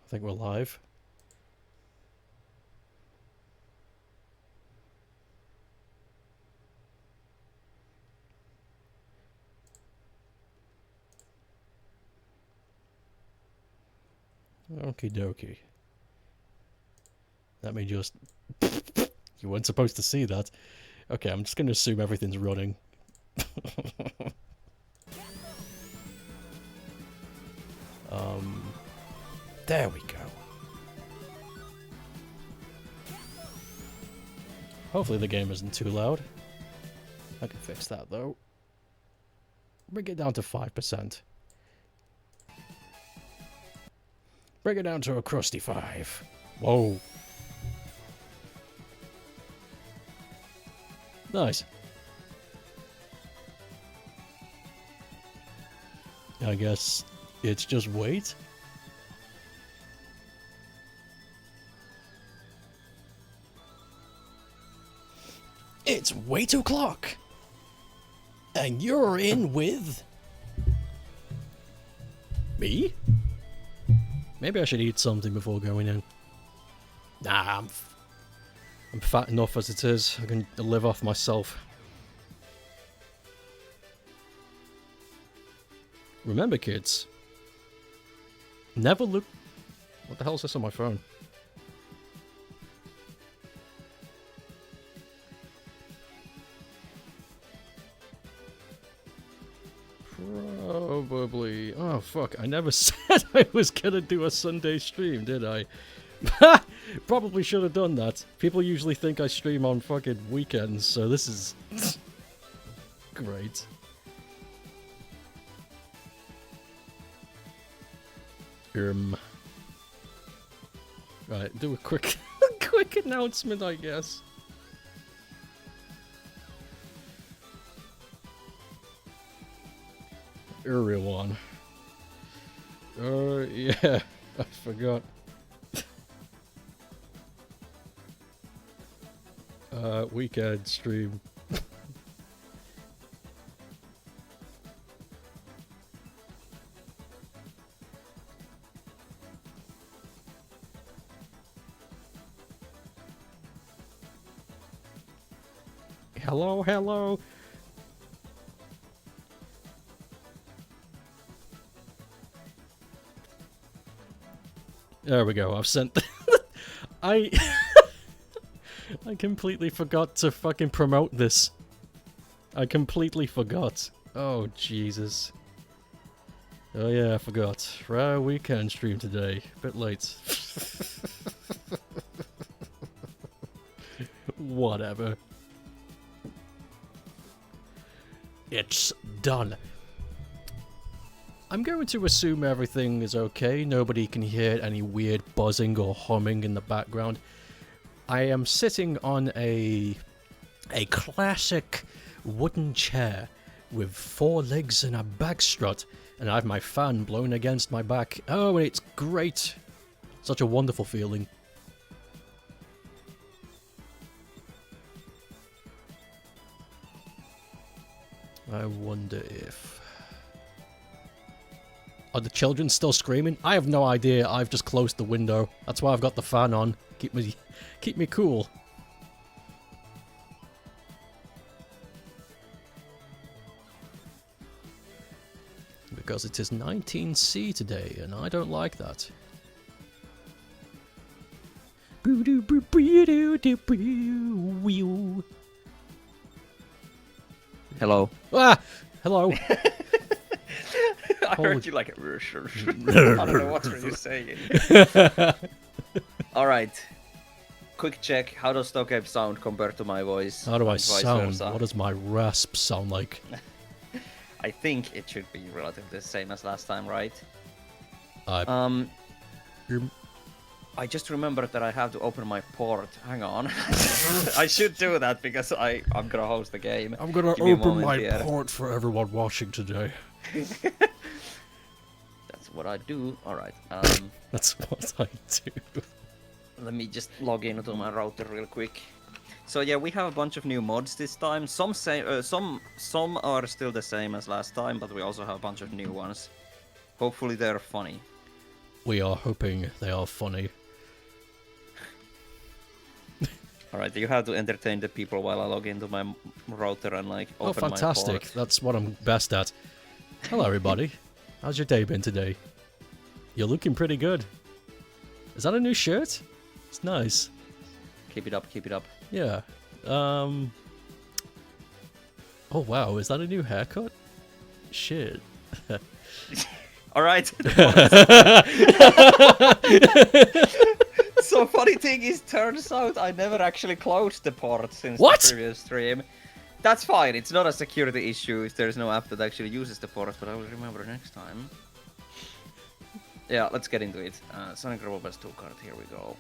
I think we're live. Okie dokie. Let me just... You weren't supposed to see that. Okay, I'm just going to assume everything's running. There we go. Hopefully the game isn't too loud. I can fix that though. Bring it down to 5%. Bring it down to a crusty 5. Whoa. Nice. I guess it's just wait. It's wait o'clock. And you're in with... me? Maybe I should eat something before going in. Nah, I'm fat enough as it is. I can live off myself. Remember, kids, never look... What the hell is this on my phone? Probably... Oh, fuck. I never said I was gonna do a Sunday stream, did I? Probably should have done that. People usually think I stream on fucking weekends, so this is... great. Right, do a quick quick announcement, I guess. Earlier one. Yeah, I forgot. Weekend stream. Hello, hello. There we go. I've sent. I completely forgot to fucking promote this. I completely forgot. Oh Jesus. Oh yeah, I forgot. Weekend stream today. Bit late. Whatever. It's done. I'm going to assume everything is okay. Nobody can hear any weird buzzing or humming in the background. I am sitting on a classic wooden chair with 4 legs and a back strut, and I have my fan blowing against my back. Oh, it's great. Such a wonderful feeling. I wonder if... Are the children still screaming? I have no idea. I've just closed the window. That's why I've got the fan on. Keep me cool. Because it is 19C today, and I don't like that. Hello. Ah! Hello. I heard you like... I don't know what you're saying. Alright. Quick check. How does Stokehaven sound compared to my voice? How do I sound? What does my rasp sound like? I think it should be relatively the same as last time, right? I just remembered that I have to open my port. Hang on. I should do that because I'm gonna host the game. I'm gonna open my port for everyone watching today. That's what I do. Alright. That's what I do. Let me just log into my router real quick. So yeah, we have a bunch of new mods this time. Some are still the same as last time, but we also have a bunch of new ones. Hopefully they're funny. We are hoping they are funny. Alright, you have to entertain the people while I log into my router and like Oh, open my fantastic. port. That's what I'm best at. Hello, everybody. How's your day been today? You're looking pretty good. Is that a new shirt? It's nice. Keep it up, keep it up. Yeah. Oh, wow. Is that a new haircut? Shit. Alright. So funny thing is, turns out I never actually closed the port since What? the previous stream. That's fine, it's not a security issue if there's no app that actually uses the port, but I will remember next time. Yeah, let's get into it. Sonic ROBO Best 2 KART, here we go.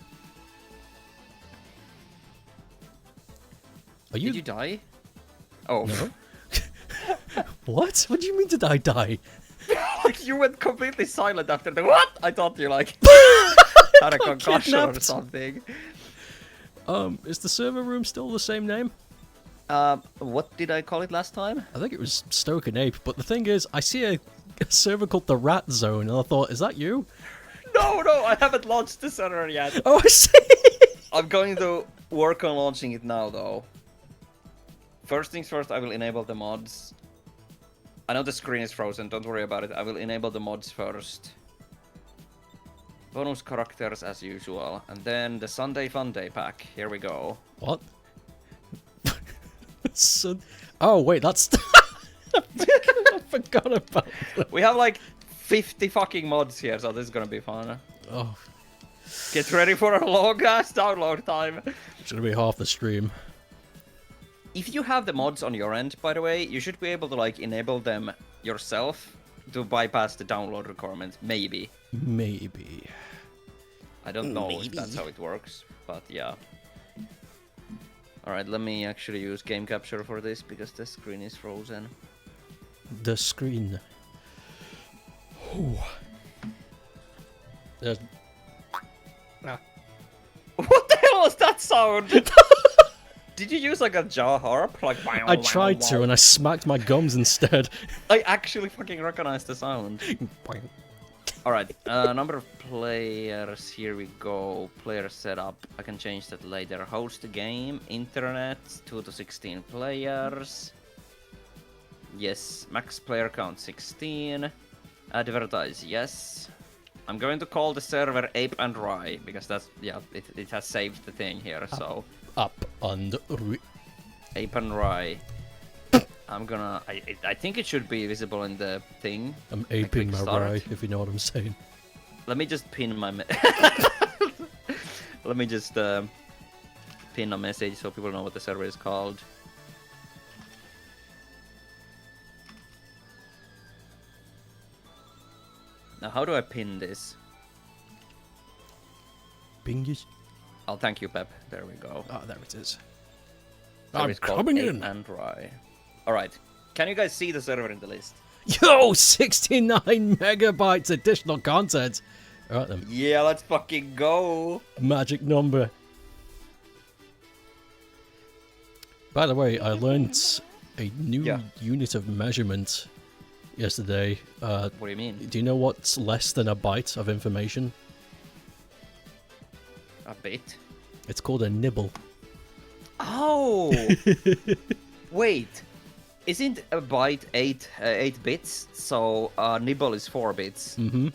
Are you... Did you die? Oh. No? What? What do you mean did I die? Like, you went completely silent after the what? I thought you like had a concussion or kidnapped. something. Is the server room still the same name? What did I call it last time? I think it was Stoke and Ape, but the thing is, I see a server called the Rat Zone, and I thought, is that you? No, I haven't launched the server yet. Oh, I see! I'm going to work on launching it now, though. First things first, I will enable the mods. I know the screen is frozen, don't worry about it. I will enable the mods first. Bonus characters as usual. And then the Sunday Fun Day pack. Here we go. What? Oh, wait, that's... I forgot about that. We have like 50 fucking mods here, so this is gonna be fun. Oh, Get ready for a long ass download time. it's gonna be half the stream. If you have the mods on your end, by the way, you should be able to like enable them yourself to bypass the download requirement. Maybe. Maybe. I don't know if that's how it works, but yeah. Alright, let me actually use game capture for this because the screen is frozen. The screen. Ooh. There's... What the hell was that sound? Did you use like a jaw harp? Like I tried to, and I smacked my gums instead. I actually fucking recognized the sound. Alright, number of players, here we go. Player setup, I can change that later. Host the game, internet, 2 to 16 players. Yes, max player count 16. Advertise, yes. I'm going to call the server Ape and Rye, because that's, yeah, it has saved the thing here, so. Up and... Ape and Rye. I'm gonna... I think it should be visible in the thing. I'm aping my start. Rye, if you know what I'm saying. Let me just pin my... Let me just pin a message so people know what the server is called. Now, how do I pin this? Bingies. Oh, thank you, Pep. There we go. Ah, there it is. Server I'm is called coming Ape in! and Rye. Alright. Can you guys see the server in the list? Yo, 69 megabytes additional content! Alright then, Yeah, let's fucking go! magic number. By the way, I learned a new unit of measurement yesterday. What do you mean? Do you know what's less than a byte of information? A bit? It's called a nibble. Oh! Wait. Isn't a byte 8 bits? So nibble is 4 bits. Mm-hmm.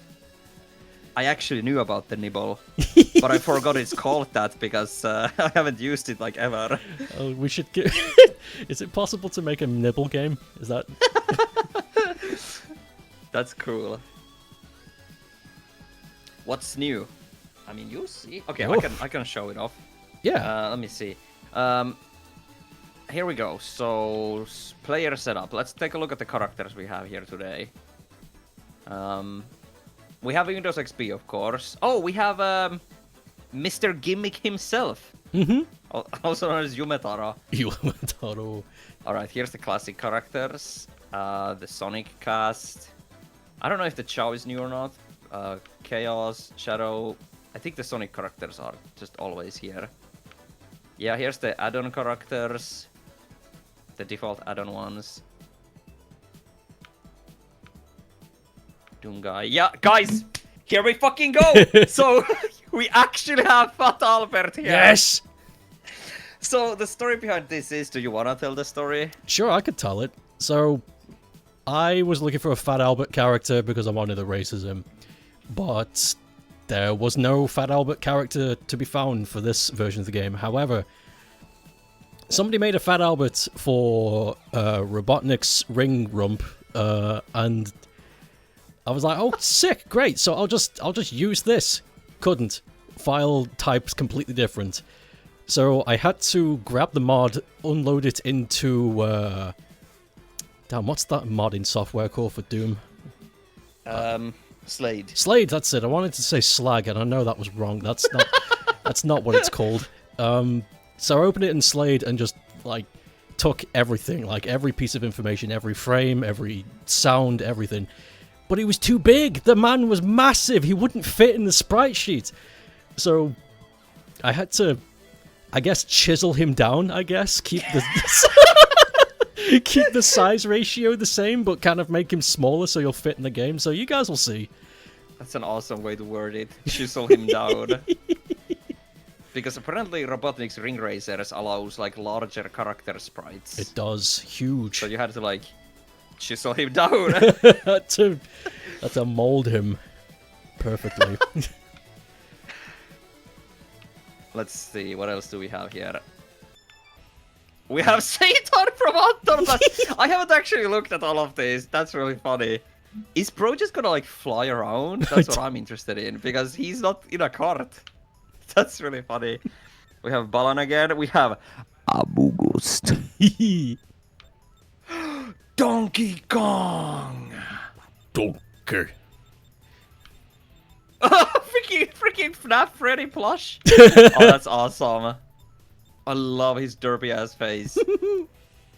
I actually knew about the nibble, but I forgot it's called that because I haven't used it like ever. Oh, we should get... Is it possible to make a nibble game? Is that... That's cool. What's new? I mean, you see. Okay, Oh. I can show it off. Yeah. Let me see. Here we go. So player setup. Let's take a look at the characters we have here today. We have Windows XP, of course. Oh, we have Mr. Gimmick himself. Mm-hmm. Also known as Yumetaro. Yumetaro. Alright, here's the classic characters. The Sonic cast. I don't know if the Chow is new or not. Chaos, Shadow. I think the Sonic characters are just always here. Yeah, here's the add-on characters. The default add-on ones. Doom guy. Yeah, guys! Here we fucking go! So, we actually have Fat Albert here. Yes! So, the story behind this is, do you want to tell the story? Sure, I could tell it. So, I was looking for a Fat Albert character because I wanted to racism. But there was no Fat Albert character to be found for this version of the game. However, somebody made a Fat Albert for Robotnik's Ring Rump, and I was like, "Oh, sick, great!" So I'll just use this. Couldn't. File type's completely different. So I had to grab the mod, unload it into. Damn, what's that modding software called for Doom? Slade. Slade, that's it. I wanted to say slag, and I know that was wrong. That's not. That's not what it's called. So I opened it in Slade and just like took everything, like every piece of information, every frame, every sound, everything. But he was too big. The man was massive. He wouldn't fit in the sprite sheet. So I had to, I guess, chisel him down. I guess keep the keep the size ratio the same, but kind of make him smaller so he'll fit in the game. So you guys will see. That's an awesome way to word it. Chisel him down. Because apparently Robotnik's Ring Racers allows like larger character sprites. It does. Huge. So you had to like chisel him down. had to mold him perfectly. Let's see, what else do we have here? We have Satan from Anton, but I haven't actually looked at all of this. That's really funny. Is Bro just gonna like fly around? That's what I'm interested in, because he's not in a cart. That's really funny. We have Balan again. We have Abugust. Donkey Kong. Donkey. freaking FNAF Freddy plush. Oh, that's awesome. I love his derpy ass face.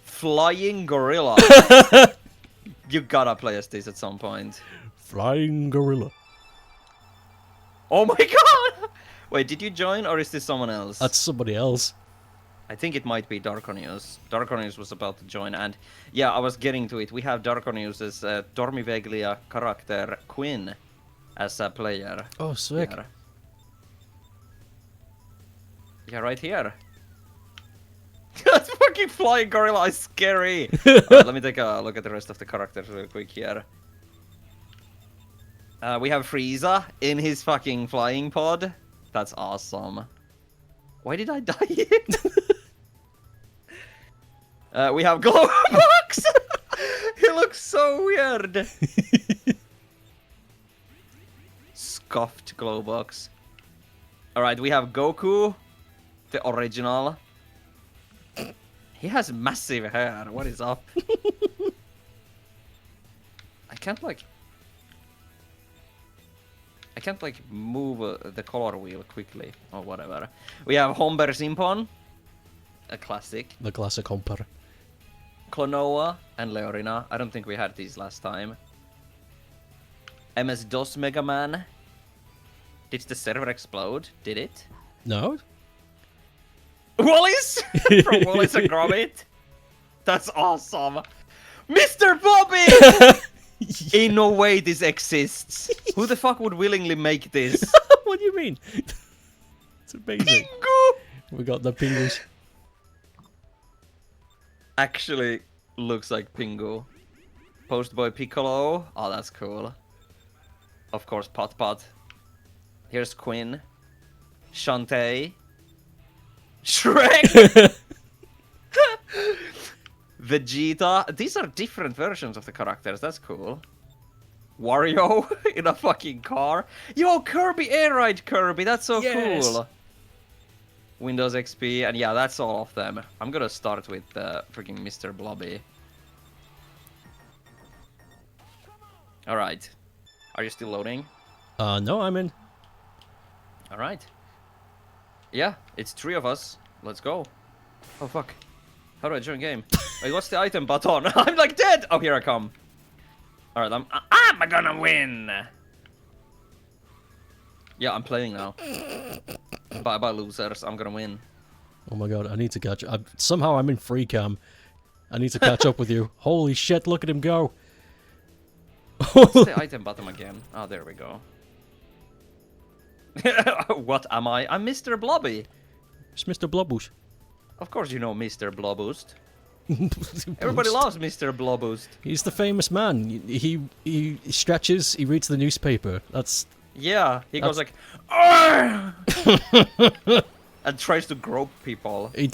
Flying gorilla. You gotta play as this at some point. Flying gorilla. Oh my god! Wait, did you join or is this someone else? That's somebody else. I think it might be Darkonius. Darkonius was about to join, and yeah, I was getting to it. We have Darkonius's Dormiveglia character Quinn as a player. Oh, sick. Here. Yeah, right here. That fucking flying gorilla is scary. Let me take a look at the rest of the characters real quick here. We have Frieza in his fucking flying pod. That's awesome. Why did I die here? We have Glowbox! He looks so weird. Scuffed Glowbox. Alright, we have Goku, the original. He has massive hair. What is up? I can't move the color wheel quickly or whatever. We have Homber Simpon, a classic. The classic Homper. Klonoa and Leorina. I don't think we had these last time. MS-DOS Mega Man. Did the server explode? Did it? No. Wallace from Wallace and Gromit. That's awesome. Mr. Bobby! In no way this exists. Who the fuck would willingly make this? What do you mean? It's amazing. Pingu! We got the Pingus. Actually looks like Pingu. Postboy Piccolo. Oh, that's cool. Of course, Pot Pot. Here's Quinn. Shantae. Shrek! Vegeta. These are different versions of the characters. That's cool. Wario in a fucking car. Yo, Kirby Air Ride Kirby. That's so cool. Windows XP. And yeah, that's all of them. I'm gonna start with freaking Mr. Blobby. Alright. Are you still loading? No, I'm in. Alright. Yeah, it's 3 of us. Let's go. Oh, fuck. How do I join game? Wait, what's the item button? I'm like dead! Oh, here I come. Alright, I'm gonna win! Yeah, I'm playing now. Bye-bye, losers. I'm gonna win. Oh my god, I need to catch up. Somehow I'm in free cam. I need to catch up with you. Holy shit, look at him go. What's the item button again? Oh, there we go. What am I? I'm Mr. Blobby. It's Mr. Blobbush. Of course you know Mr. Bloboost. Everybody loves Mr. Bloboost. He's the famous man. He stretches. He reads the newspaper. That's Yeah, he goes like, "Arr!" and tries to grope people. he,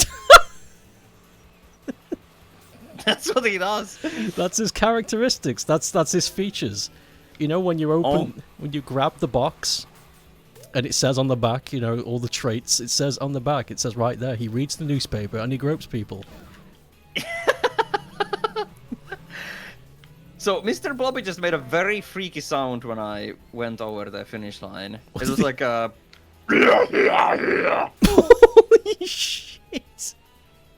That's what he does. that's his characteristics. That's his features. You know, when you open, when you grab the box, and it says on the back, you know, all the traits. It says on the back. It says right there. He reads the newspaper and he gropes people. So Mr. Blobby just made a very freaky sound when I went over the finish line. It was like a... Holy shit!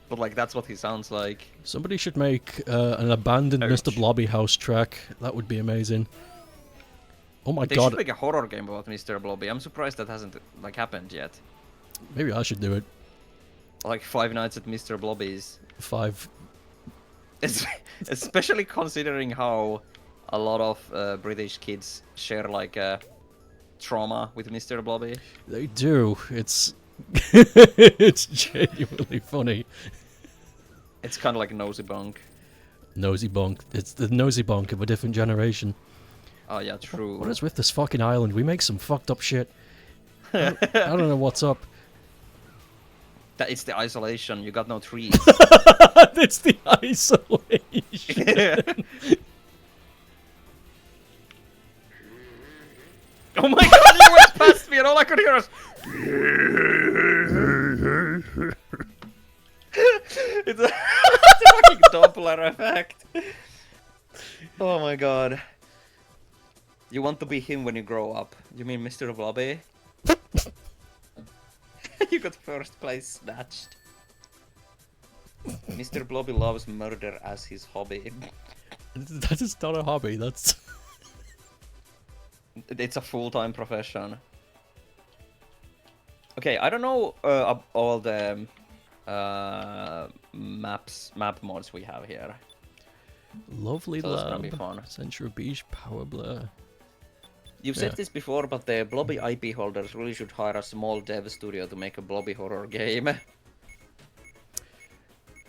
But like, that's what he sounds like. Somebody should make an abandoned Ouch. Mr. Blobby house track. That would be amazing. Oh my They god. should make a horror game about Mr. Blobby. I'm surprised that hasn't like happened yet. Maybe I should do it. Like Five Nights at Mr. Blobby's. 5. Especially considering how a lot of British kids share like trauma with Mr. Blobby. They do. It's it's genuinely funny. It's kind of like Nosy Bunk. Nosy Bonk. It's the Nosy Bonk of a different generation. Oh yeah, true. What is with this fucking island? We make some fucked up shit. I don't know what's up. It's the isolation. You got no trees. It's the isolation. Oh my god, you went past me and all I could hear was... it's a fucking Doppler effect. Oh my god. You want to be him when you grow up. You mean Mr. Blobby? You got first place snatched. Mr. Blobby loves murder as his hobby. That is not a hobby. That's It's a full-time profession. Okay, I don't know all the map mods we have here. lovely So that's gonna be lab. fun. Central Beach Power Blur. You've said Yeah. this before, but the Blobby IP holders really should hire a small dev studio to make a Blobby horror game.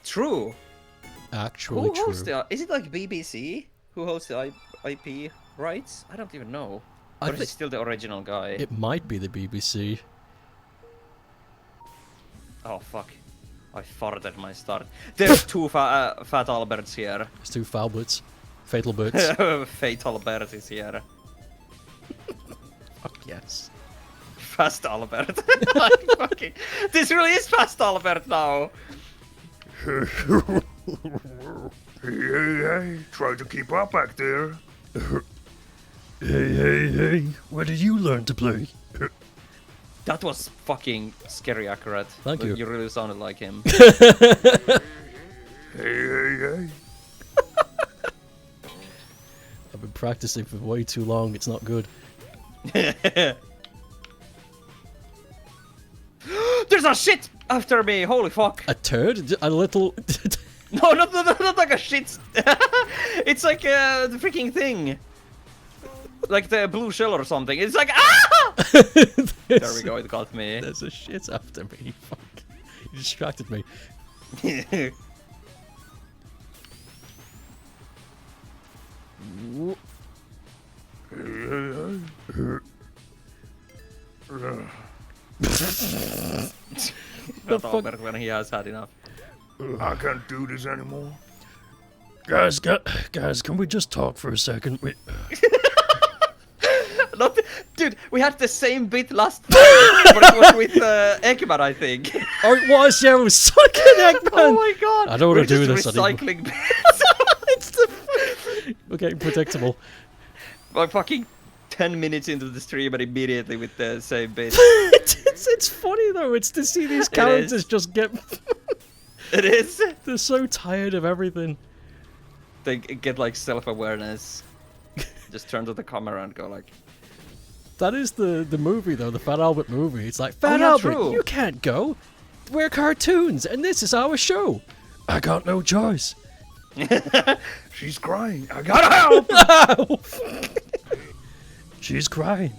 True. Actually Who holds true. the? Is it like BBC who holds the IP rights? I don't even know. I Or is thi- it still the original guy? It might be the BBC. Oh fuck! I farted my start. There's two fat Alberts here. It's two Falberts. Fatal Birds. Fate Albert is here. Fuck yes. Fast Albert. Fucking... This really is Fast Albert now. Hey, try to keep up back there. Hey, where did you learn to play? That was fucking scary accurate. Thank you. You really sounded like him. Hey. I've been practicing for way too long, it's not good. There's a shit after me. Holy fuck. A turd? A little... No, not like a shit. It's like the freaking thing. Like the blue shell or something. It's like, ah! There we go, it got me. There's a shit after me. Fuck. You distracted me. Not fuck? Albert when he has had enough. I can't do this anymore. Guys, can we just talk for a second? Not dude, we had the same bit last time, but it was with Eggman, I think. Oh, it was, yeah, it was sucking Eggman! Oh my god! I don't want to do We're this just anymore. recycling bits. It's the... We're getting predictable. Like fucking 10 minutes into the stream and immediately with the same bit. it's funny though, it's to see these characters is. just get... It is. They're so tired of everything. They get like self-awareness. Just turn to the camera and go like... That is the movie though, the Fat Albert movie. It's like, Fat yeah, Albert, true. you can't go. We're cartoons and this is our show. I got no choice. She's crying. I gotta help. Ow! She's crying.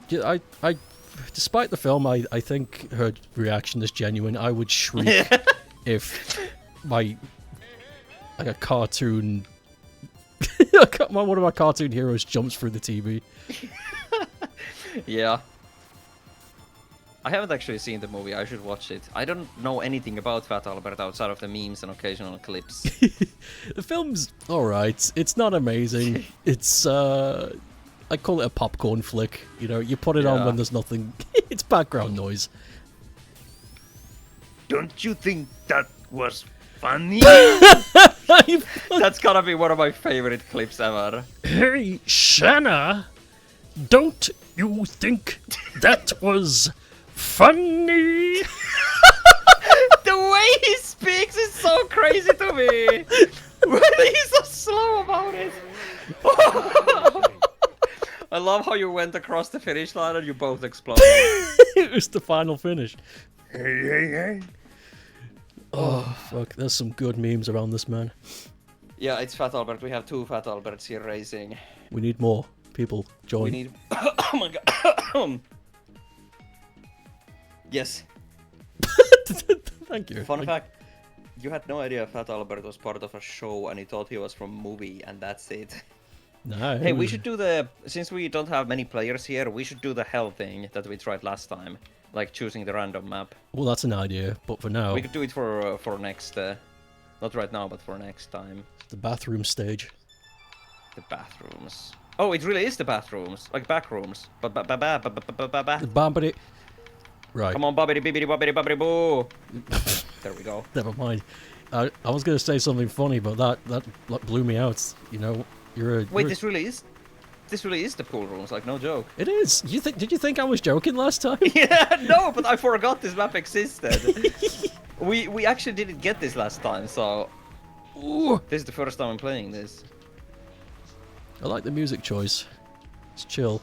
Yeah, despite the film, I think her reaction is genuine. I would shriek if like a cartoon, one of my cartoon heroes jumps through the TV. Yeah. I haven't actually seen the movie. I should watch it. I don't know anything about Fat Albert outside of the memes and occasional clips. The film's alright. It's not amazing. It's I call it a popcorn flick. You know, you put it on Yeah. when there's nothing. It's background noise. Don't you think that was funny? That's gotta be one of my favorite clips ever. Hey, Shanna, don't you think that was funny? The way he speaks is so crazy to me. He's so slow about it. I love how you went across the finish line and you both exploded. It was the final finish. Hey. Oh, fuck. There's some good memes around this, man. Yeah, it's Fat Albert. We have 2 Fat Alberts here racing. We need more people join. We need. Oh my god. Yes. Thank you. Fun fact. You had no idea Fat Albert was part of a show and he thought he was from a movie and that's it. No. Hey, we should do the... Since we don't have many players here, we should do the hell thing that we tried last time. Like choosing the random map. Well, that's an idea, but for now, We could do it for next... not right now, but for next time. the bathroom stage. The bathrooms. Oh, it really is the bathrooms. Like back rooms. Ba ba ba ba ba ba ba ba. The Bambity. Right. Come on, bobbity bibbity bobbity bobbity boo. There we go. Never mind. I was going to say something funny, but that blew me out. You know, you're a... Wait, you're- this really is the pool rooms, like no joke. It is. Did you think I was joking last time? Yeah, no, but I forgot this map existed. we actually didn't get this last time, so Ooh. this is the first time I'm playing this. I like the music choice. It's chill.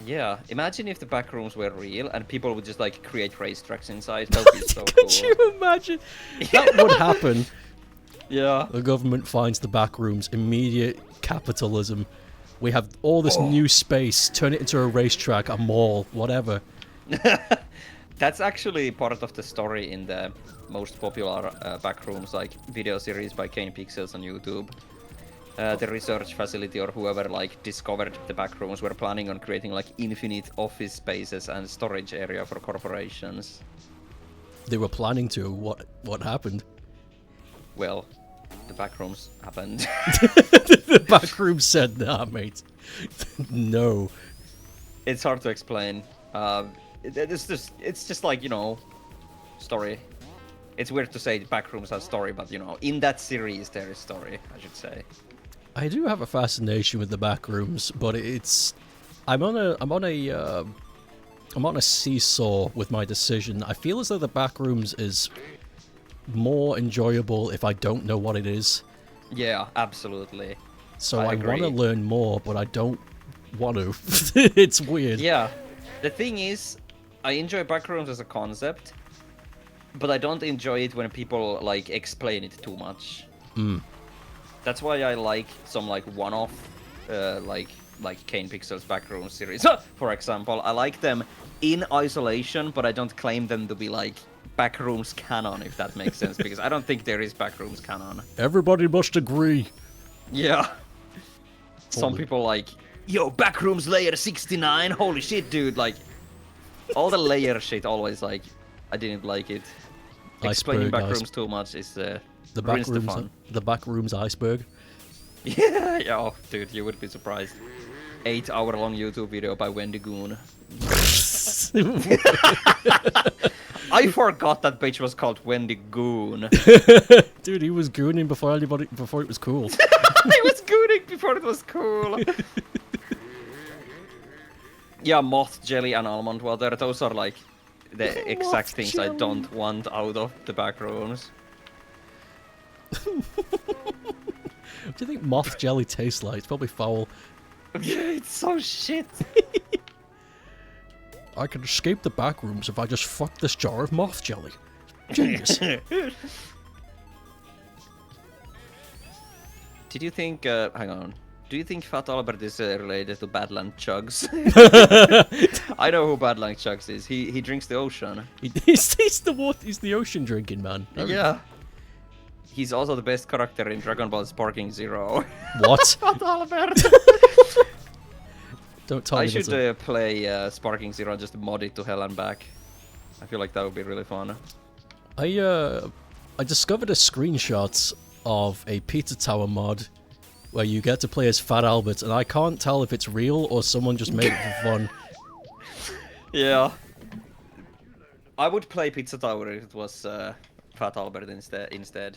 Yeah, imagine if the back rooms were real and people would just like create racetracks inside. That would be so cool. Could you imagine? That would happen. Yeah. The government finds the back rooms. Immediate capitalism. We have all this new space. Turn it into a racetrack, a mall, whatever. That's actually part of the story in the most popular backrooms, like video series by Kane Pixels on YouTube. The research facility or whoever like discovered the backrooms were planning on creating like infinite office spaces and storage area for corporations. They were planning to. What happened? Well, the backrooms happened. The back room said, "Nah, mate, no." It's hard to explain. It's just like, you know, story. It's weird to say backrooms have story, but you know, in that series there is story, I should say. I do have a fascination with the back rooms, but I'm on a seesaw with my decision. I feel as though the back rooms is more enjoyable if I don't know what it is. Yeah, absolutely. So I I want to agree. learn more, but I don't want to. It's weird. Yeah, the thing is, I enjoy backrooms as a concept, but I don't enjoy it when people like explain it too much. That's why I like some like one-off, like Kane Pixels backroom series. For example, I like them in isolation, but I don't claim them to be like backrooms canon, if that makes sense, because I don't think there is backrooms canon. Everybody must agree. Yeah. Some Holy- people like, yo, backrooms layer 69, holy shit, dude, like, all the layer shit always, like, I didn't like it. Explaining Iceberg, backrooms too much is, The ruins back the rooms. fun. The back rooms iceberg. Yeah, yeah, oh, dude, you would be surprised. 8-hour-long YouTube video by Wendy Goon. I forgot that bitch was called Wendy Goon. Dude, he was gooning before it was cool. I was gooning before it was cool. Yeah, moth jelly and almond water, those are like the exact things I don't want out of the back rooms. What do you think moth jelly tastes like? It's probably foul. It's so shit. I can escape the back rooms if I just fuck this jar of moth jelly. Genius. Did you think, hang on, Do you think Fat Albert is related to Badland Chugs? I know who Badland Chugs is. He drinks the ocean. He's the ocean drinking man. Yeah. He's also the best character in Dragon Ball Sparking Zero. What? Fat Albert! Don't tell me I there's should play Sparking Zero and just mod it to hell and back. I feel like that would be really fun. I discovered a screenshot of a Pizza Tower mod where you get to play as Fat Albert, and I can't tell if it's real or someone just made it for fun. Yeah. I would play Pizza Tower if it was Fat Albert instead.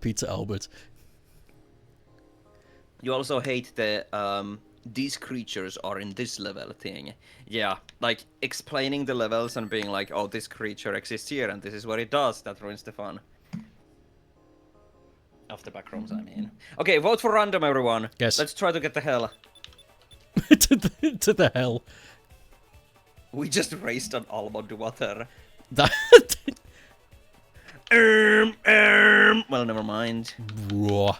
Pizza Albert. You also hate the these creatures are in this level thing. Yeah, like explaining the levels and being like, oh, this creature exists here and this is what it does. That ruins the fun. Of the backrooms, I mean. Okay, vote for random, everyone. Yes. Let's try to get the hell. to the hell. We just raced an almond water. That. Well, never mind. Raw.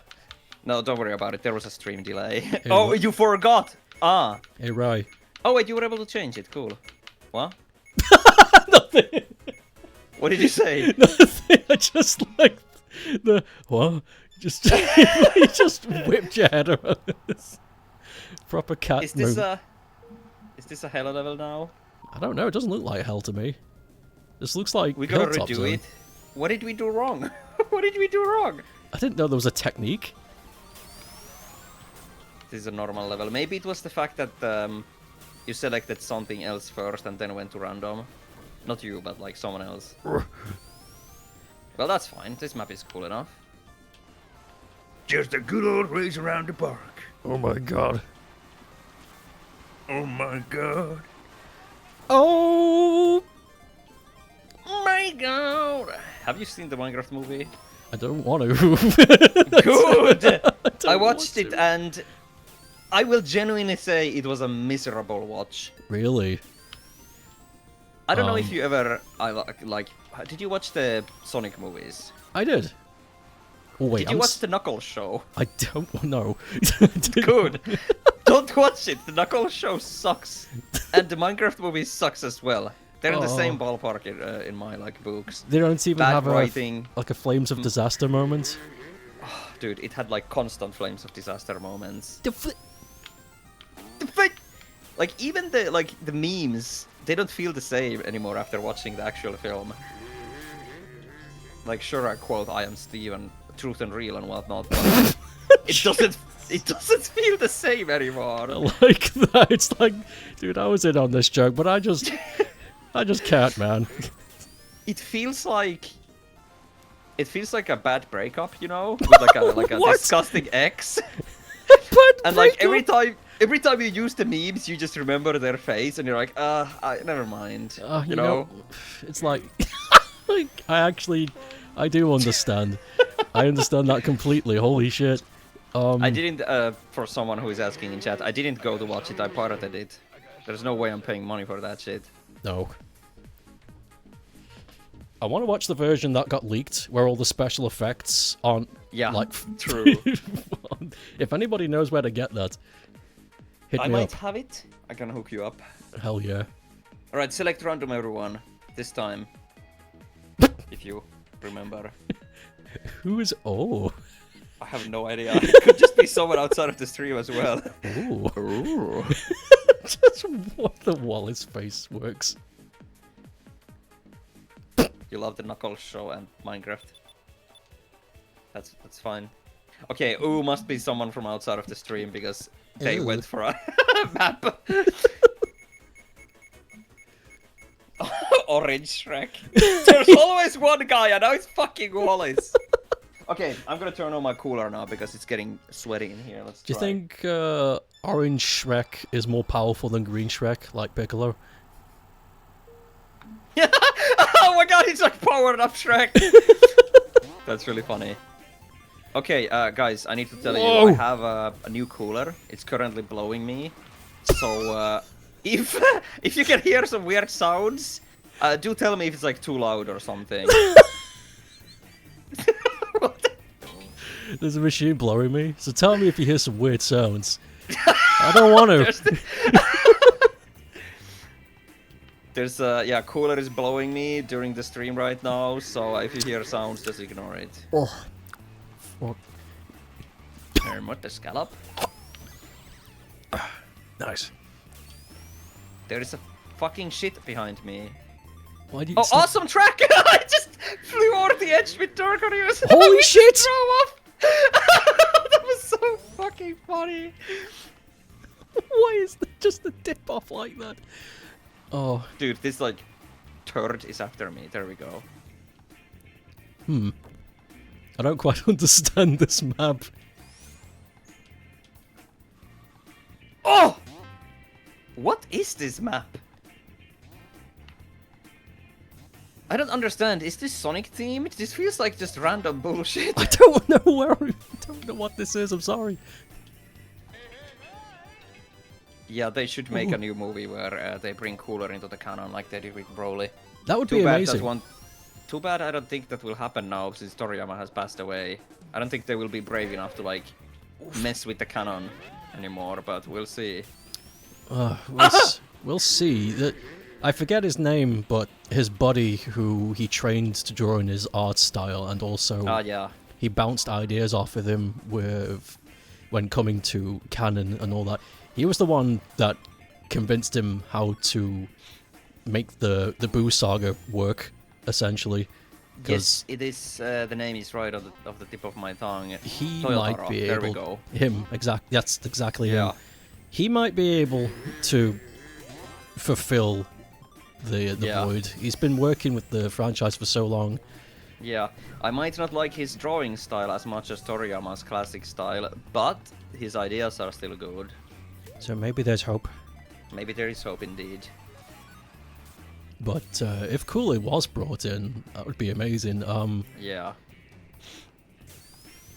No, don't worry about it. There was a stream delay. Hey, oh, what? you forgot! Ah. Hey, Rye. Oh, wait, you were able to change it. Cool. What? Nothing. What did you say? Nothing. I just like the what? Just you just whipped your head around. This. Proper cat Is this move. Is this a hell level now? I don't know. It doesn't look like hell to me. This looks like We gotta Hilltop redo Zone. it. What did we do wrong? What did we do wrong? I didn't know there was a technique. This is a normal level. Maybe it was the fact that you selected something else first and then went to random. Not you, but like someone else. Well, that's fine. This map is cool enough. Just a good old race around the park. Oh my god. Oh my god. Oh My god! Have you seen the Minecraft movie? I don't want to. Good! I want watched it to. and I will genuinely say it was a miserable watch. Really? I don't know if you ever like. Did you watch the Sonic movies? I did. Oh wait, Did you watch the Knuckles show? I don't know. Good. Don't watch it. The Knuckles show sucks, and the Minecraft movie sucks as well. They're in the same ballpark in my like books. They don't even Bad have writing. like a Flames of Disaster moment. Dude, it had like constant Flames of Disaster moments. The f- Like even the memes, they don't feel the same anymore after watching the actual film. Like sure, I quote "I am Steven, truth and real" and whatnot, but it doesn't feel the same anymore. like that. It's like, dude, I was in on this joke, but I just can't, man. It feels like a bad breakup, you know, with like a What? disgusting ex. But And like every time you use the memes, you just remember their face, and you're like, never mind. you know, it's like, like I do understand. I understand that completely. Holy shit. I didn't. For someone who is asking in chat, I didn't go to watch it. I pirated it. There's no way I'm paying money for that shit. No. I want to watch the version that got leaked, where all the special effects aren't Yeah, like true. If anybody knows where to get that, hit I me might up. have it. I can hook you up. Hell yeah. All right, select random, everyone. This time, if you remember. Who is oh? I have no idea. It could just be someone outside of the stream as well. Ooh. Just what the Wallace face works. You love the Knuckles show and Minecraft. That's fine. Okay, ooh, must be someone from outside of the stream because they Ooh. went for a map. Orange Shrek. There's always one guy, and now it's fucking Wallace. Okay, I'm gonna turn on my cooler now because it's getting sweaty in here. Let's Do you try. think Orange Shrek is more powerful than Green Shrek, like Piccolo? Oh my god, he's like powered up Shrek. That's really funny. Okay, guys, I need to tell you, I have a new cooler. It's currently blowing me. So, if you can hear some weird sounds, do tell me if it's like too loud or something. There's a machine blowing me. So tell me if you hear some weird sounds. I don't want to. There's yeah, cooler is blowing me during the stream right now, so if you hear sounds, just ignore it. Oh. Fuck. What the scallop? Nice. There is a fucking shit behind me. Why do you? Oh, awesome track! I just flew over the edge with Darkarius. Holy shit! Throw up. That was so fucking funny. Why is there just a dip off like that? Oh. Dude, this like turd is after me. There we go. I don't quite understand this map. Oh! What is this map? I don't understand. Is this Sonic themed? This feels like just random bullshit. I don't know I don't know what this is. I'm sorry. Yeah, they should make a new movie where they bring Cooler into the canon like they did with Broly. That would be amazing. Too bad I don't think that will happen now since Toriyama has passed away. I don't think they will be brave enough to like mess with the canon anymore, but we'll see. We'll see. I forget his name, but his buddy, who he trained to draw in his art style, and also yeah. he bounced ideas off of him when coming to canon and all that. He was the one that convinced him how to make the Boo saga work, essentially. Yes, it is. The name is right off the tip of my tongue. He Toyotaro. might be able. There we go. Him, exactly. That's exactly Yeah. him. He might be able to fulfill the void. He's been working with the franchise for so long. Yeah, I might not like his drawing style as much as Toriyama's classic style, but his ideas are still good. So maybe there's hope. Maybe there is hope indeed. But if Cooler was brought in, that would be amazing. Yeah.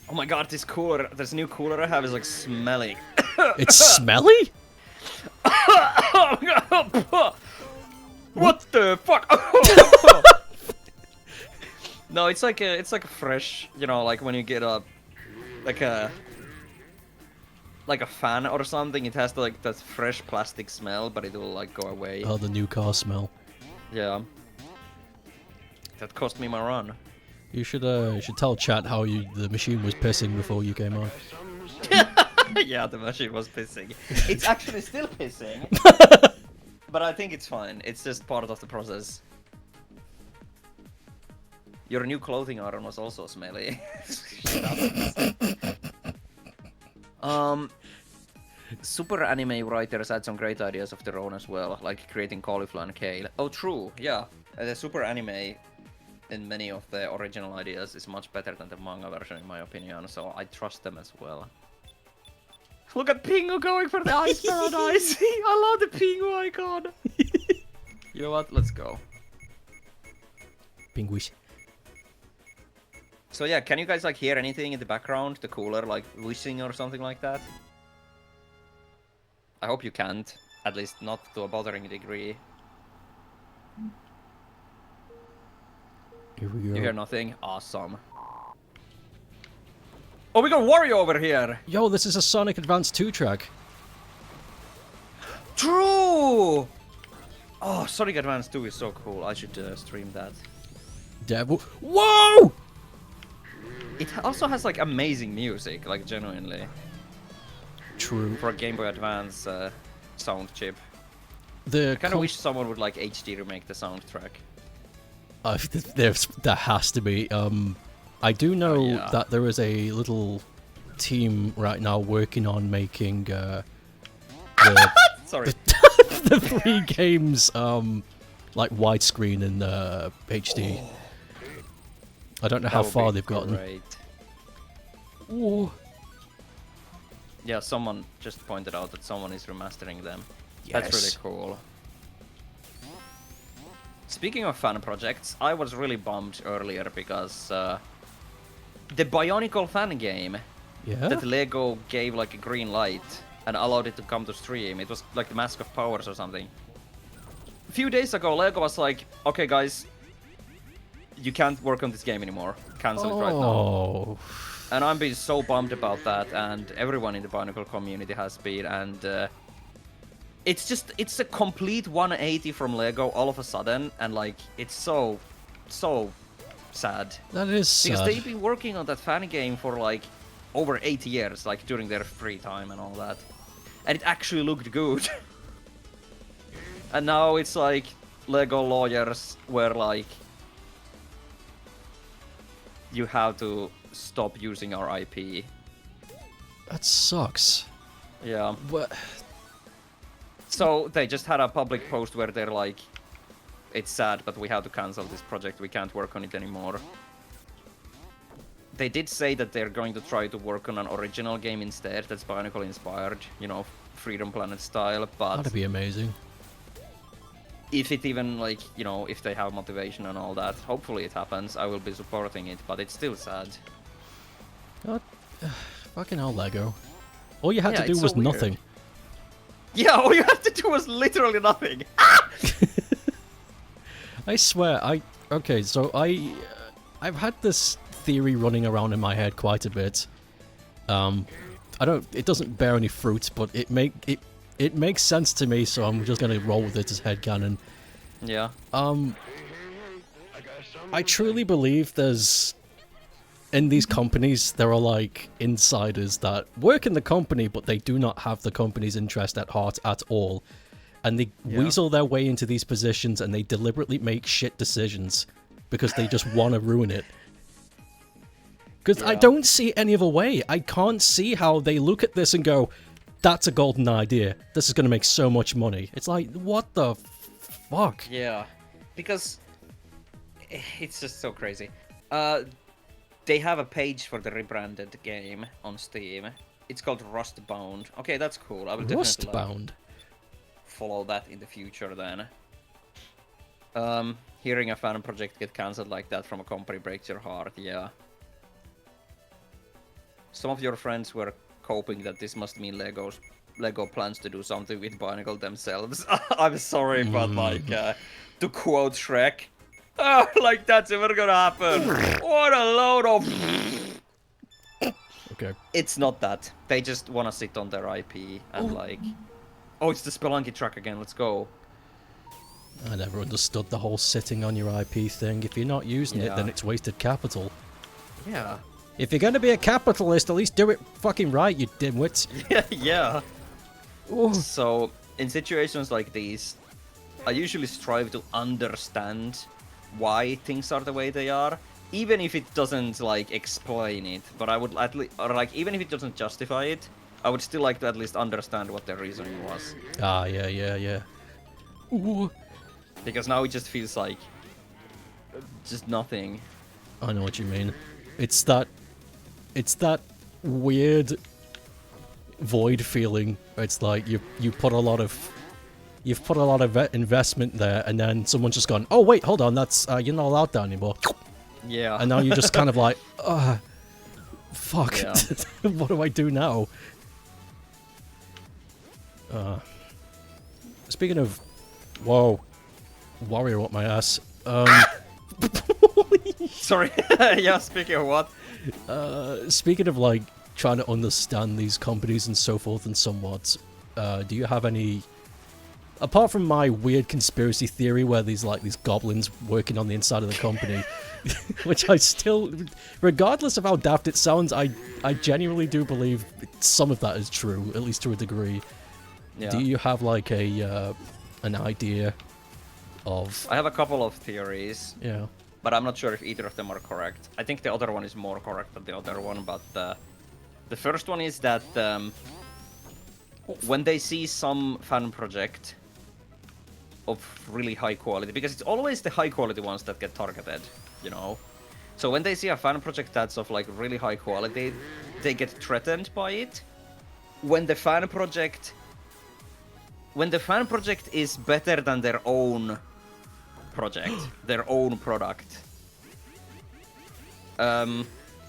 Oh my god, this new cooler I have is like smelly. It's smelly? What the fuck? No, it's like a fresh, you know, like when you get a fan or something, it has like that fresh plastic smell, but it will like go away. Oh, the new car smell. Yeah. That cost me my run. You should tell chat how the machine was pissing before you came on. Yeah, the machine was pissing. It's actually still pissing. But I think it's fine. It's just part of the process. Your new clothing iron was also smelly. Super anime writers had some great ideas of their own as well, like creating cauliflower and kale. Oh, true, yeah. The super anime in many of the original ideas is much better than the manga version, in my opinion, so I trust them as well. Look at Pingu going for the ice paradise! I love the Pingu icon! You know what? Let's go. Pinguish. So yeah, can you guys like hear anything in the background? The cooler like wishing or something like that? I hope you can't. At least not to a bothering degree. Here we go. You hear nothing? Awesome. Oh, we got Wario over here! Yo, this is a Sonic Advance 2 track. True! Oh, Sonic Advance 2 is so cool. I should stream that. Devil. Whoa! It also has like amazing music, like genuinely. True. For a Game Boy Advance sound chip. The I kind of wish someone would like HD remake the soundtrack. There has to be. I do know yeah. that there is a little team right now working on making Sorry. the 3 games like widescreen and HD. I don't know how far they've gotten. Great. Ooh. Yeah, someone just pointed out that someone is remastering them. Yes. That's really cool. Speaking of fan projects, I was really bummed earlier because the Bionicle fan game that Lego gave like a green light and allowed it to come to stream. It was like the Mask of Powers or something. A few days ago, Lego was like, okay guys, you can't work on this game anymore. Cancel it right now. And I'm being so bummed about that, and everyone in the Bionicle community has been, and it's a complete 180 from Lego all of a sudden, and like it's so sad. That is sad. Because they've been working on that fan game for like over 8 years, like during their free time and all that. And it actually looked good. And now it's like Lego lawyers were like, you have to stop using our IP. That sucks. Yeah. But So they just had a public post where they're like, it's sad, but we have to cancel this project. We can't work on it anymore. They did say that they're going to try to work on an original game instead that's Bionicle inspired, you know, Freedom Planet style, but that'd be amazing. if it even, like, you know, if they have motivation and all that, hopefully it happens, I will be supporting it, but it's still sad. God, fucking hell, Lego. All you had to do it's was so weird. nothing. Yeah, all you had to do was literally nothing. I swear, okay, so I've had this theory running around in my head quite a bit. It doesn't bear any fruit, but it makes sense to me, so I'm just gonna roll with it as headcanon. Yeah. I truly believe in these companies, there are like insiders that work in the company, but they do not have the company's interest at heart at all. And they weasel their way into these positions, and they deliberately make shit decisions because they just want to ruin it. Because I don't see any other way. I can't see how they look at this and go, that's a golden idea. This is going to make so much money. It's like, what the fuck? Yeah. Because it's just so crazy. They have a page for the rebranded game on Steam. It's called Rustbound. Okay, that's cool. I will definitely Rustbound? follow that in the future then. Hearing a fan project get cancelled like that from a company breaks your heart, yeah. Some of your friends were hoping that this must mean Lego plans to do something with Bionicle themselves. I'm sorry, but like, to quote Shrek, oh, like that's never gonna happen. What a load of... Okay. It's not that. They just wanna sit on their IP and like... Oh, it's the Spelunky track again, let's go. I never understood the whole sitting on your IP thing. If you're not using it, then it's wasted capital. Yeah. If you're gonna be a capitalist, at least do it fucking right, you dimwits. Yeah. Ooh. So, in situations like these, I usually strive to understand why things are the way they are, even if it doesn't, like, explain it. But I would at least, or like, even if it doesn't justify it, I would still like to at least understand what their reasoning was. Ah, yeah. Ooh. Because now it just feels like just nothing. I know what you mean. It's that weird void feeling. It's like you've put a lot of investment there, and then someone's just gone, oh wait, hold on, that's you're not allowed that anymore. Yeah. And now you're just kind of like, fuck. Yeah. What do I do now? Speaking of, whoa, warrior up my ass. Sorry. Yeah, speaking of what? Speaking of like trying to understand these companies and so forth and somewhat, do you have any, apart from my weird conspiracy theory where these goblins working on the inside of the company, which I still, regardless of how daft it sounds, I genuinely do believe some of that is true, at least to a degree. Yeah. Do you have like an idea of? I have a couple of theories. Yeah. But I'm not sure if either of them are correct. I think the other one is more correct than the other one, but the first one is that when they see some fan project of really high quality, because it's always the high quality ones that get targeted, you know? So when they see a fan project that's of like really high quality, they get threatened by it. When the fan project is better than their own project, their own product,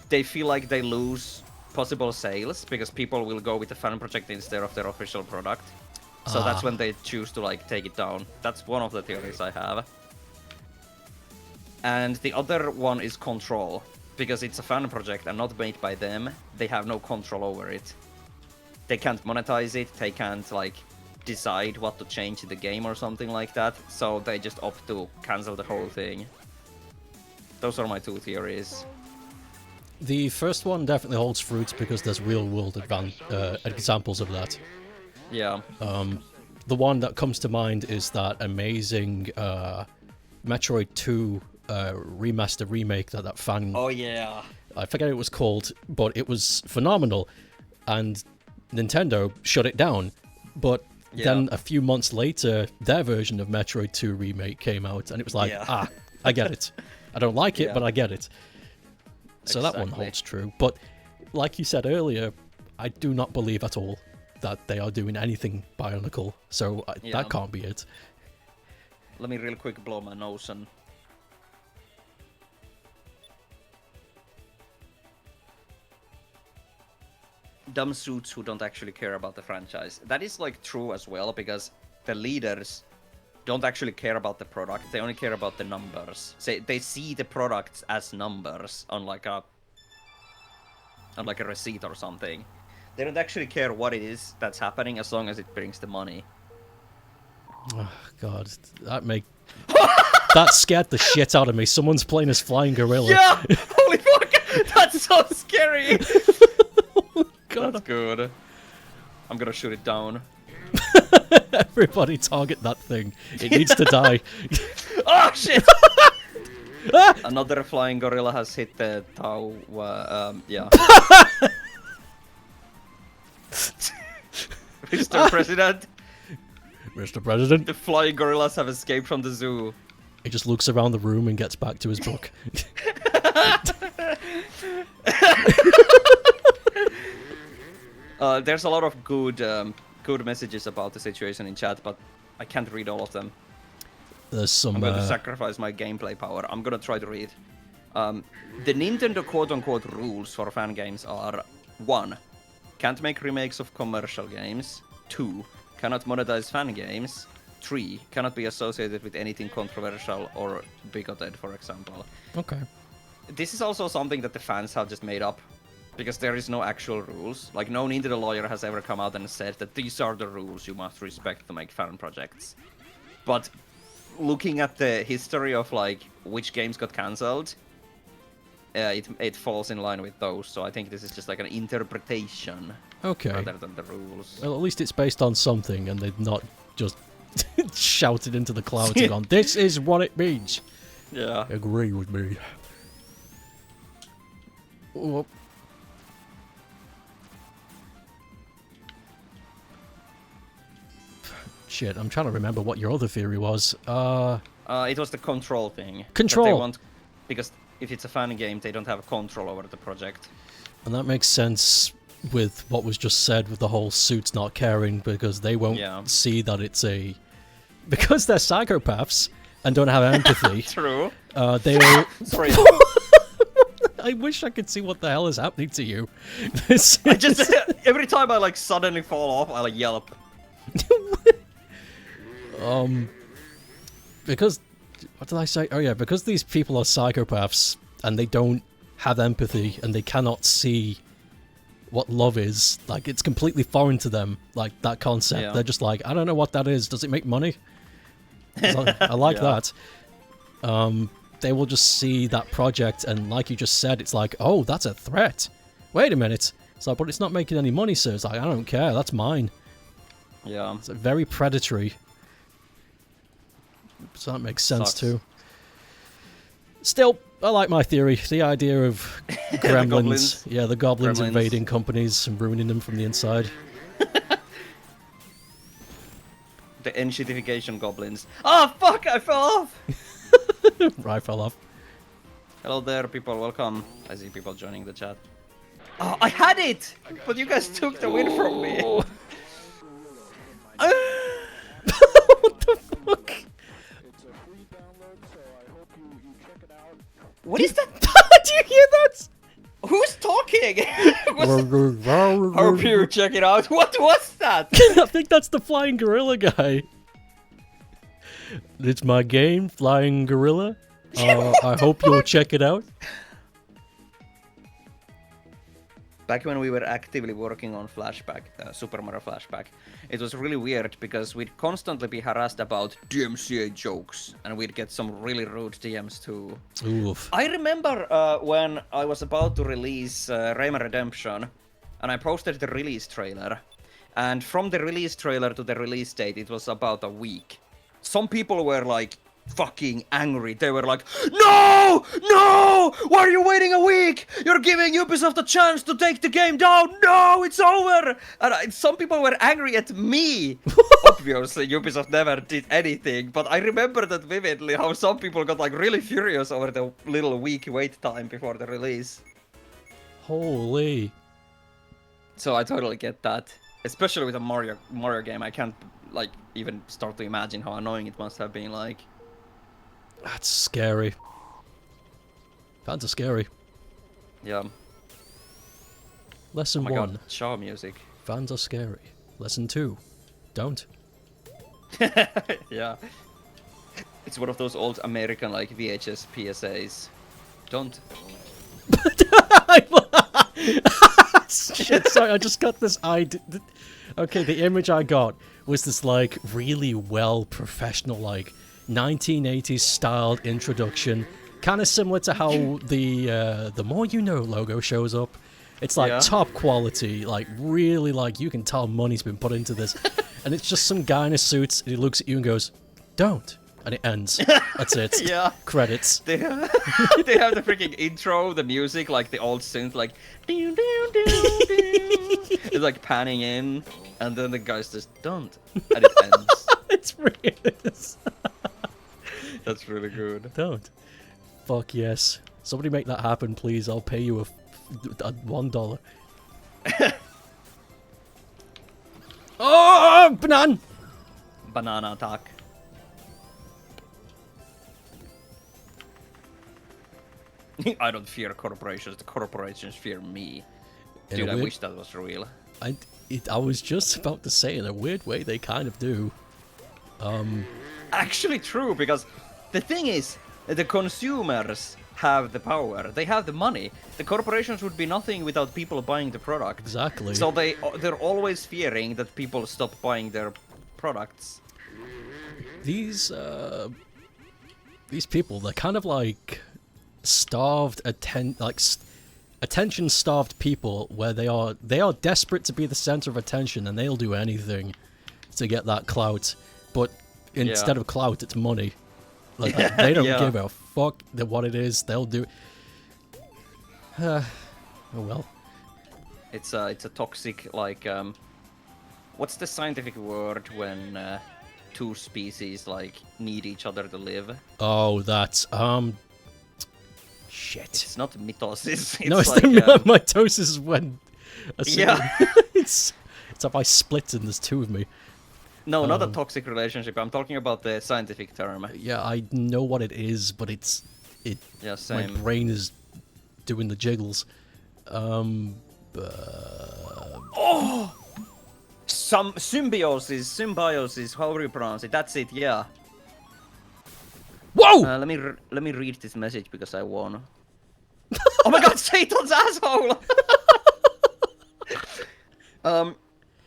they feel like they lose possible sales because people will go with the fan project instead of their official product. So that's when they choose to like take it down. That's one of the theories I have. And the other one is control, because it's a fan project and not made by them, they have no control over it. They can't monetize it, they can't like decide what to change in the game or something like that, so they just opt to cancel the whole thing. Those are my two theories. The first one definitely holds fruit because there's real-world examples of that. Yeah. The one that comes to mind is that amazing Metroid 2 remaster remake that fan... Oh yeah. I forget what it was called, but it was phenomenal, and Nintendo shut it down. But then a few months later, their version of Metroid 2 remake came out, and it was like, I get it. I don't like it, but I get it. So that one holds true. But like you said earlier, I do not believe at all that they are doing anything Bionicle. So that can't be it. Let me real quick blow my nose and... Dumb suits who don't actually care about the franchise. That is like true as well, because the leaders don't actually care about the product. They only care about the numbers. So they see the products as numbers on like a receipt or something. They don't actually care what it is that's happening as long as it brings the money. Oh God, that scared the shit out of me. Someone's playing as flying gorilla. Yeah! Holy fuck! That's so scary! God. That's good. I'm gonna shoot it down. Everybody target that thing. It needs to die. Oh shit! Another flying gorilla has hit the tower. Yeah. Mr. President, Mr. President. the flying gorillas have escaped from the zoo. He just looks around the room and gets back to his book. There's a lot of good messages about the situation in chat, but I can't read all of them. There's some... I'm going to sacrifice my gameplay power. I'm going to try to read. The Nintendo quote-unquote rules for fan games are 1. Can't make remakes of commercial games. 2. Cannot monetize fan games. 3. Cannot be associated with anything controversial or bigoted, for example. Okay. This is also something that the fans have just made up, because there is no actual rules. Like, no Nintendo lawyer has ever come out and said that these are the rules you must respect to make fan projects. But looking at the history of, like, which games got cancelled, it falls in line with those, so I think this is just like an interpretation rather than the rules. Well, at least it's based on something, and they've not just shouted into the clouds and gone, this is what it means. Yeah. Agree with me. Oh. Shit, I'm trying to remember what your other theory was. It was the control thing. Control! That they want, because if it's a fan game, they don't have control over the project. And that makes sense with what was just said with the whole suits not caring, because they won't see that it's a... Because they're psychopaths and don't have empathy. True. They'll... Sorry. I wish I could see what the hell is happening to you. I just... Every time I, like, suddenly fall off, I, like, yelp. Because... What did I say? Oh yeah, because these people are psychopaths and they don't have empathy and they cannot see what love is. Like, it's completely foreign to them, like, that concept. Yeah. They're just like, I don't know what that is. Does it make money? I like that. They will just see that project and, like you just said, it's like, oh, that's a threat. Wait a minute. It's like, but it's not making any money, sir. It's like, I don't care. That's mine. Yeah. It's very predatory. So that makes sense too. Still, I like my theory. The idea of gremlins. The goblins invading companies and ruining them from the inside. The enshittification goblins. Oh, fuck! I fell off! I fell off. Hello there, people. Welcome. I see people joining the chat. Oh, I had it! But you guys took the win from me. What the fuck? What is that? Do you hear that? Who's talking? Hope you check it out. What was that? I think that's the flying gorilla guy. It's my game, Flying Gorilla. I hope you'll check it out. back when we were actively working on Flashback, Super Mario Flashback, it was really weird because we'd constantly be harassed about DMCA jokes, and we'd get some really rude DMs too. Oof. I remember when I was about to release Rayman Redemption, and I posted the release trailer, and from the release trailer to the release date, it was about a week. Some people were like, fucking angry. They were like, no! No! Why are you waiting a week? You're giving Ubisoft a chance to take the game down! No! It's over! And some people were angry at me. Obviously, Ubisoft never did anything, but I remember that vividly, how some people got like really furious over the little week wait time before the release. Holy. So I totally get that. Especially with a Mario game, I can't like even start to imagine how annoying it must have been like. That's scary. Fans are scary. Yeah. Lesson Oh my 1. God, Shaw music. Fans are scary. Lesson 2. Don't. Yeah. It's one of those old American like VHS PSAs. Don't. Shit, sorry, I just got this idea. Okay, the image I got was this like really well professional like 1980s styled introduction, kind of similar to how the More You Know logo shows up. It's like top quality, like really like you can tell money's been put into this, and it's just some guy in a suit. And he looks at you and goes, "Don't," and it ends. That's it. Yeah. Credits. They have the freaking intro, the music, like the old synth, like doo, doo, doo, doo. It's like panning in, and then the guys just don't, and it ends. It's really That's really good. Don't. Fuck yes. Somebody make that happen, please. I'll pay you a $1. Oh, banana! Banana attack. I don't fear corporations. The corporations fear me. In Dude, a I weird- wish that was real. I was just about to say, in a weird way, they kind of do. Actually true, because the thing is, the consumers have the power. They have the money. The corporations would be nothing without people buying the product. Exactly. So they're always fearing that people stop buying their products. These people, they're kind of like starved attention-starved people, where they are desperate to be the center of attention, and they'll do anything to get that clout. But instead of clout, it's money. Like they don't give a fuck what it is. They'll do. Oh well. It's a toxic like what's the scientific word when two species like need each other to live? Oh, that's shit. It's not mitosis. It's No, it's like, the mitosis when. It's if I split and there's two of me. No, not a toxic relationship. I'm talking about the scientific term. Yeah, I know what it is, but Yeah, my same. brain is doing the jiggles. Some symbiosis, however you pronounce it. That's it. Yeah. Whoa! Let me read this message because I won. Oh my God, Satan's asshole!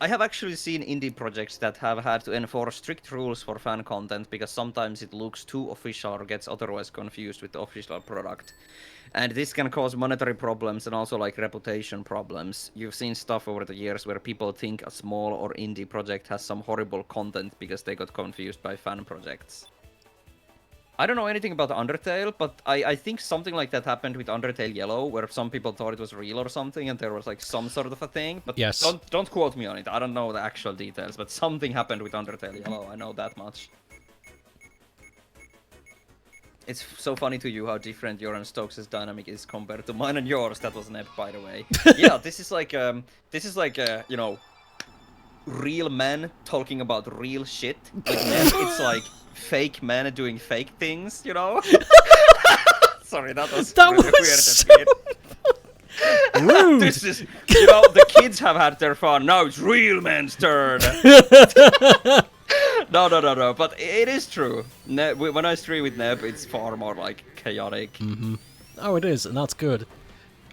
I have actually seen indie projects that have had to enforce strict rules for fan content because sometimes it looks too official or gets otherwise confused with the official product. And this can cause monetary problems and also like reputation problems. You've seen stuff over the years where people think a small or indie project has some horrible content because they got confused by fan projects. I don't know anything about Undertale, but I think something like that happened with Undertale Yellow, where some people thought it was real or something, and there was like some sort of a thing. But Yes. don't quote me on it. I don't know the actual details, but something happened with Undertale Yellow. I know that much. It's so funny to you how different your and Stokes' dynamic is compared to mine and yours. That was Neb, by the way. Yeah, this is like you know, real men talking about real shit. With Neb, it's like fake men doing fake things, you know? Sorry, that was really weird. So rude. This is, you know, the kids have had their fun. Now it's real men's turn. No. But it is true. When I stream with Neb, it's far more like chaotic. Oh, it is, and that's good.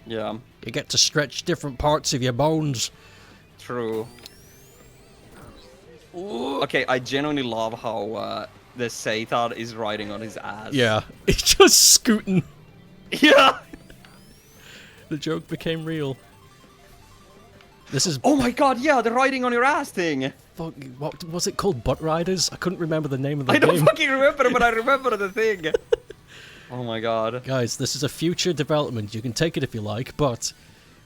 Yeah, You get to stretch different parts of your bones. true. Okay, I genuinely love how the Satan is riding on his ass. Yeah, it's just scooting. Yeah! The joke became real. This is... Oh my god, yeah, the riding on your ass thing! Fuck, what was it called? Butt Riders? I couldn't remember the name of the I don't game. fucking remember, but I remember the thing. Oh my god. Guys, this is a future development. You can take it if you like, but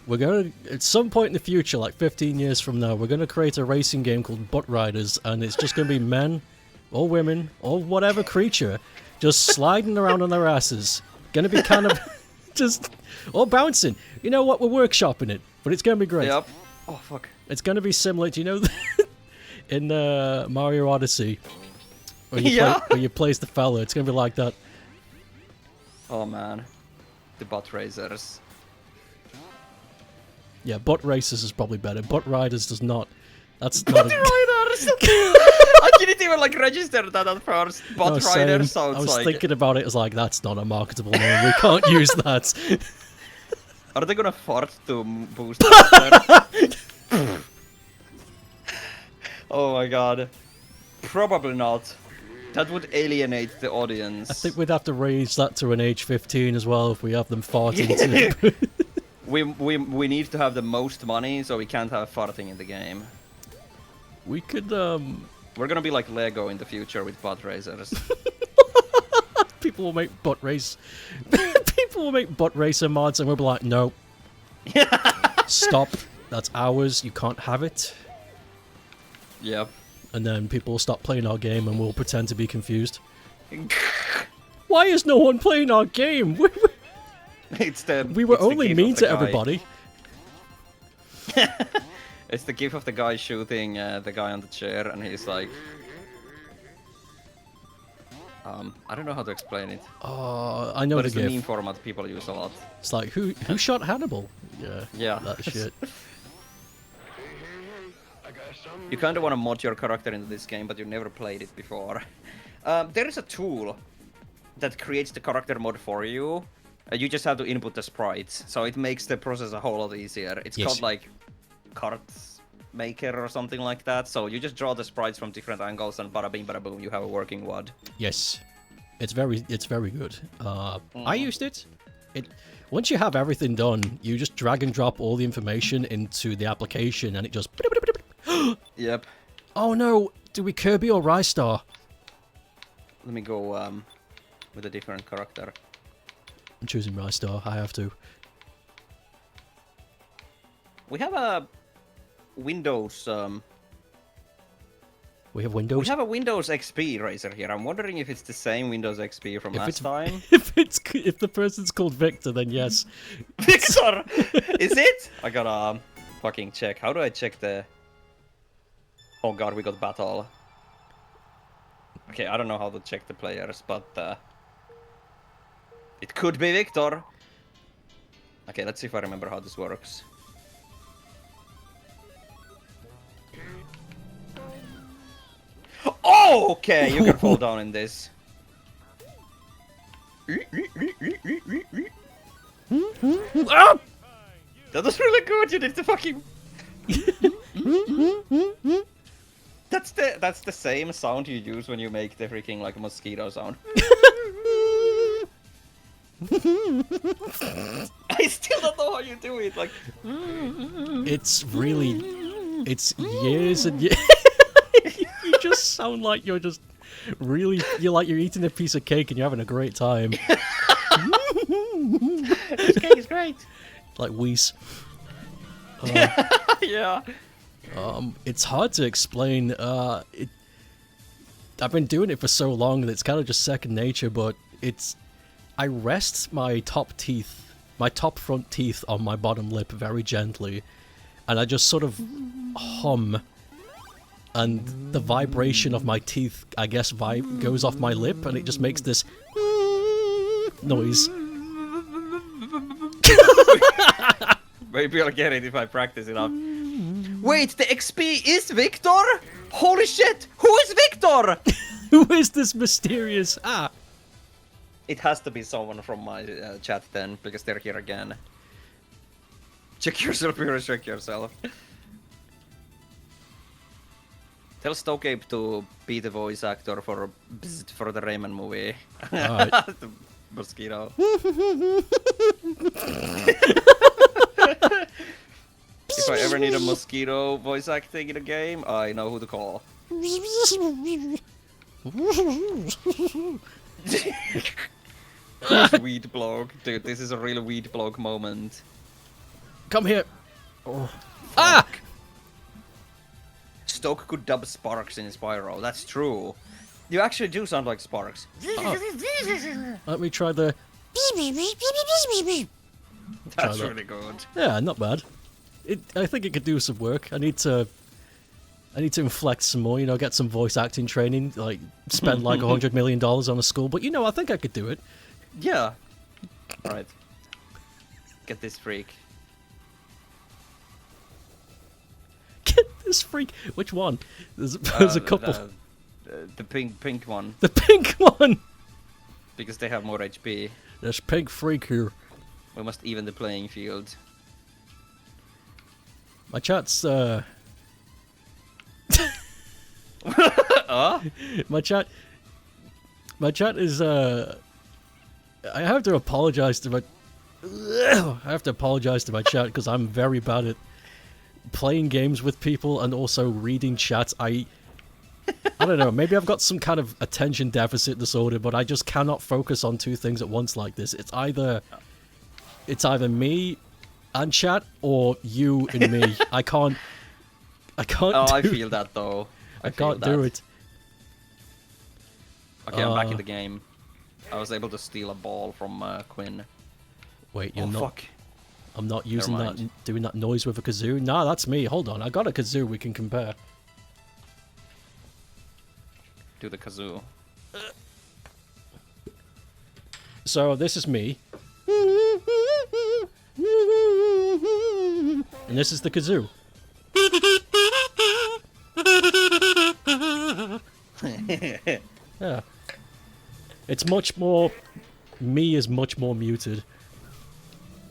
we're going to, at some point in the future, like 15 years from now, we're going to create a racing game called Butt Riders, and it's just going to be men, or women, or whatever creature, just sliding around on their asses. Going to be kind of just, or bouncing. You know what? We're workshopping it, but it's going to be great. Yep. Oh fuck. It's going to be similar, do you know, in Mario Odyssey, where you, Yeah. where you place the fella, it's going to be like that. Oh man. The butt racers. Yeah, Butt Racers is probably better. Butt Riders does not. That's not Butt a... riders! I didn't even like register that at first. Butt No, rider same. sounds I was like... thinking about it as like, that's not a marketable name. We can't use that. Are they gonna fart to boost the Oh my god. Probably not. That would alienate the audience. I think we'd have to raise that to an age 15 as well if we have them farting too. we need to have the most money, so we can't have farting in the game. We could, We're gonna be like Lego in the future with butt racers. people will make butt race... people will make butt racer mods and we'll be like, no. Stop. That's ours. You can't have it. Yep. And then people will stop playing our game and we'll pretend to be confused. Why is no one playing our game? It's the. We were it's the only gif mean of the to guy. everybody. It's the gif of the guy shooting the guy on the chair, and he's like. I don't know how to explain it. I know But the it's the gif. meme format people use a lot. It's like, who shot Hannibal? Yeah. Yeah. That shit. You kind of want to mod your character into this game, but you never played it before. There is a tool that creates the character mod for you. You just have to input the sprites, so it makes the process a whole lot easier. It's Yes. called like KART Maker or something like that. So you just draw the sprites from different angles, and bada bing, bada boom, you have a working WUD. Yes. It's very good. I used it. Once you have everything done, you just drag and drop all the information into the application, and it just... Yep. Oh no! Do we Kirby or Rystar? Let me go with a different character. I'm choosing Rystar. I have to. We have a Windows. We have Windows. We have a Windows XP racer here. I'm wondering if it's the same Windows XP from last time. If the person's called Victor, then yes. Victor! Is it? I gotta fucking check. How do I check the... Oh god, we got battle. Okay, I don't know how to check the players, but it could be Victor. Okay, let's see if I remember how this works. Oh, okay, you can fall down in this. Ah! That was really good. You did the fucking. That's the same sound you use when you make the freaking like mosquito sound. I still don't know how you do it. Like. It's really, it's years and years. You just sound like you're just really, you're eating a piece of cake and you're having a great time. This cake is great. Like Whis. Yeah. It's hard to explain. I've been doing it for so long that it's kind of just second nature, but I rest my top front teeth on my bottom lip very gently, and I just sort of hum, and the vibration of my teeth, I guess, goes off my lip, and it just makes this noise. Maybe I'll get it if I practice enough. Wait, the XP is Victor? Holy shit! Who is Victor? Who is this mysterious? It has to be someone from my chat then, because they're here again. Check yourself, check yourself. Tell Stokeape to be the voice actor for the Rayman movie. Alright. The mosquito. If I ever need a mosquito voice acting in a game, I know who to call. Who's weed blog? Dude, this is a real weed blog moment. Come here. Oh. Ah! Stoke could dub Sparks in Spyro. That's true. You actually do sound like Sparks. Oh. Let me try the. That's really good. Yeah, not bad. I think it could do some work. I need to inflect some more. You know, get some voice acting training. Like spend like $100 million on a school. But you know, I think I could do it. Yeah. All right. Get this freak. Get this freak. Which one? There's a couple. The pink one. The pink one. Because they have more HP. There's pink freak here. We must even the playing field. My chat's My chat is I have to apologize to my chat because I'm very bad at playing games with people and also reading chats. I don't know, maybe I've got some kind of attention deficit disorder, but I just cannot focus on two things at once like this. It's either me and chat or you and me. I can't Oh, I feel that though. I can't do it. Okay, I'm back in the game. I was able to steal a ball from Quinn. Wait, you're not. Fuck. I'm not using that, doing that noise with a kazoo. Nah, that's me. Hold on, I got a kazoo we can compare. Do the kazoo. So this is me. And this is the kazoo. Yeah. It's much more... Me is much more muted.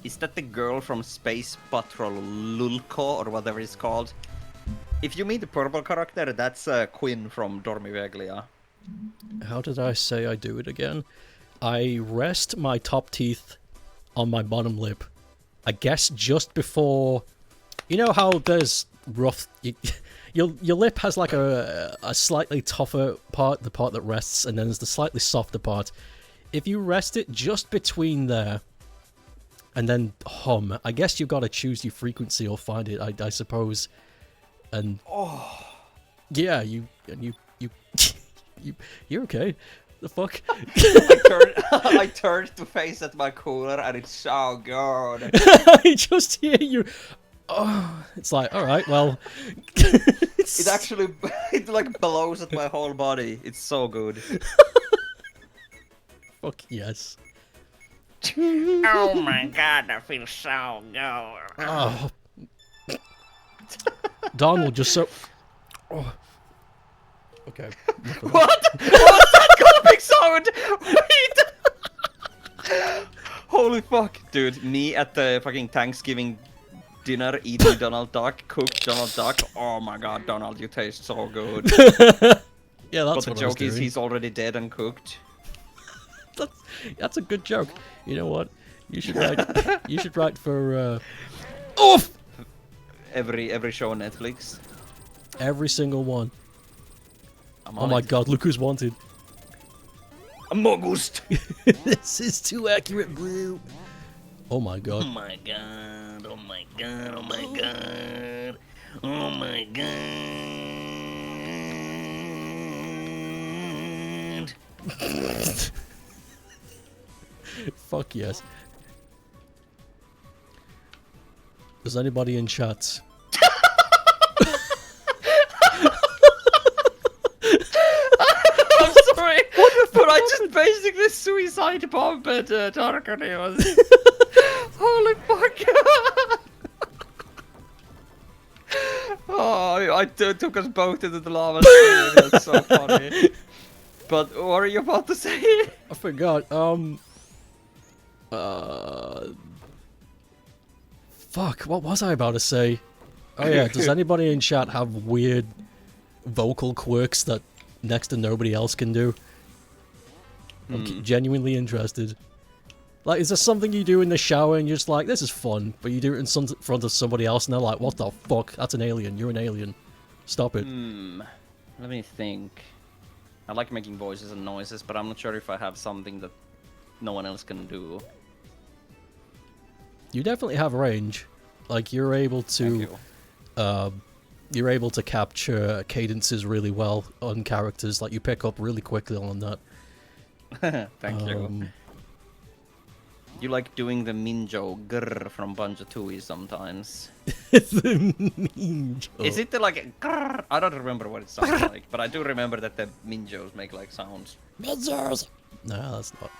Is that the girl from Space Patrol Lulko, or whatever it's called? If you mean the purple character, that's Quinn from Dormiveglia. How did I say I do it again? I rest my top teeth on my bottom lip. I guess just before... You know how there's rough... Your lip has like a slightly tougher part, the part that rests, and then there's the slightly softer part. If you rest it just between there, and then hum, I guess you've got to choose your frequency or find it, I suppose. And yeah, you're okay. The fuck? I turned to face at my cooler, and it's so good. I just hear you. Oh, it's like, all right, well. It actually, it like blows at my whole body. It's so good. Fuck yes. Oh my god, that feels so good. Oh. Donald just so. Oh. Okay. What? What's that gulping sound? Wait. Holy fuck, dude! Me at the fucking Thanksgiving dinner eating Donald Duck, cooked Donald Duck. Oh my god, Donald, you taste so good. Yeah, that's but the what joke I was is doing. he's already dead and cooked. That's a good joke. You know what? You should write. You should write for. Oof! Every show on Netflix. Every single one. I'm Oh on my it. god! Look who's wanted. August. This is too accurate, Blue. Oh my Oh god. my god, oh my god, oh my god. Oh my god. Fuck yes. Does anybody in chat? I'm sorry, but I just basically suicide bombed Tarkanios. Holy fuck! Oh, I took us both into the lava stream. That's so funny. But what are you about to say? I forgot. Fuck, what was I about to say? Oh yeah, does anybody in chat have weird vocal quirks that next to nobody else can do? I'm genuinely interested. Like, is there something you do in the shower and you're just like, this is fun, but you do it in front of somebody else and they're like, what the fuck? That's an alien. You're an alien. Stop it. Let me think. I like making voices and noises, but I'm not sure if I have something that no one else can do. You definitely have range. Like, you're able to... you're able to capture cadences really well on characters. Like, you pick up really quickly on that. Thank you. You like doing the Minjo grrr from Banjo-Tooie sometimes. The Minjo. Is it the, like grrr? I don't remember what it sounds like, but I do remember that the Minjos make like sounds. Minjos! No, that's not.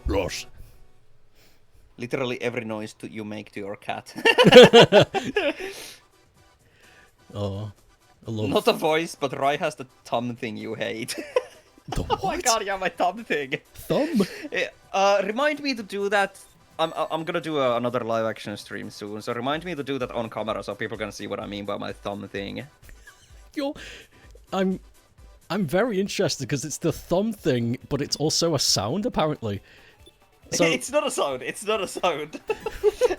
Ross. Literally every noise you make to your cat. Oh, I love... Not a voice, but Rye has the thumb thing you hate. The what? Oh my god, yeah, my thumb thing. Thumb? Remind me to do that. I'm gonna do another live action stream soon, so remind me to do that on camera so people can see what I mean by my thumb thing. I'm very interested because it's the thumb thing, but it's also a sound apparently. So it's not a sound. It's not a sound.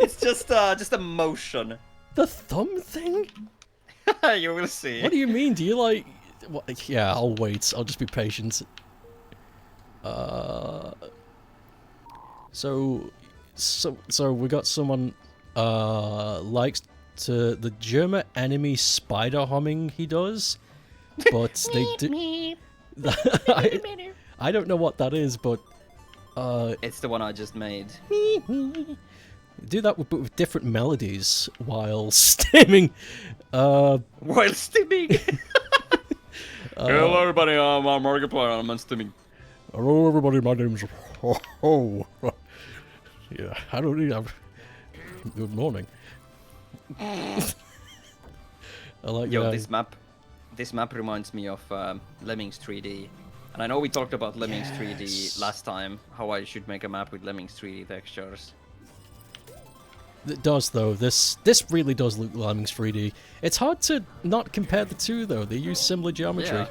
It's just a motion. the thumb thing? You will see. What do you mean? Do you like? What? Yeah, I'll wait. I'll just be patient. So we got someone likes to the German enemy spider humming he does, but they do. I don't know what that is, but it's the one I just made. do that with different melodies while stimming. While stimming. Hello everybody, I'm Markiplier, I'm stimming. Hello everybody, my name's yeah, I don't need good morning. I like Yo, this map reminds me of Lemmings 3D. And I know we talked about Lemmings 3D last time, how I should make a map with Lemmings 3D textures. It does though. This really does look Lemmings 3D. It's hard to not compare the two though. They use similar geometry. Yeah.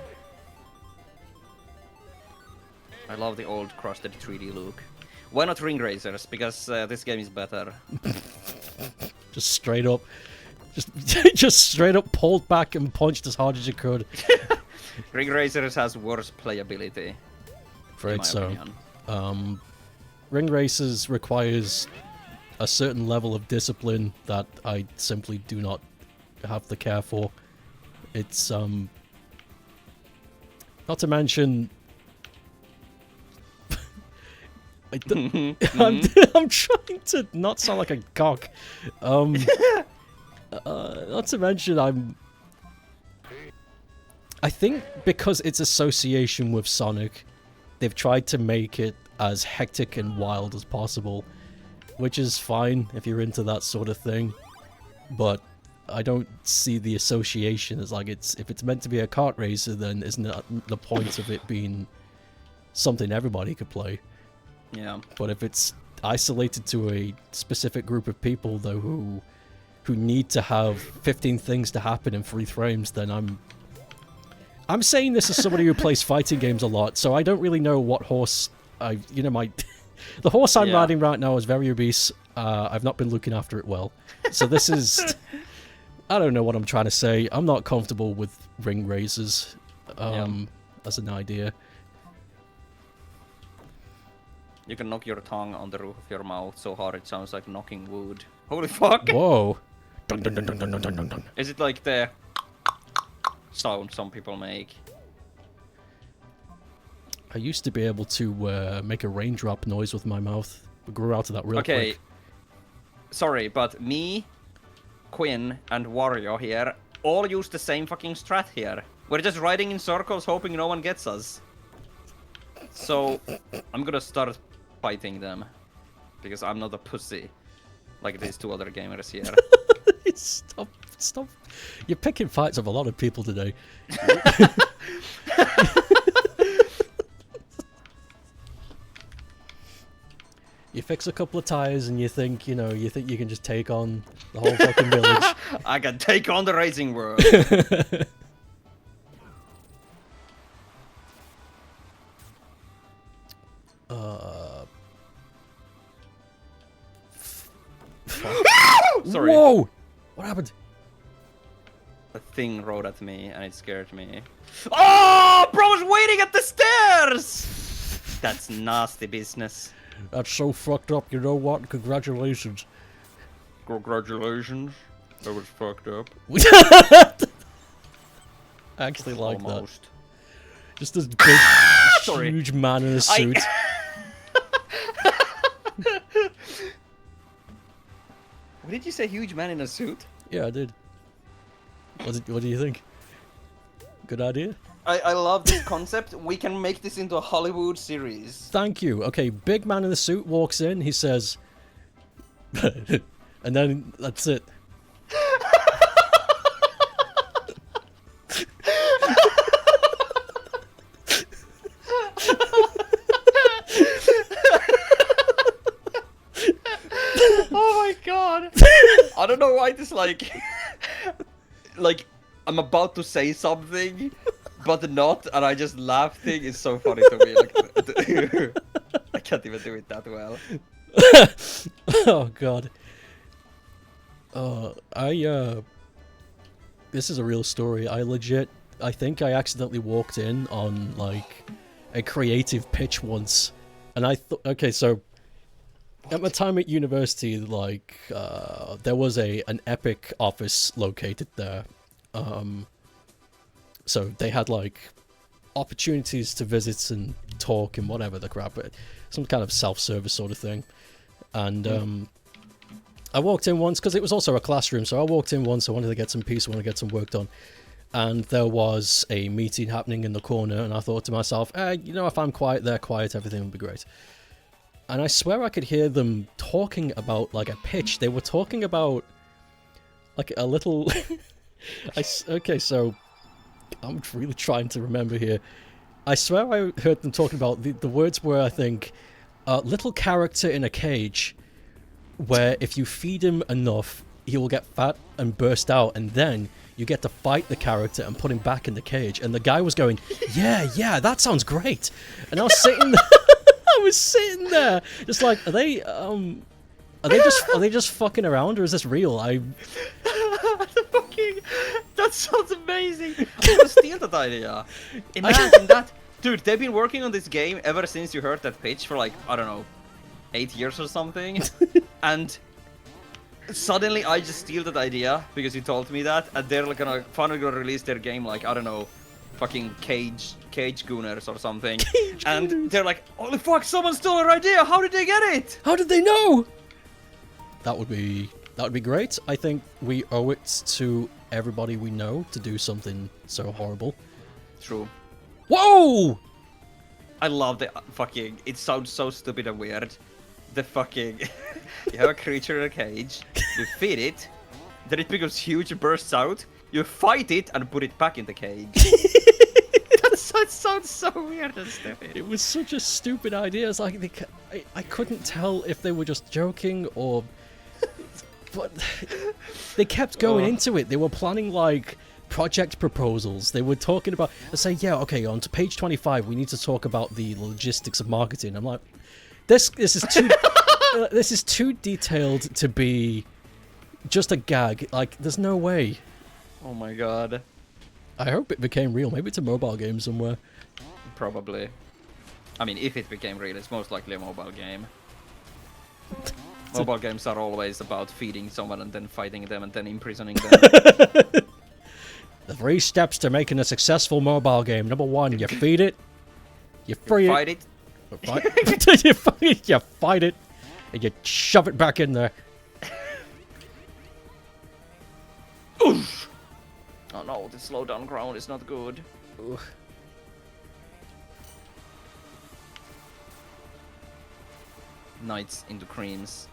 I love the old crusted 3D look. Why not Ring Racers? Because this game is better. Just straight up, just straight up pulled back and punched as hard as you could. Ring Racers has worse playability. Afraid so. Ring Racers requires a certain level of discipline that I simply do not have the care for. It's not to mention I'm trying to not sound like a cock. Not to mention I think because it's association with Sonic, they've tried to make it as hectic and wild as possible, which is fine if you're into that sort of thing, but I don't see the association as like if it's meant to be a kart racer, then isn't that the point of it being something everybody could play? Yeah. But if it's isolated to a specific group of people though who need to have 15 things to happen in 3 frames, then I'm saying this as somebody who plays fighting games a lot, so I don't really know what horse the horse I'm riding right now is very obese. I've not been looking after it well. So this is... I don't know what I'm trying to say. I'm not comfortable with ring racers as an idea. You can knock your tongue on the roof of your mouth so hard it sounds like knocking wood. Holy fuck! Whoa! Dun, dun, dun, dun, dun, dun, dun, dun. Is it like the sound some people make? I used to be able to make a raindrop noise with my mouth. I grew out of that real quick. Sorry, but me, Quinn, and Wario here all use the same fucking strat here. We're just riding in circles hoping no one gets us. So, I'm gonna start fighting them. Because I'm not a pussy. Like these 2 other gamers here. Stop. You're picking fights with a lot of people today. You fix a couple of tires and you think you can just take on the whole fucking village. I can take on the racing world. Sorry. Whoa! What happened? A thing rode at me and it scared me. Oh, bro was waiting at the stairs! That's nasty business. That's so fucked up. You know what? Congratulations. Congratulations. That was fucked up. I actually like Almost. that. Just this big, Sorry. huge man in a suit. What did you say, huge man in a suit? Yeah, I did. What do you think? Good idea? I love this concept. We can make this into a Hollywood series. Thank you. Okay, big man in the suit walks in, he says... and then that's it. Oh my god! I don't know why this like I'm about to say something, but not, and I just laughing is so funny to me. Like, I can't even do it that well. Oh god. This is a real story. I think I accidentally walked in on like a creative pitch once, and I thought, okay, so at my time at university, like there was an Epic office located there. So they had like opportunities to visit and talk and whatever the crap, some kind of self-service sort of thing. And I walked in once because it was also a classroom. So I walked in once. I wanted to get some peace. I wanted to get some work done. And there was a meeting happening in the corner. And I thought to myself, if I'm quiet, they're quiet, everything will be great. And I swear I could hear them talking about like a pitch. They were talking about like a little... Okay, so I'm really trying to remember here. I swear I heard them talking about the words were, I think, little character in a cage, where if you feed him enough, he will get fat and burst out, and then you get to fight the character and put him back in the cage. And the guy was going, yeah, that sounds great. And I was sitting there, just like, are they just fucking around, or is this real? That sounds amazing. I'm gonna steal that idea. Imagine that. Dude, they've been working on this game ever since you heard that pitch for like, I don't know, 8 years or something. And suddenly I just steal that idea because you told me that, and they're like finally gonna release their game like, I don't know, fucking Cage Gooners or something. They're like, holy fuck, someone stole our idea. How did they get it? How did they know? That would be great. I think we owe it to everybody we know to do something so horrible. True. Whoa! I love the fucking... It sounds so stupid and weird. The fucking... You have a creature in a cage, you feed it, then it becomes huge and bursts out, you fight it and put it back in the cage. That sounds so weird and stupid. It was such a stupid idea. It's like I couldn't tell if they were just joking or... But they kept going into it. They were planning like project proposals. They were talking about, they say, yeah, okay, on to page 25, we need to talk about the logistics of marketing. I'm like, this is too this is too detailed to be just a gag. Like, there's no way. Oh my god. I hope it became real. Maybe it's a mobile game somewhere. Probably. I mean, if it became real, it's most likely a mobile game. Mobile games are always about feeding someone and then fighting them and then imprisoning them. The 3 steps to making a successful mobile game. Number 1, you feed it. You free Fight it. you fight it. And you shove it back in there. Oof. Oh no, the slow down ground is not good. Ugh. Knights into creams.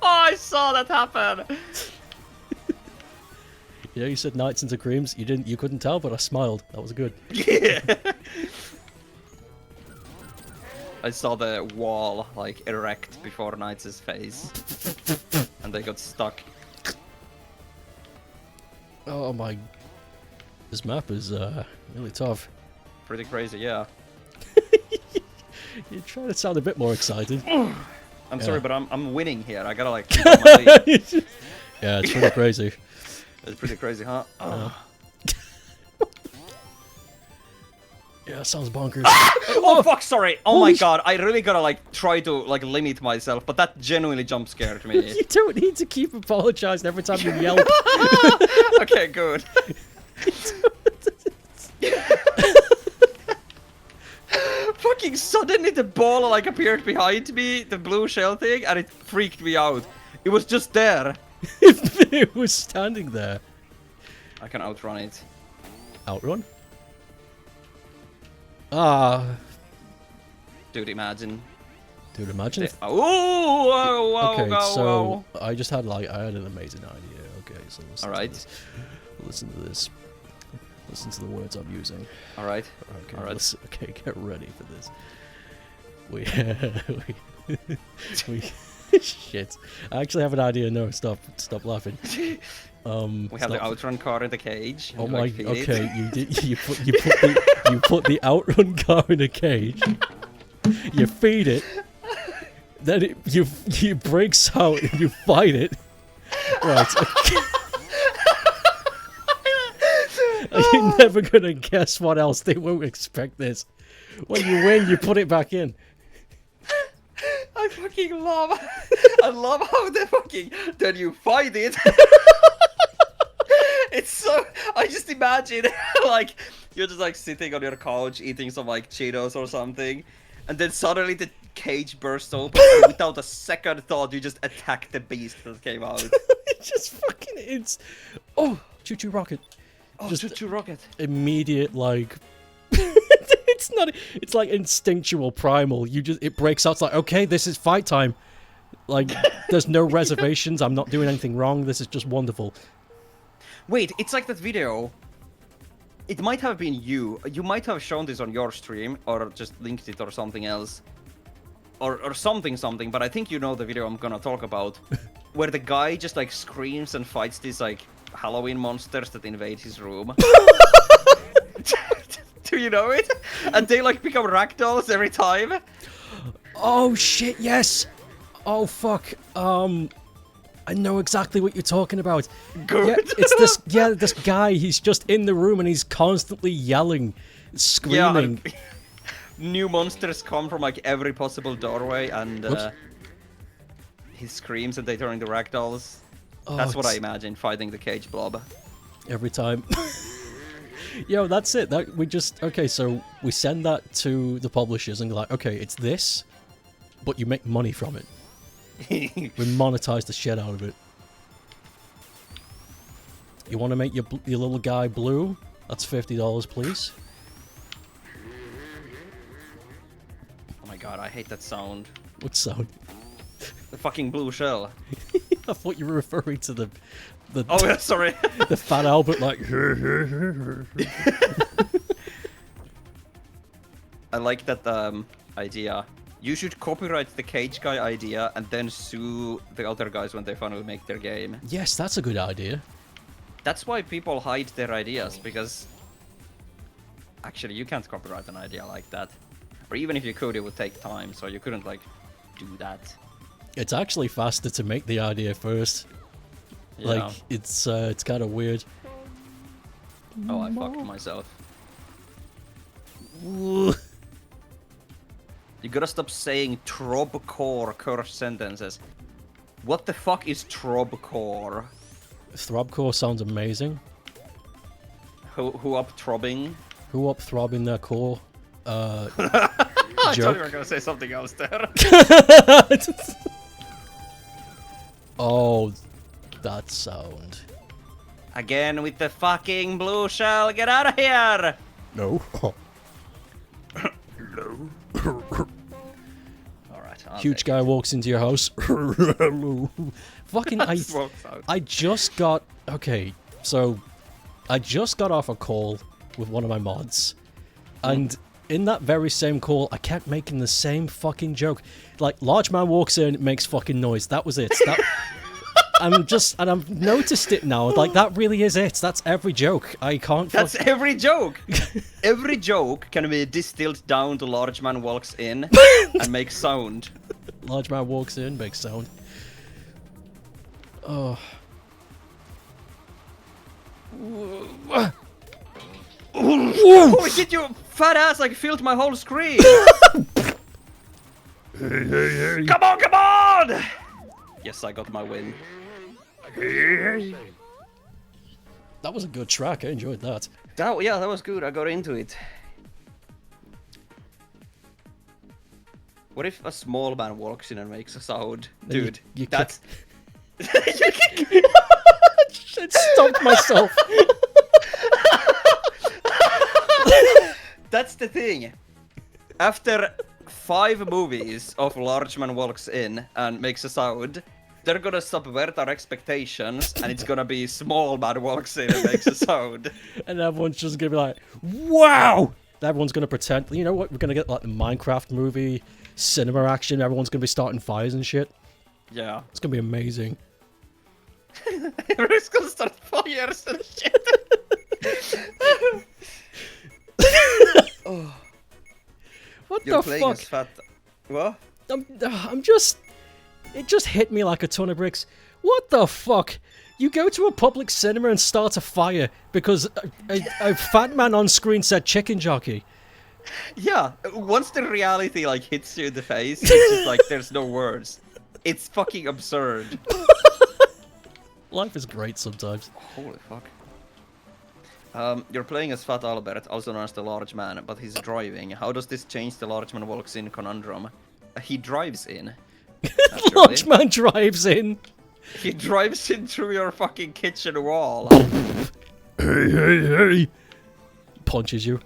I saw that happen. You know, you said knights into creams. You couldn't tell, but I smiled. That was good. Yeah. I saw the wall like erect before Knights' face, and they got stuck. Oh my! This map is really tough. Pretty crazy, yeah. You're trying to sound a bit more excited. I'm sorry, but I'm winning here. I gotta like keep up my lead. Yeah, it's pretty crazy. It's pretty crazy, huh? Yeah, sounds bonkers. Oh fuck! Sorry. Oh my Holy god! I really gotta like try to like limit myself, but that genuinely jump scared me. You don't need to keep apologizing every time you yell. Okay, good. Fucking suddenly the ball like appeared behind me, the blue shell thing, and it freaked me out. It was just there. It was standing there. I can outrun it. Outrun? Ah. Dude, imagine. Dude, imagine if... Oh, whoa, whoa, Okay, whoa, so whoa. I just had like I had an amazing idea. Okay, so listen Alright. to this. Listen to this. Listen to the words I'm using. Alright. Okay, Alright. okay, get ready for this. We shit. I actually have an idea. No, stop laughing. We have the outrun car in the cage. Oh You, my. like, feed it. Okay, you put the outrun car in a cage. You feed it. Then you breaks out and you fight it. Right. Okay. You're never gonna guess what else. They won't expect this. When you win, you put it back in. I fucking love. I love how the fucking. Then you fight it. It's so. I just imagine like you're just like sitting on your couch eating some like Cheetos or something, and then suddenly the cage bursts open, and without a second thought, you just attack the beast that came out. It just fucking it's. Oh, choo-choo rocket. Oh, Just choo-choo rocket. Immediate like. It's not. It's like instinctual, primal. It breaks out. It's like, okay, this is fight time. Like, there's no reservations. I'm not doing anything wrong. This is just wonderful. Wait, it's like that video. It might have been you. You might have shown this on your stream, or just linked it or something else. Or something, but I think you know the video I'm gonna talk about. Where the guy just like screams and fights these like Halloween monsters that invade his room. Do you know it? And they like become ragdolls every time. Oh shit! Yes. Oh fuck. I know exactly what you're talking about. Good. Yeah, it's this. Yeah, this guy. He's just in the room and he's constantly yelling, screaming. Yeah, new monsters come from like every possible doorway, and he screams and they turn into ragdolls. Oh, That's what I imagine fighting the cage blob. Every time. Yo, that's it. Okay, so we send that to the publishers and like, okay, it's this, but you make money from it. We monetize the shit out of it. You want to make your little guy blue? That's $50, please. Oh my god, I hate that sound. What sound? The fucking blue shell. I thought you were referring to the Oh yeah, sorry. the Fat Albert like. I like that idea. You should copyright the cage guy idea and then sue the other guys when they finally make their game. Yes, that's a good idea. That's why people hide their ideas, because actually you can't copyright an idea like that. Or even if you could, it would take time, so you couldn't like do that. It's actually faster to make the idea first. Yeah. Like it's kind of weird. Oh, I fucked myself. You gotta stop saying Trobcore curse sentences. What the fuck is Trobcore? Throbcore sounds amazing. Who up throbbing? Who up throbbing their core? I thought you Joke. were gonna say something else there. Oh, that sound. Again with the fucking blue shell, get out of here! No. Hello? Alright, Huge guy walks into your house. Fucking I just got so I just got off a call with one of my mods, and in that very same call, I kept making the same fucking joke. Like, large man walks in, makes fucking noise. That was it. And I've noticed it now. Like, that really is it. That's every joke. I can't. That's every joke. Every joke can be distilled down to large man walks in and makes sound. Large man walks in, makes sound. Oh. Oh shit, you fat ass, like filled my whole screen! Hey. Come on, come on! Yes, I got my win. That was a good track, I enjoyed that. Yeah, that was good, I got into it. What if a small man walks in and makes a sound? Then Dude, you that's... I stopped myself. That's the thing. After 5 movies of large man walks in and makes a sound, they're gonna subvert our expectations, and it's gonna be small man walks in and makes a sound. And everyone's just gonna be like, wow! Everyone's gonna pretend, you know what, we're gonna get like the Minecraft movie, cinema action, everyone's gonna be starting fires and shit. Yeah. It's gonna be amazing. Everyone's gonna start fires and shit. Oh. What You're the playing fuck? as fat... What? I'm just... It just hit me like a ton of bricks. What the fuck? You go to a public cinema and start a fire because a fat man on screen said chicken jockey. Yeah, once the reality like hits you in the face, it's just like there's no words. It's fucking absurd. Life is great sometimes. Holy fuck. You're playing as Fat Albert, also known as the Large Man, but he's driving. How does this change the Large Man walks in conundrum? He drives in. Large man drives in. He drives in through your fucking kitchen wall. Hey. Punches you.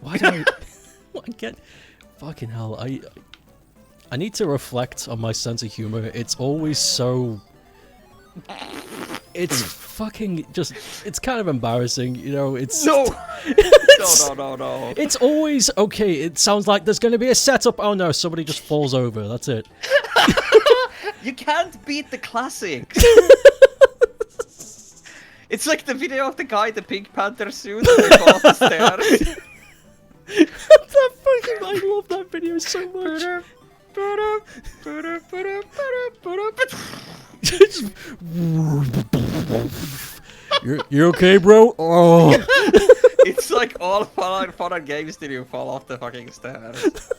Why do I... I get... Fucking hell, I need to reflect on my sense of humor. It's always so... It's fucking just... It's kind of embarrassing, you know, it's... No! No. It's always, okay, it sounds like there's going to be a setup. Oh no, somebody just falls over, that's it. You can't beat the classics. It's like the video of the guy in the Pink Panther suit and they fall off the stairs. That fucking... I love that video so much. You okay, bro? Oh. It's like all fun and games till you fall off the fucking stairs.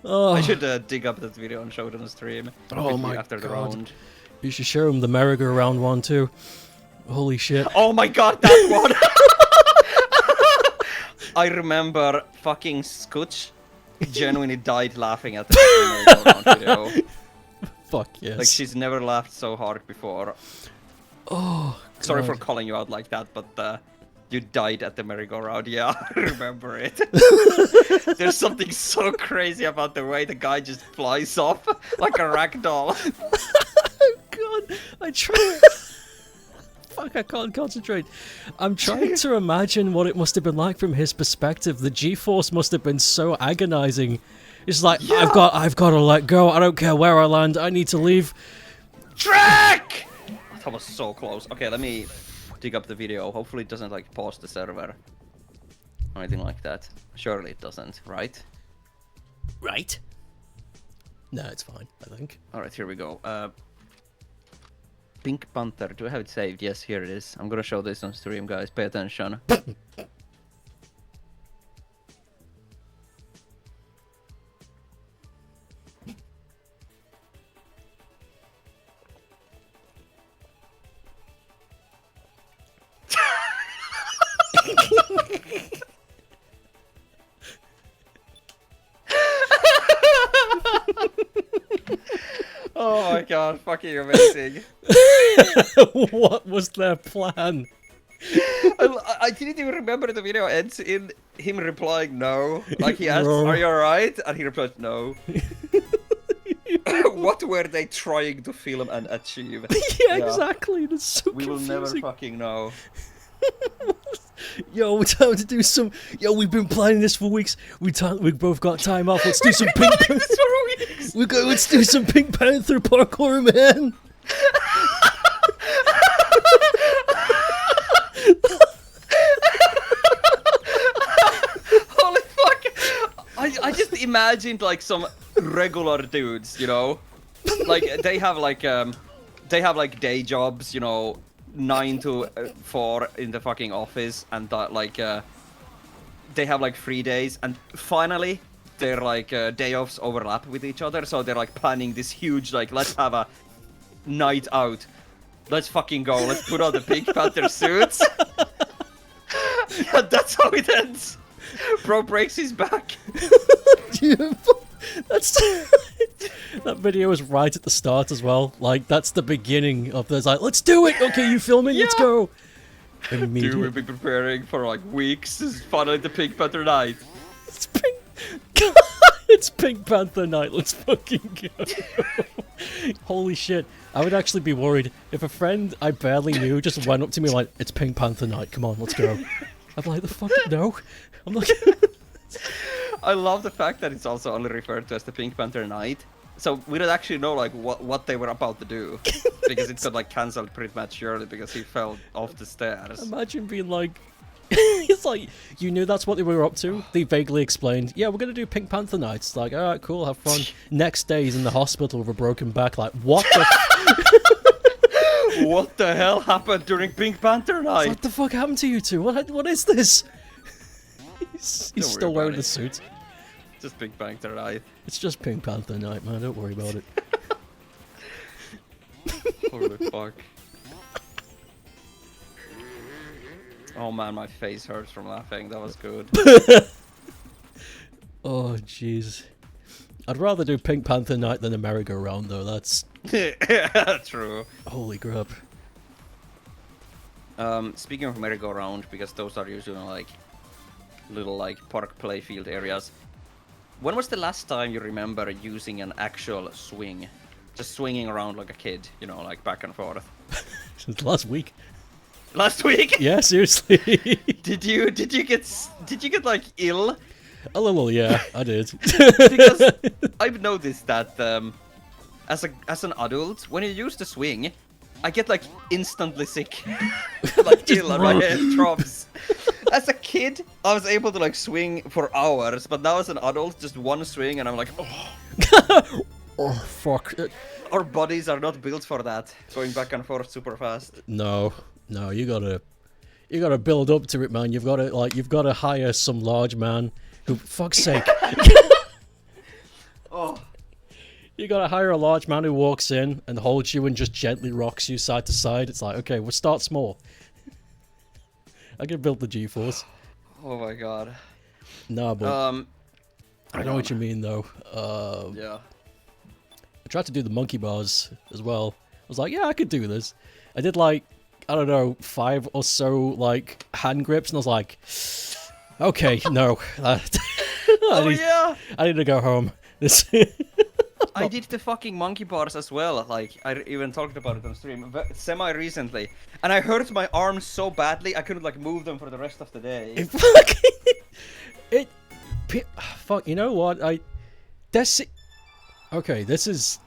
Oh. I should dig up that video and show it on the stream. Oh my after the God. round. You should show him the merry-go-round one too. Holy shit. Oh my god, that one! I remember fucking Scooch genuinely died laughing at the merry-go-round video. Fuck yes. Like, she's never laughed so hard before. Oh, Sorry for God. calling you out like that, but you died at the merry-go-round. Yeah, I remember it. There's something so crazy about the way the guy just flies off like a ragdoll. God, I try. Fuck, I can't concentrate. I'm trying to imagine what it must have been like from his perspective. The G-force must have been so agonizing. It's like, Yeah. I've got to let go. I don't care where I land. I need to leave. Track! That was so close. Okay, let me dig up the video. Hopefully it doesn't like pause the server or anything like that. Surely it doesn't, right? Right? No, it's fine, I think. Alright, here we go. Pink Panther. Do I have it saved? Yes, here it is. I'm gonna show this on stream, guys. Pay attention. Oh my god, fucking amazing. What was their plan? I didn't even remember the video ends in him replying no. Like he asks, No. are you alright? And he replies no. What were they trying to film and achieve? Yeah, exactly. That's so We will confusing. never fucking know. Yo, we're time to do some. Yo, we've been planning this for weeks. We both got time off. Let's do some Pink Panther. Let's do some Pink Panther parkour, man. Holy fuck! I just imagined like some regular dudes, you know, like they have like day jobs, you know, 9 to 4 in the fucking office, and that like they have like 3 days, and finally their like day offs overlap with each other, so they're like planning this huge like, let's have a night out, let's fucking go, let's put on the Pink Panther suits. Yeah, that's how it ends. Bro breaks his back. That's that video was right at the start as well. Like that's the beginning of this. Like, let's do it. Okay, you filming? Let's go. Dude, we've been preparing for like weeks. This is finally the Pink Panther night. It's Pink. It's Pink Panther night. Let's fucking go. Holy shit! I would actually be worried if a friend I barely knew just went up to me like, "It's Pink Panther night. Come on, let's go." I'm like, "The fuck no." I'm like. I love the fact that it's also only referred to as the Pink Panther night. So we don't actually know like what they were about to do, because it got like cancelled pretty much surely because he fell off the stairs. Imagine being like, it's like you knew that's what they were up to. They vaguely explained, "Yeah, we're gonna do Pink Panther nights." Like, all right, cool, have fun. Next day he's in the hospital with a broken back. Like, what the? What the hell happened during Pink Panther night? What the fuck happened to you two? What is this? He's still wearing the suit. Just Pink Panther night. It's just Pink Panther night, man. Don't worry about it. Holy fuck. Oh man, my face hurts from laughing. That was good. Oh jeez. I'd rather do Pink Panther night than a merry-go-round though. That's True. holy crap. Speaking of merry-go-round, because those are usually like little like park playfield areas. When was the last time you remember using an actual swing? Just swinging around like a kid, you know, like back and forth. Since last week. Last week? Yeah, seriously. Did you get like ill? A little, yeah, I did. Because I've noticed that as an adult, when you use the swing, I get like instantly sick, like ill, and my head throbs. As a kid, I was able to like swing for hours, but now as an adult, just one swing, and I'm like, oh. Oh fuck. Our bodies are not built for that. Going back and forth super fast. No, you gotta build up to it, man. You've gotta hire some large man who, fuck's sake. Oh. You gotta hire a large man who walks in and holds you and just gently rocks you side to side. It's like, okay, we'll start small. I can build the G-force. Oh my god. Nah, but I know what you mean though. Yeah. I tried to do the monkey bars as well. I was like, yeah, I could do this. I did like, I don't know, 5 or so like hand grips, and I was like, okay, no. I need to go home. I did the fucking monkey bars as well. Like, I even talked about it on stream semi-recently. And I hurt my arms so badly, I couldn't, like, move them for the rest of the day. Fuck, you know what? Okay, this is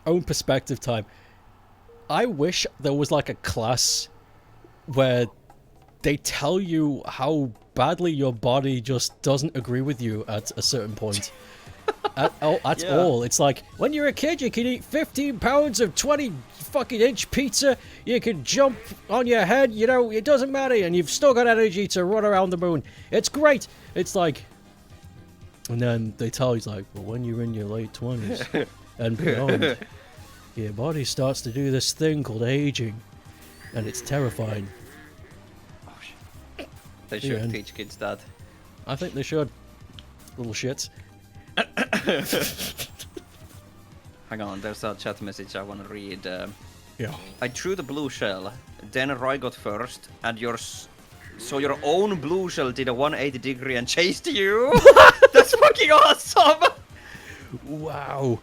own perspective time. I wish there was, like, a class where they tell you how badly your body just doesn't agree with you at a certain point. At all. It's like, when you're a kid, you can eat 15 pounds of 20 fucking inch pizza, you can jump on your head, you know, it doesn't matter, and you've still got energy to run around the moon. It's great. It's like, and then they tell you, like, well, when you're in your late 20s and beyond, your body starts to do this thing called aging, and it's terrifying. Oh, shit. They should teach kids that. I think they should. Little shits. Hang on, there's a chat message I want to read. Yeah. I threw the blue shell, then Rye got first, and your own blue shell did a 180 degree and chased you? That's fucking awesome! Wow.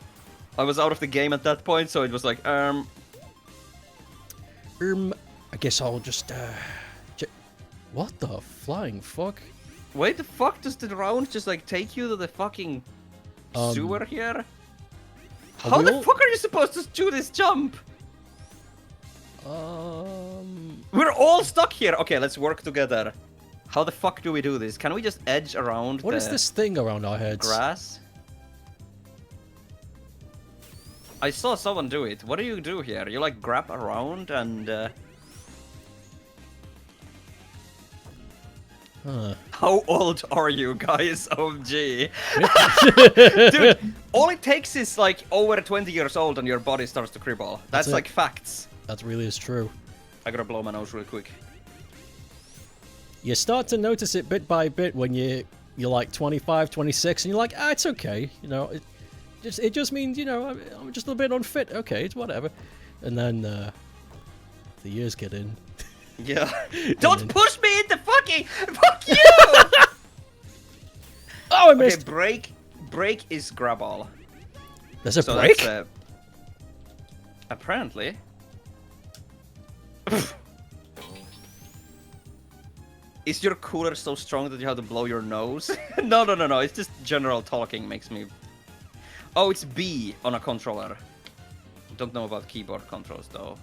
I was out of the game at that point, so it was like, I guess I'll just, what the flying fuck? wait, the fuck does the round just like take you to the fucking sewer here? How we the all- fuck are you supposed to do this jump? We're all stuck here. Okay, let's work together. How the fuck do we do this? Can we just edge around What the is this thing around our heads? grass? I saw someone do it. What do you do here? You like grab around and Huh. How old are you guys? OMG. Dude, all it takes is like over 20 years old and your body starts to cripple. That's it. like facts. That really is true. I gotta blow my nose real quick. You start to notice it bit by bit when you're like 25, 26, and you're like, it's okay, you know, it just means, you know, I'm just a bit unfit, okay, it's whatever. And then the years get in. Yeah. Don't push me into fucking... Fuck you! Oh, I Okay, missed! break is grab all. There's a So break? that's, apparently. Is your cooler so strong that you have to blow your nose? No. It's just general talking makes me... Oh, it's B on a controller. Don't know about keyboard controls, though.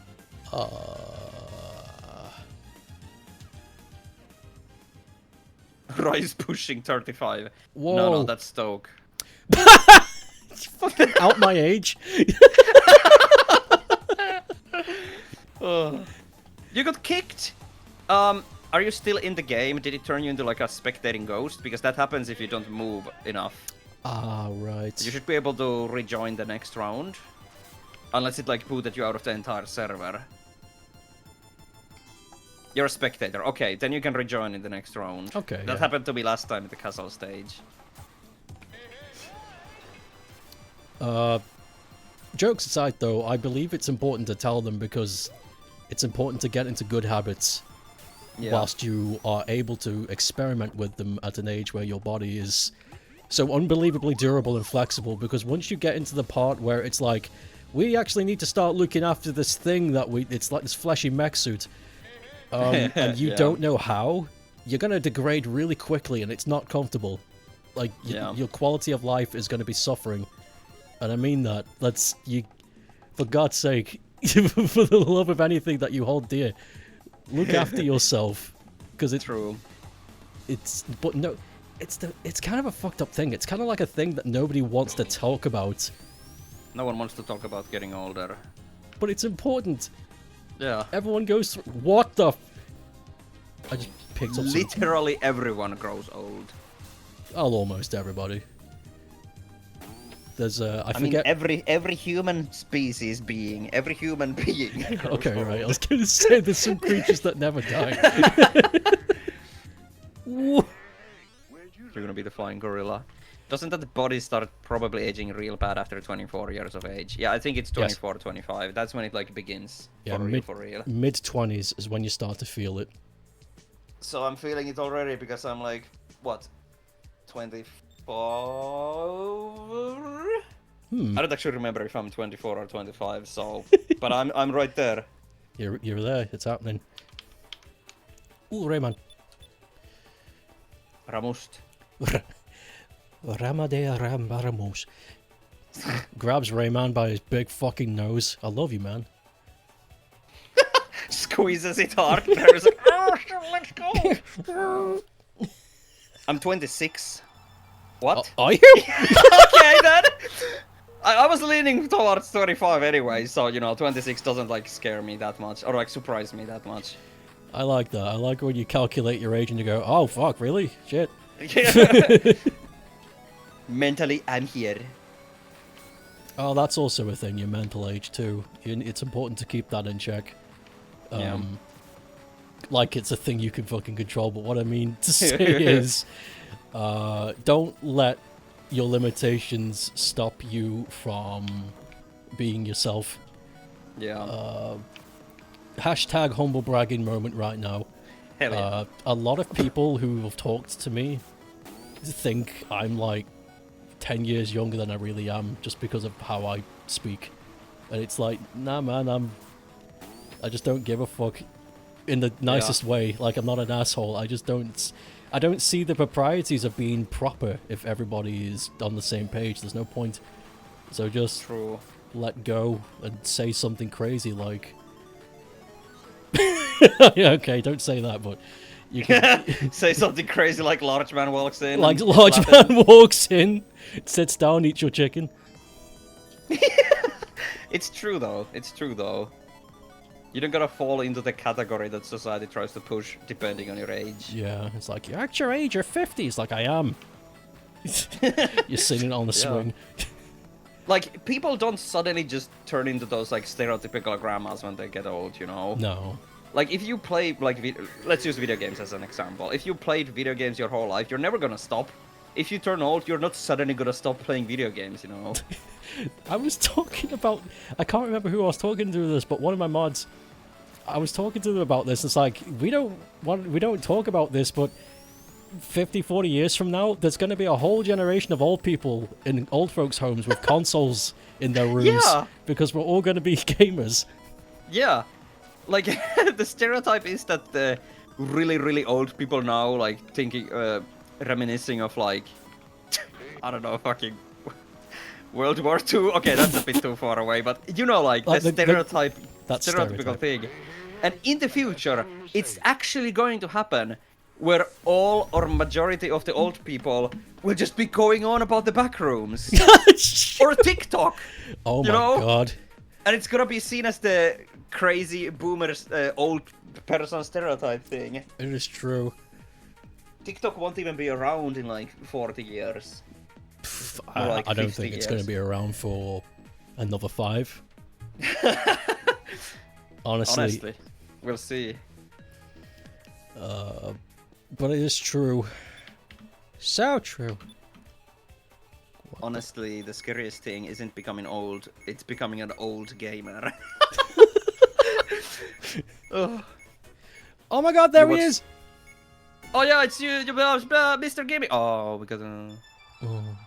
Rise pushing 35. Whoa. No, that's Stoke. Fucking out my age. You got kicked! Are you still in the game? Did it turn you into like a spectating ghost? Because that happens if you don't move enough. Ah, right. You should be able to rejoin the next round. Unless it like booted you out of the entire server. You're a spectator. Okay, then you can rejoin in the next round. Okay, That yeah. happened to me last time at the castle stage. Jokes aside, though, I believe it's important to tell them because it's important to get into good habits Yeah. whilst you are able to experiment with them at an age where your body is so unbelievably durable and flexible, because once you get into the part where it's like, we actually need to start looking after this thing that it's like this fleshy mech suit, and you Yeah. don't know how, you're going to degrade really quickly and it's not comfortable. Like, Yeah. your quality of life is going to be suffering. And I mean that. For God's sake, for the love of anything that you hold dear, look after yourself. Because it's True. but no, it's kind of a fucked up thing. It's kind of like a thing that nobody wants to talk about. No one wants to talk about getting older. But it's important. Yeah. Everyone goes through. What the? I just picked up some. Literally everyone grows old. Oh, almost everybody. There's I mean, forget. every human species being, every human being. grows Okay, old. right. I was gonna say there's some creatures that never die. Whoa. You're gonna be the flying gorilla. Doesn't that body start probably aging real bad after 24 years of age? Yeah, I think it's 24, 25. That's when it like begins. Yeah, For real. mid-20s is when you start to feel it. So I'm feeling it already because I'm like, what, 24? I don't actually remember if I'm 24 or 25. So, but I'm right there. You're there. It's happening. Ooh, Rayman. Ramust. Ramadea Ramos. Grabs Rayman by his big fucking nose. I love you, man. Squeezes it hard. There's like, oh, let's go. I'm 26. What? Are you? Okay then. I was leaning towards 25 anyway, so you know 26 doesn't like scare me that much or like surprise me that much. I like that. I like when you calculate your age and you go, oh fuck, really? Shit. Mentally, I'm here. Oh, that's also a thing, your mental age too. It's important to keep that in check. Yeah. Like it's a thing you can fucking control, but what I mean to say is, don't let your limitations stop you from being yourself. Yeah. Hashtag humble bragging moment right now. Hell yeah. A lot of people who have talked to me think I'm like 10 years younger than I really am just because of how I speak. And it's like, nah, man, I just don't give a fuck in the nicest way. Like, I'm not an asshole. I don't see the proprieties of being proper if everybody is on the same page. There's no point. So just let go and say something crazy like... Yeah, okay, don't say that, but you can... Say something crazy like large man walks in. Like large man walks in, sits down, eats your chicken. It's true though. It's true though. You don't gotta fall into the category that society tries to push depending on your age. Yeah, it's like, you're at your age, you're 50. It's like, I am. You're sitting on the swing. Like, people don't suddenly just turn into those, like, stereotypical grandmas when they get old, you know? No. Like, if you play, like, let's use video games as an example. If you played video games your whole life, you're never gonna stop. If you turn old, you're not suddenly gonna stop playing video games, you know? I was talking about... I can't remember who I was talking to this, but one of my mods... I was talking to them about this. It's like, we don't talk about this, but 50, 40 years from now, there's going to be a whole generation of old people in old folks' homes with consoles in their rooms because we're all going to be gamers. Yeah. Like, the stereotype is that the really, really old people now, like, thinking, reminiscing of, like, I don't know, fucking World War II. Okay, that's a bit too far away, but, you know, like, the stereotypical thing. And in the future, it's actually going to happen where all or majority of the old people will just be going on about the back rooms. Or TikTok. Oh my god. And it's gonna be seen as the crazy boomers old person stereotype thing. It is true. TikTok won't even be around in like 40 years. I don't think it's going to be around for another 5. Honestly, we'll see. But it is true. So true. Honestly, the scariest thing isn't becoming old, it's becoming an old gamer. Oh my god, there he is! Oh yeah, it's you, Mr. Gimmick. Oh, because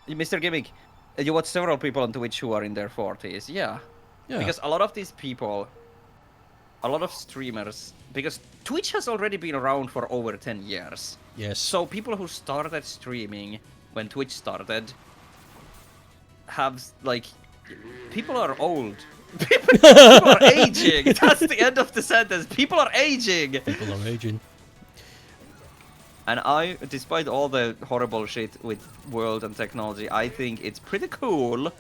Mr. Gimmick. You watch several people on Twitch who are in their 40s. Yeah. Because a lot of these people, a lot of streamers, because Twitch has already been around for over 10 years. Yes. So people who started streaming when Twitch started have, like, people are old. People are aging. That's the end of the sentence. People are aging. People are aging. And I, despite all the horrible shit with world and technology, I think it's pretty cool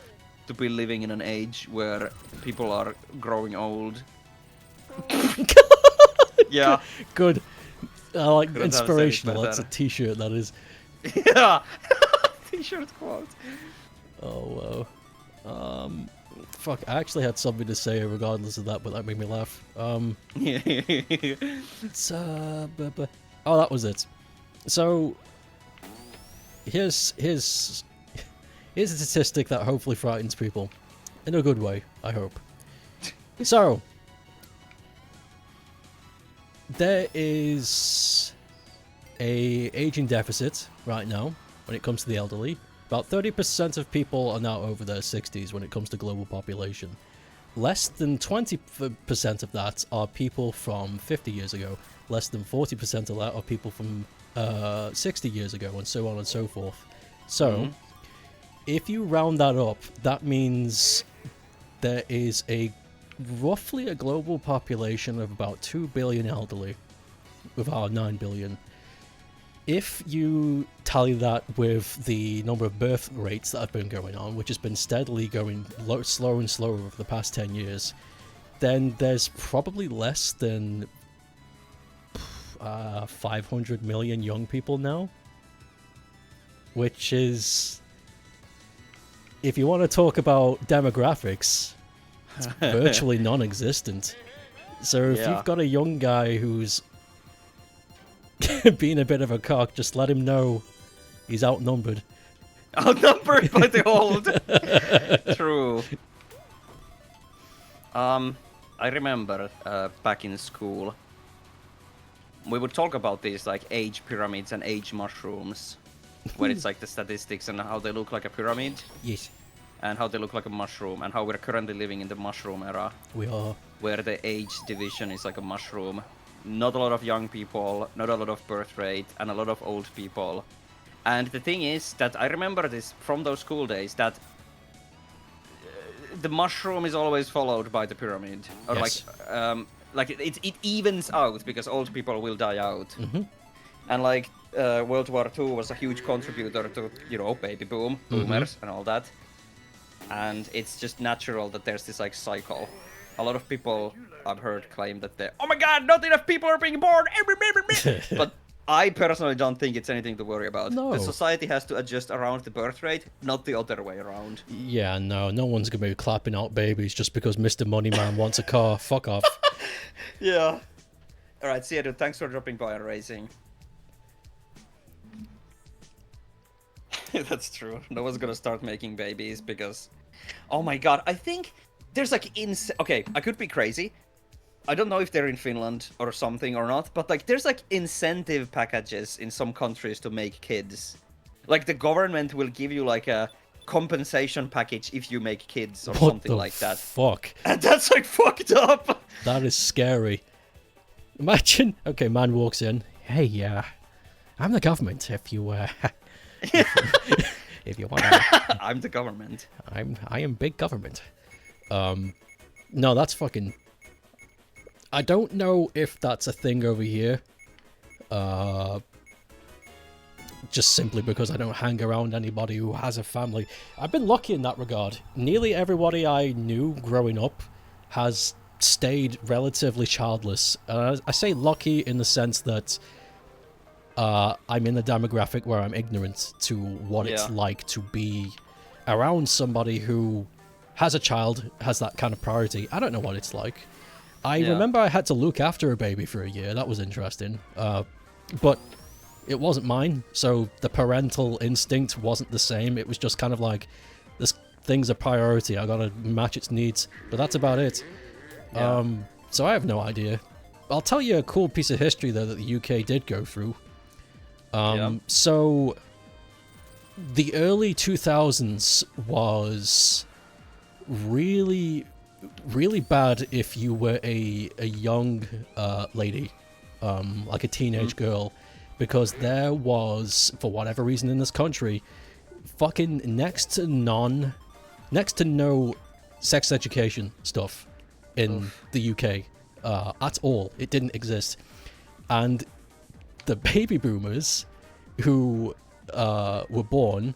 to be living in an age where people are growing old. Yeah. Good. I like inspirational. That's a t-shirt, that is. Yeah. T-shirt quote. Oh, wow. Fuck, I actually had something to say regardless of that, but that made me laugh. It's, oh, that was it. So, here's a statistic that hopefully frightens people. In a good way, I hope. So, there is a aging deficit right now when it comes to the elderly. About 30% of people are now over their 60s when it comes to global population. Less than 20% of that are people from 50 years ago. Less than 40% of that are people from 60 years ago, and so on and so forth. So, if you round that up, that means there is roughly a global population of about 2 billion elderly, with our 9 billion. If you tally that with the number of birth rates that have been going on, which has been steadily going slower and slower over the past 10 years, then there's probably less than 500 million young people now, which is, if you want to talk about demographics, it's virtually non-existent. So if you've got a young guy who's being a bit of a cock, just let him know he's outnumbered. Outnumbered by the old. True. I remember back in school, we would talk about these like age pyramids and age mushrooms. where it's like the statistics and how they look like a pyramid Yes, and how they look like a mushroom and how we're currently living in the mushroom era, we are. where the age division is like a mushroom. Not a lot of young people, not a lot of birth rate, and a lot of old people. And the thing is that I remember this from those school days that the mushroom is always followed by the pyramid, or Yes. like it evens out because old people will die out. Mm-hmm. And like World War II was a huge contributor to baby boom, boomers, and all that. And it's just natural that there's this like cycle. A lot of people I've heard claim that they, oh my god, not enough people are being born. But I personally don't think it's anything to worry about. No. The society has to adjust around the birth rate, not the other way around. Yeah, no one's gonna be clapping out babies just because Mr. Moneyman wants a car. Fuck off. Yeah. Alright, see you, dude. Thanks for dropping by and racing. That's true. No one's gonna start making babies because... Oh my god, I think there's like okay, I could be crazy. I don't know if they're in Finland or something or not, but like there's like incentive packages in some countries to make kids. Like the government will give you like a compensation package if you make kids or What something the like that. fuck? And that's like fucked up. That is scary. Imagine, okay, man walks in. Hey, I'm the government. If you, if you want, I'm the government. I am big government. No, that's fucking. I don't know if that's a thing over here. Just simply because I don't hang around anybody who has a family. I've been lucky in that regard. Nearly everybody I knew growing up has stayed relatively childless. I say lucky in the sense that I'm in the demographic where I'm ignorant to what it's like to be around somebody who has a child, has that kind of priority. I don't know what it's like. I remember I had to look after a baby for a year. That was interesting. But it wasn't mine, so the parental instinct wasn't the same. It was just kind of like, this thing's a priority. I gotta match its needs. But that's about it. Yeah. So I have no idea. I'll tell you a cool piece of history, though, that the UK did go through. So the early 2000s was really, really bad if you were a young lady, like a teenage girl, because there was, for whatever reason in this country, fucking next to no sex education stuff in the UK at all. It didn't exist. And the baby boomers who were born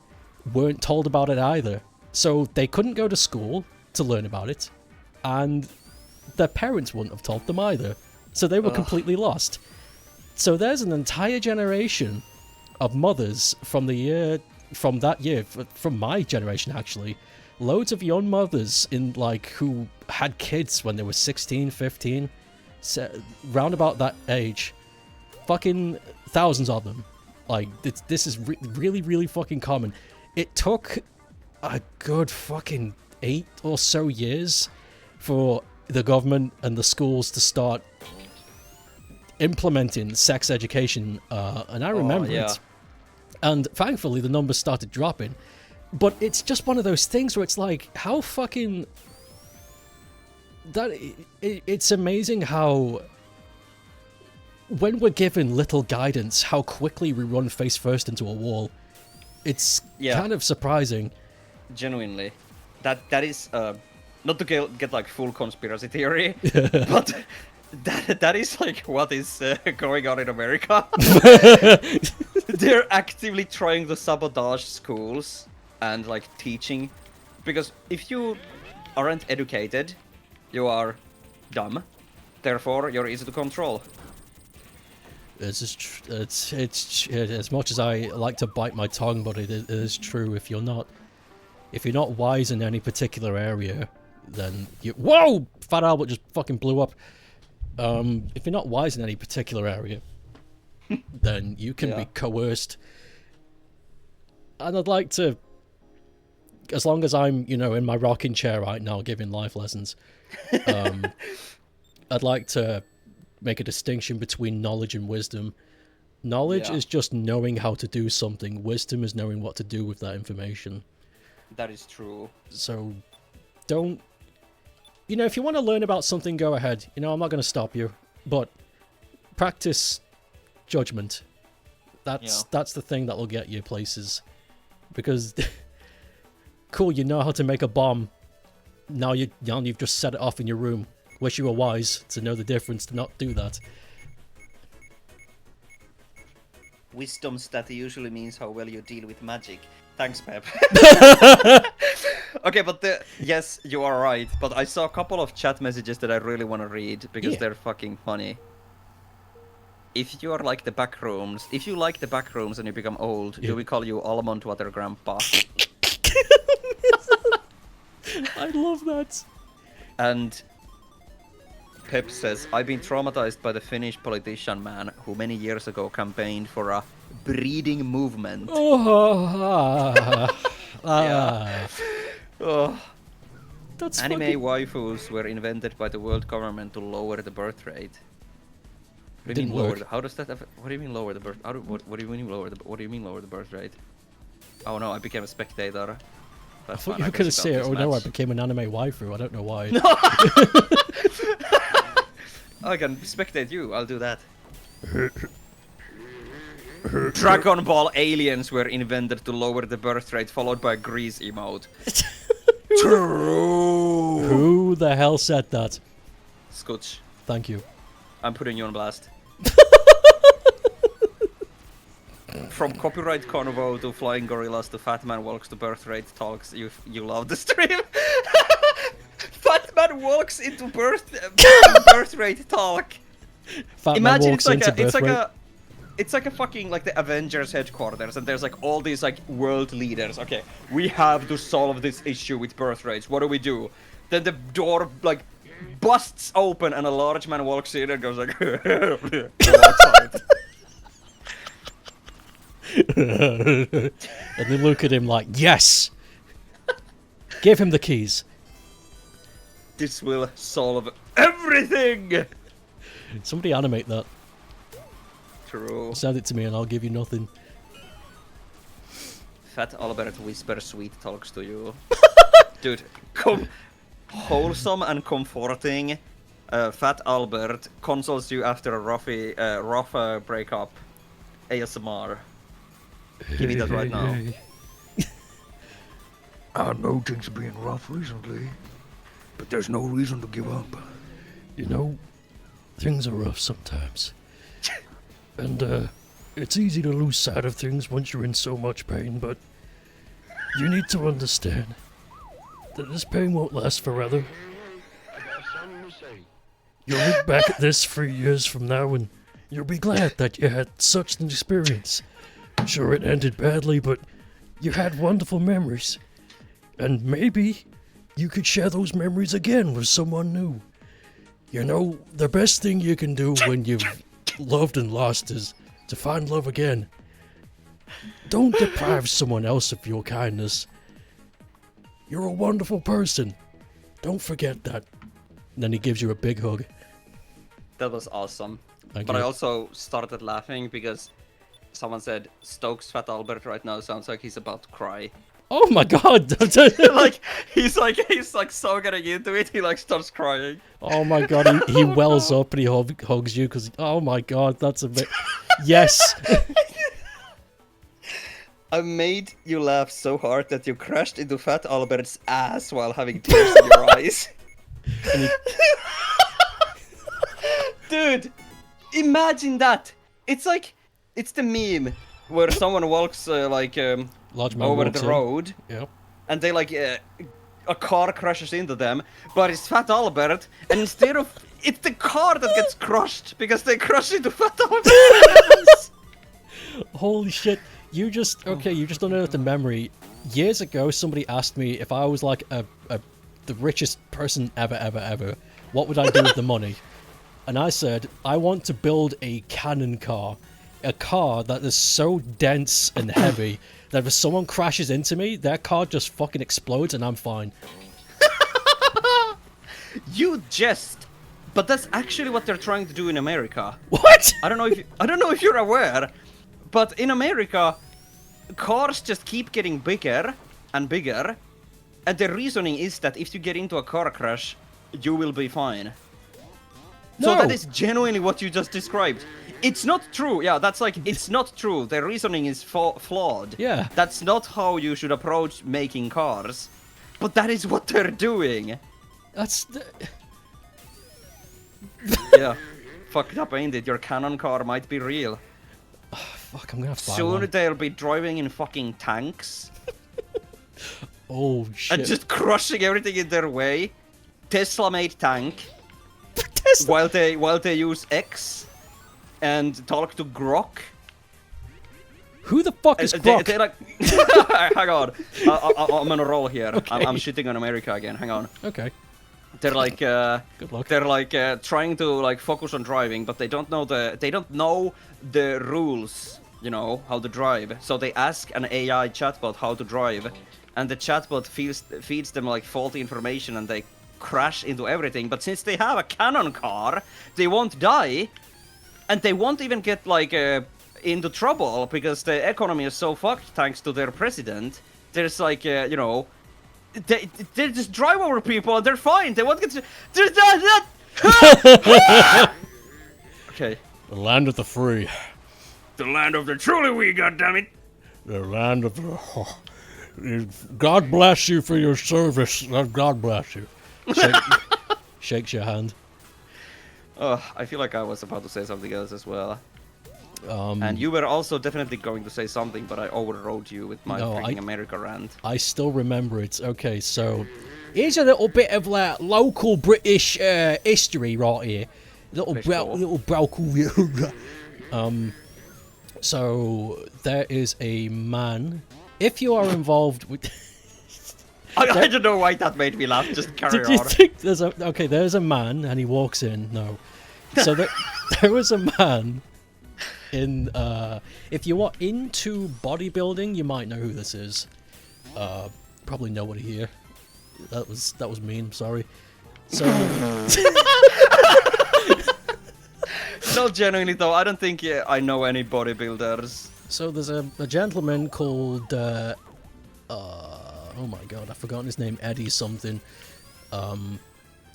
weren't told about it either. So they couldn't go to school to learn about it, and their parents wouldn't have told them either. So they were completely lost. So there's an entire generation of mothers from that year, from my generation actually, loads of young mothers in like who had kids when they were 16, 15, round about that age. Fucking thousands of them. Like, this is really, really fucking common. It took a good fucking 8 or so years for the government and the schools to start implementing sex education, and I remember it. And thankfully the numbers started dropping. But it's just one of those things where it's like, how fucking... It's amazing how... when we're given little guidance, how quickly we run face first into a wall. It's kind of surprising. Genuinely. That is, not to get like full conspiracy theory, but that is like what is going on in America. They're actively trying to sabotage schools and like teaching, because if you aren't educated, you are dumb. Therefore, you're easy to control. It's as much as I like to bite my tongue, but it is true. If you're not wise in any particular area, then you... Whoa! Fat Albert just fucking blew up. If you're not wise in any particular area, then you can be coerced. And I'd like to, as long as I'm, in my rocking chair right now giving life lessons, I'd like to make a distinction between knowledge and wisdom. Knowledge Yeah. is just knowing how to do something. Wisdom is knowing what to do with that information. That is true. So, don't... You know, if you want to learn about something, go ahead. You know, I'm not going to stop you. But practice judgment. That's the thing that will get you places. Because, cool, you know how to make a bomb. Now you've just set it off in your room. Wish you were wise to know the difference to not do that. Wisdom stat usually means how well you deal with magic. Thanks, Pep. Okay, but yes, you are right. But I saw a couple of chat messages that I really want to read because they're fucking funny. If you are like the back rooms, if you like the back rooms and you become old, do we call you almond water grandpa? I love that. And Pep says, I've been traumatized by the Finnish politician man who many years ago campaigned for a breeding movement. Oh. That's Anime fucking... waifus were invented by the world government to lower the birth rate. What do you Didn't mean lower work. how does that? What do you mean lower the birth? What do you mean lower the? What do you mean lower the birth rate? Oh no, I became a spectator. I thought you were going to say, oh no, I became an anime waifu. I don't know why. I can spectate you. I'll do that. Dragon Ball aliens were invented to lower the birth rate, followed by a Grease emote. True. Who the hell said that? Scooch, Thank you. I'm putting you on blast. From copyright convo to flying gorillas to Fat Man Walks to birth rate talks, you love the stream. Fat Man walks into birth rate talk. Fat Imagine man walks into birth rate. It's like a fucking like the Avengers headquarters, and there's like all these like world leaders. Okay, we have to solve this issue with birth rates. What do we do? Then the door like busts open, and a large man walks in and goes like, go outside. And they look at him like, yes! Give him the keys. This will solve everything. Somebody animate that. True. Send it to me and I'll give you nothing. Fat Albert whisper sweet talks to you. Dude, wholesome and comforting. Fat Albert consoles you after a rough breakup. ASMR. Give me that right now. I know things have been rough recently, but there's no reason to give up. You know, things are rough sometimes. And, it's easy to lose sight of things once you're in so much pain, but you need to understand that this pain won't last forever. You'll look back at this 3 years from now and you'll be glad that you had such an experience. Sure, it ended badly, but you had wonderful memories. And maybe you could share those memories again with someone new. You know, the best thing you can do when you've loved and lost is to find love again. Don't deprive someone else of your kindness. You're a wonderful person. Don't forget that. And then he gives you a big hug. That was awesome. Thank But you. I also started laughing because someone said Stokes Fat Albert right now sounds like he's about to cry. Oh my god! like he's like so getting into it, he like starts crying. Oh my god, he wells up and he hugs you because, oh my god, that's a bit... Yes! I made you laugh so hard that you crashed into Fat Albert's ass while having tears in your eyes. Dude, imagine that! It's like, it's the meme where someone walks Large man over walks the in. road, Yep. and they like a car crashes into them, but it's Fat Albert, and instead of it's the car that gets crushed because they crash into Fat Albert. Holy shit. You just unearthed a memory. Years ago, somebody asked me if I was like the richest person ever, what would I do with the money? And I said, I want to build a cannon car. A car that is so dense and heavy that if someone crashes into me, their car just fucking explodes and I'm fine. You just But that's actually what they're trying to do in America. What? I don't know if you're aware, but in America, cars just keep getting bigger and bigger, and the reasoning is that if you get into a car crash, you will be fine. So No. that is genuinely what you just described. It's not true. Yeah, that's like, it's not true. The reasoning is flawed. Yeah. That's not how you should approach making cars. But that is what they're doing. That's... Yeah. Fucked up, ain't it? Your cannon car might be real. Fuck, I'm gonna have to buy Soon one. they'll be driving in fucking tanks. Oh, shit. And just crushing everything in their way. Tesla-made tank. Tesla. While they use X and talk to Grok. Who the fuck is They Grok? like, hang on, I'm on a roll here. Okay. I'm shitting on America again. Hang on. Okay. They're like, Good luck. they're like trying to like focus on driving, but they don't know the rules. You know how to drive. So they ask an AI chatbot how to drive, and the chatbot feeds them like faulty information, and they crash into everything. But since they have a cannon car, they won't die, and they won't even get like into trouble because the economy is so fucked thanks to their president. There's like you know, they just drive over people and they're fine. They won't get to... There's that. Okay. The land of the free. The land of the truly we, goddammit. The land of the... God bless you for your service. God bless you. Shakes your hand. Oh, I feel like I was about to say something else as well. And you were also definitely going to say something, but I overrode you with my freaking America rant. I still remember it. Okay, so here's a little bit of like local British history right here. Little broken. So there is a man. If you are involved with, I don't know why that made me laugh. Just carry did you on. think there's a man and he walks in. No, so there was a man. In if you are into bodybuilding, you might know who this is. Probably nobody here. That was mean. Sorry. So No, genuinely though, I don't think I know any bodybuilders. so there's a gentleman called oh my god, I've forgotten his name. Eddie something.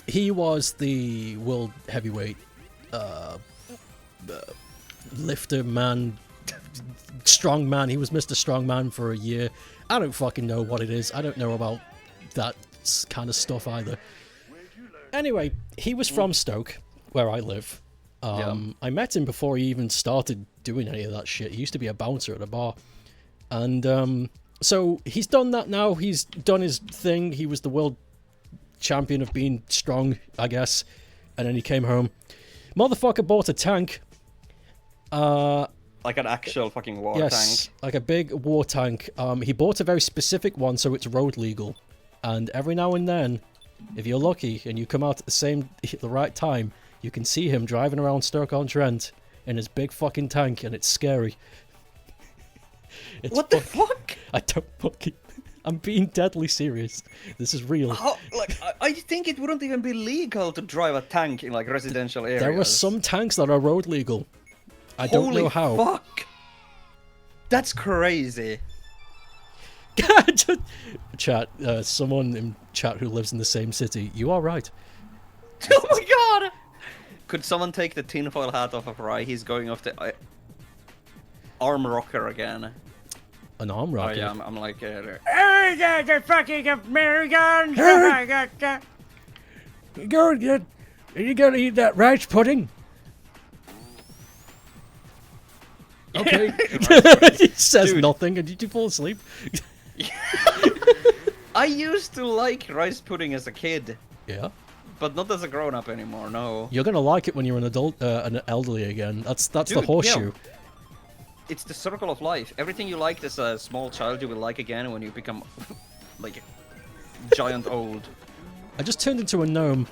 He was the world heavyweight lifter man, strong man. He was Mr. Strongman for a year. I don't fucking know what it is. I don't know about that kind of stuff either. Anyway, he was from Stoke, where I live. I met him before he even started doing any of that shit. He used to be a bouncer at a bar. And so he's done that now. He's done his thing. He was the world champion of being strong, I guess. And then he came home. Motherfucker bought a tank. Like an actual fucking war tank. Like a big war tank. He bought a very specific one, so it's road legal. And every now and then, if you're lucky and you come out at the right time, you can see him driving around Stoke-on-Trent in his big fucking tank, and it's scary. What the fuck? I don't fucking... I'm being deadly serious. This is real. How, like, I think it wouldn't even be legal to drive a tank in like residential areas. There are some tanks that are road legal. I don't know how. Holy fuck! That's crazy. Chat, someone in chat who lives in the same city. You are right. Oh my god! Could someone take the tinfoil hat off of Rye? He's going off the arm rocker again. An arm rocket? Oh yeah, I'm like... The fucking Americans! Oh my god! You gonna eat that rice pudding? Okay. He says nothing, and did you fall asleep? I used to like rice pudding as a kid, Yeah. but not as a grown-up anymore, no. You're gonna like it when you're an adult, an elderly again. That's the Dude, horseshoe. yeah. It's the circle of life. Everything you liked as a small child, you will like again when you become, like, giant old. I just turned into a gnome.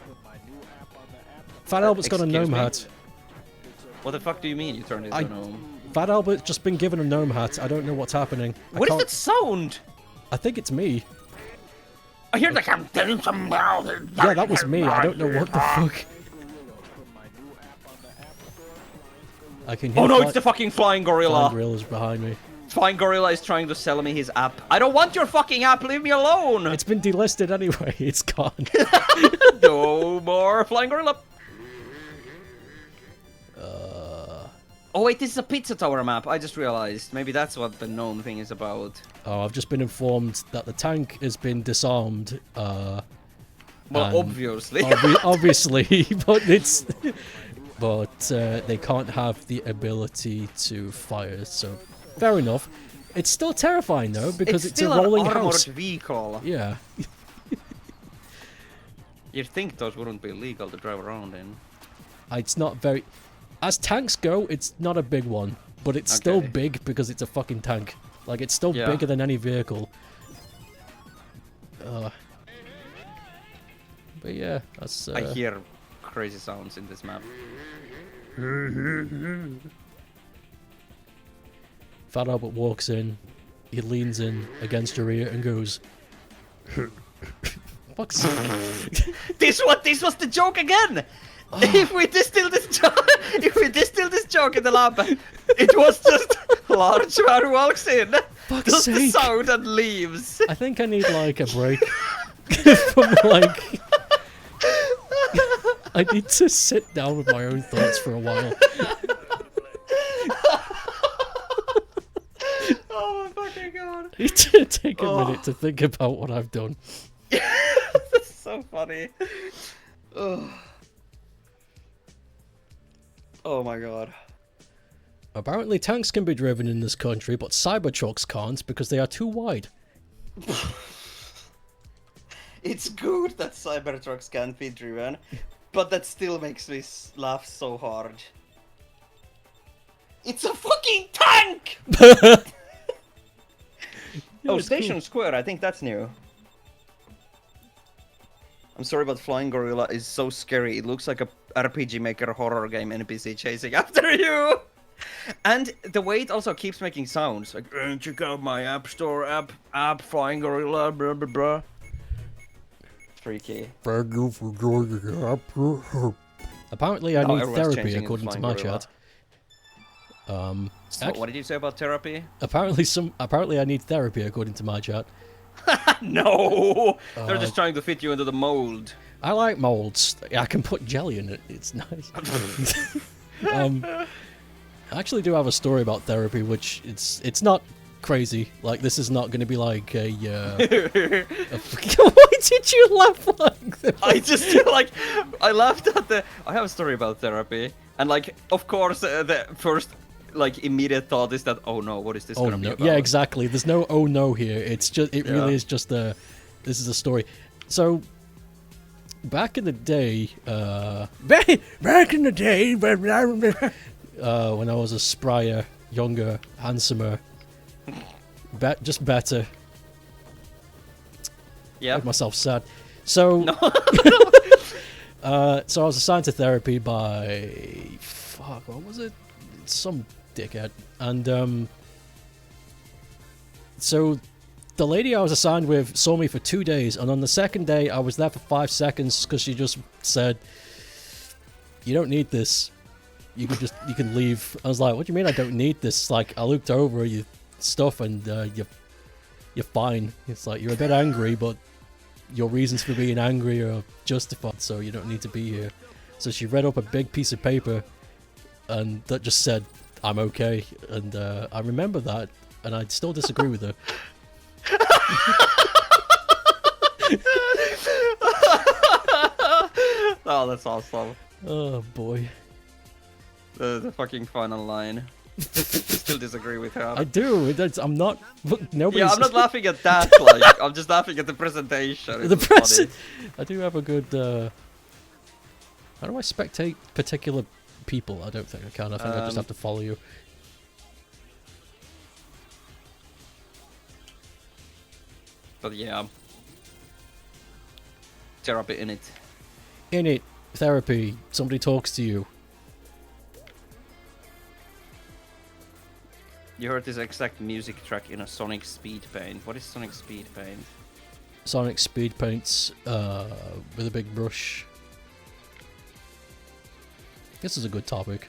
Fat Albert's got a Excuse gnome me? hat. What the fuck do you mean you turned into a gnome? Fat Albert's just been given a gnome hat. I don't know what's happening. What is that sound? I think it's me. I hear the some Yeah, that was me. I don't know what the fuck. I can hear Oh no, it's the fucking flying gorilla. gorilla's behind me. Flying gorilla is trying to sell me his app. I don't want your fucking app, leave me alone! It's been delisted anyway, it's gone. No more flying gorilla. Oh wait, this is a pizza tower map. I just realized. Maybe that's what the gnome thing is about. Oh, I've just been informed that the tank has been disarmed. Well, and obviously. Obviously, but it's... But they can't have the ability to fire, so... Fair enough. It's still terrifying, though, because it's a rolling an armored house. vehicle. Yeah. You'd think those wouldn't be legal to drive around in. It's not very... As tanks go, it's not a big one. But it's still Okay. big because it's a fucking tank. Like, it's still Yeah. bigger than any vehicle. But yeah, that's... I hear crazy sounds in this map. Fat Albert walks in. He leans in against your ear and goes... Fuck's sake. This was the joke again! If we distill this joke in the lab, it was just large man who walks in, Fuck's does the sake. sound and leaves. I think I need, like, a break. From, like... I need to sit down with my own thoughts for a while. Oh my fucking god. I need to take a minute to think about what I've done. That's so funny. Oh my god. Apparently tanks can be driven in this country, but Cybertrucks can't because they are too wide. It's good that Cybertrucks can't be driven, but that still makes me laugh so hard. It's a fucking tank! Yeah, Oh, it's Station cool. Square, I think that's new. I'm sorry, but Flying Gorilla is so scary. It looks like a RPG Maker horror game NPC chasing after you. And the way it also keeps making sounds. Like, check out my app store, app, Flying Gorilla, blah, blah, blah. Freaky. Thank you for joining up. Apparently I Oh, need everyone's therapy changing into according to Flying my Gorilla. chat. So, what did you say about therapy? Apparently I need therapy according to my chat. No! They're just trying to fit you into the mold. I like molds. I can put jelly in it. It's nice. I actually do have a story about therapy, which it's not crazy. Like, this is not going to be like a Why did you laugh like that? I just like I laughed at the. I have a story about therapy, and like, of course, the first like immediate thought is that, oh no, what is this Oh gonna be no! about? Yeah, exactly. There's no oh no here. It's just it really is just a. This is a story. So back in the day, back in the day, when I was a sprier, younger, handsomer, just better. Yeah. Made myself sad. So, No. so I was assigned to therapy by what was it? Some dickhead. And so the lady I was assigned with saw me for 2 days, and on the second day I was there for 5 seconds because she just said, "You don't need this. You can leave." I was like, "What do you mean I don't need this?" Like, I looked over your stuff and you're fine. It's like, you're a bit angry, but your reasons for being angry are justified, so you don't need to be here. So she read up a big piece of paper, and that just said, "I'm okay." And I remember that, and I still disagree with her. Oh, that's awesome. Oh boy. The fucking final line. Still disagree with her. I do. I'm not. Look, nobody's. Yeah, I'm not laughing at that. Like, I'm just laughing at the presentation. The It's press. funny. I do have a good. How do I spectate particular people? I don't think I can. I think I just have to follow you. But yeah. Therapy in it. In it, therapy. Somebody talks to you. You heard this exact music track in a Sonic Speed Paint. What is Sonic Speed Paint? Sonic speed paints with a big brush. This is a good topic.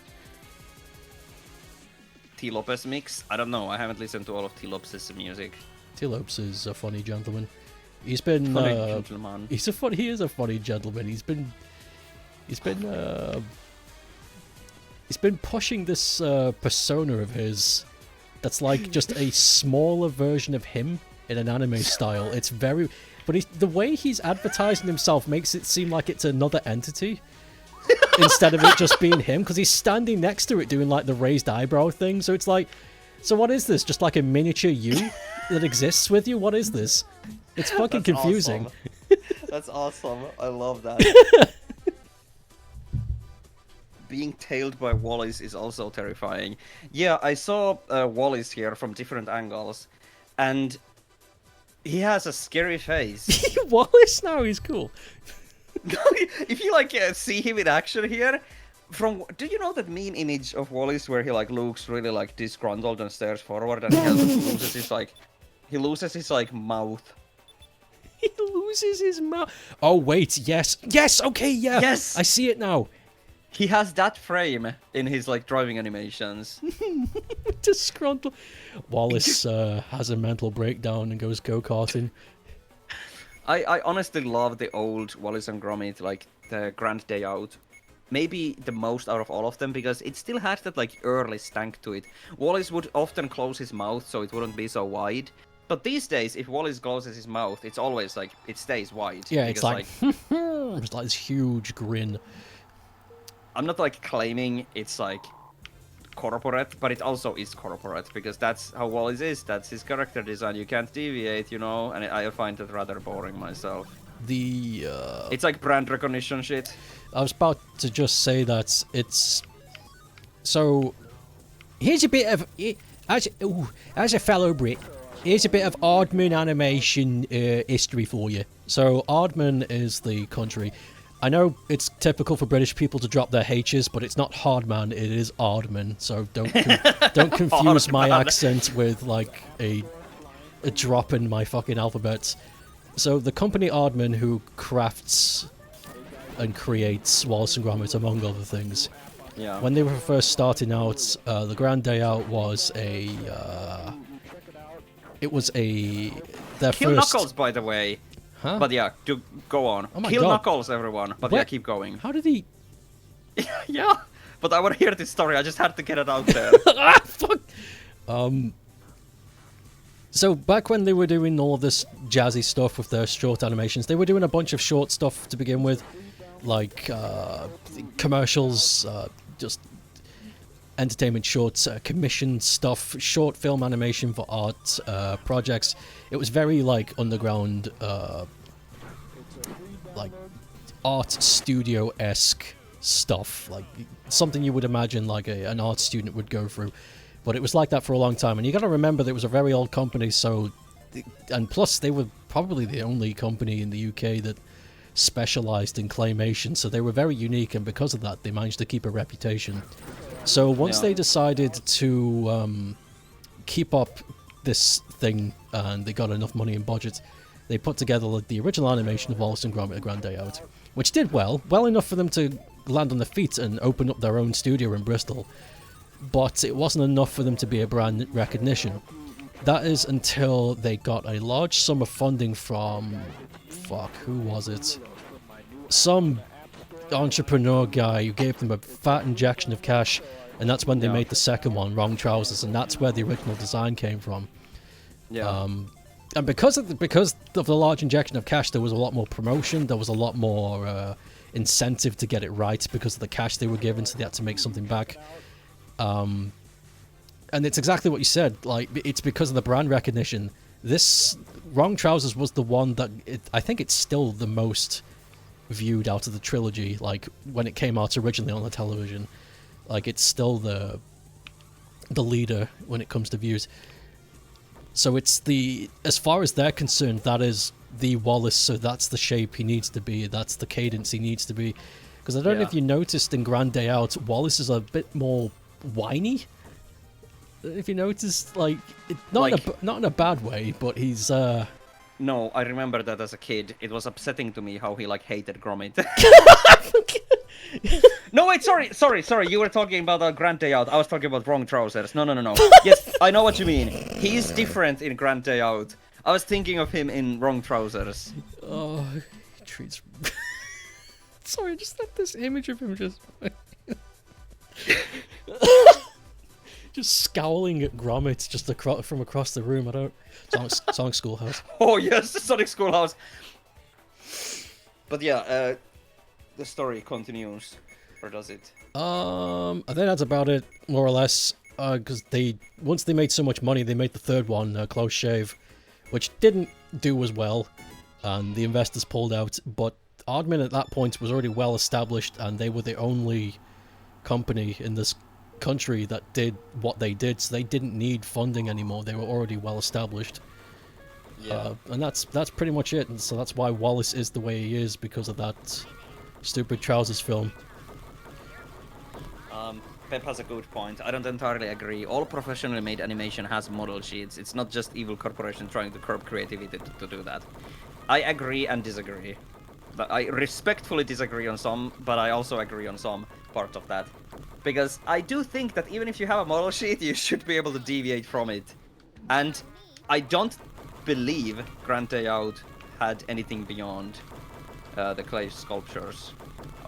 T. Lopez mix. I don't know. I haven't listened to all of T. Lopez's music. T. Lopez is a funny gentleman. He's been Funny gentleman. he is a funny gentleman. He's been pushing this persona of his that's like just a smaller version of him in an anime style. It's very, but the way he's advertising himself makes it seem like it's another entity instead of it just being him, because he's standing next to it doing like the raised eyebrow thing. So it's like, so what is this? Just like a miniature you that exists with you? What is this? It's fucking confusing. Awesome. That's awesome. I love that. Being tailed by Wallace is also terrifying. Yeah, I saw Wallace here from different angles, and he has a scary face. Wallace now, he's cool. If you like see him in action here, do you know that meme image of Wallace where he like looks really like disgruntled and stares forward and he loses his mouth. He loses his mouth. Oh wait, yes, okay, yeah, yes, I see it now. He has that frame in his like driving animations. Disgruntled. Wallace has a mental breakdown and goes go-karting. I honestly love the old Wallace and Gromit, like the Grand Day Out. Maybe the most out of all of them, because it still had that like early stank to it. Wallace would often close his mouth so it wouldn't be so wide. But these days, if Wallace closes his mouth, it's always like, it stays wide. Yeah, it's like it's like this huge grin. I'm not like claiming it's like corporate, but it also is corporate, because that's how Wallace is. That's his character design. You can't deviate, you know, and I find it rather boring myself. It's like brand recognition shit. I was about to just say that it's... So, here's a bit of... As a fellow Brit, here's a bit of Aardman animation history for you. So, Aardman is the country. I know it's typical for British people to drop their H's, but it's not Hardman, it is Aardman. So don't confuse my accent with like a drop in my fucking alphabet. So the company Aardman, who crafts and creates Wallace and Gromit among other things. Yeah. When they were first starting out, the Grand Day Out was their Kill first... Knuckles, by the way. Huh? But yeah, go on. Oh my Kill God. Knuckles, everyone. But yeah, keep going. How did he... Yeah, but I want to hear this story. I just had to get it out there. Ah, fuck! So back when they were doing all of this jazzy stuff with their short animations, they were doing a bunch of short stuff to begin with, like commercials, just entertainment shorts, commissioned stuff, short film animation for art projects. It was very like underground, like art studio-esque stuff, like something you would imagine like an art student would go through. But it was like that for a long time, and you got to remember that it was a very old company. So, and plus they were probably the only company in the UK that specialized in claymation. So they were very unique, and because of that, they managed to keep a reputation. So once they decided to keep up this thing, and they got enough money and budget, they put together like, the original animation of Wallace and Gromit: A Grand Day Out, which did well enough for them to land on their feet and open up their own studio in Bristol. But it wasn't enough for them to be a brand recognition. That is until they got a large sum of funding from... Fuck, who was it? Some entrepreneur guy who gave them a fat injection of cash, and that's when they made the second one, Wrong Trousers, and that's where the original design came from. Yeah. And because of the large injection of cash, there was a lot more promotion, there was a lot more incentive to get it right because of the cash they were given, so they had to make something back. And it's exactly what you said, like, it's because of the brand recognition. This Wrong Trousers was the one that, I think it's still the most viewed out of the trilogy, like, when it came out originally on the television. Like, it's still the leader when it comes to views. So it's as far as they're concerned, that is the Wallace, so that's the shape he needs to be, that's the cadence he needs to be. Because I don't know if you noticed in Grand Day Out, Wallace is a bit more whiny. If you noticed, like, not in a bad way, but he's No, I remember that as a kid. It was upsetting to me how he like hated Gromit. No, wait, sorry. You were talking about a Grand Day Out. I was talking about wrong trousers. No. Yes, I know what you mean. He's different in Grand Day Out. I was thinking of him in wrong trousers. Oh, he treats. Sorry, just like this image of him just. Just scowling at Gromit just from across the room. I don't. Sonic Schoolhouse. Oh yes, Sonic Schoolhouse. But yeah, the story continues, or does it? I think that's about it, more or less. Because once they made so much money, they made the third one, Close Shave, which didn't do as well, and the investors pulled out. But Aardman at that point was already well established, and they were the only company in this country that did what they did, so they didn't need funding anymore. They were already well established. Yeah. And that's pretty much it. And so that's why Wallace is the way he is, because of that stupid Trousers film. Pep has a good point. I don't entirely agree. All professionally made animation has model sheets. It's not just evil corporation trying to curb creativity to do that. I agree and disagree. But I respectfully disagree on some, but I also agree on some part of that. Because I do think that even if you have a model sheet, you should be able to deviate from it. And I don't believe Grand Day Out had anything beyond the clay sculptures.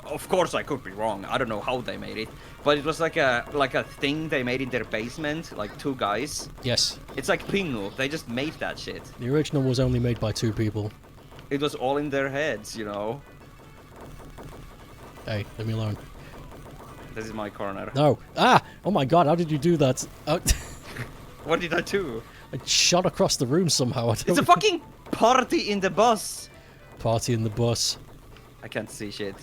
Of course, I could be wrong. I don't know how they made it, but it was like a thing they made in their basement, like two guys. Yes. It's like Pingu. They just made that shit. The original was only made by 2 people. It was all in their heads, you know. Hey, leave me alone. This is my corner. No. Ah! Oh my god, how did you do that? What did I do? I shot across the room somehow. It's a fucking party in the bus. Party in the bus. I can't see shit.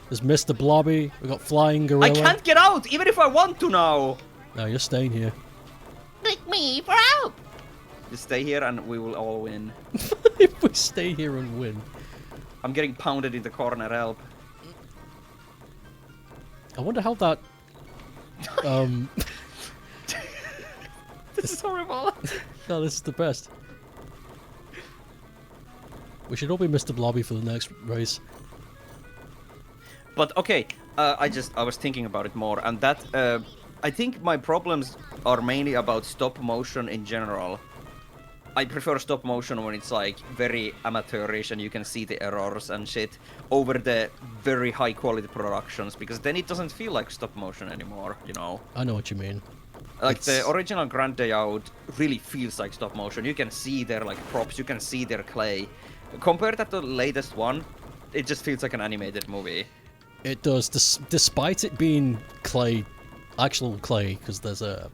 There's Mr. Blobby. We got Flying Gorilla. I can't get out, even if I want to now. No, you're staying here. Click me for help. Just stay here and we will all win. If we stay here and win. I'm getting pounded in the corner, help. I wonder how that... This is horrible. No, this is the best. We should all be Mr. Blobby for the next race. But okay, I was thinking about it more, and that I think my problems are mainly about stop motion in general. I prefer stop motion when it's like very amateurish and you can see the errors and shit over the very high quality productions, because then it doesn't feel like stop motion anymore, you know. I know what you mean. Like the original Grand Day Out really feels like stop motion. You can see their like props, you can see their clay. Compared that to the latest one, it just feels like an animated movie. It does, despite it being clay, actual clay, because there's a...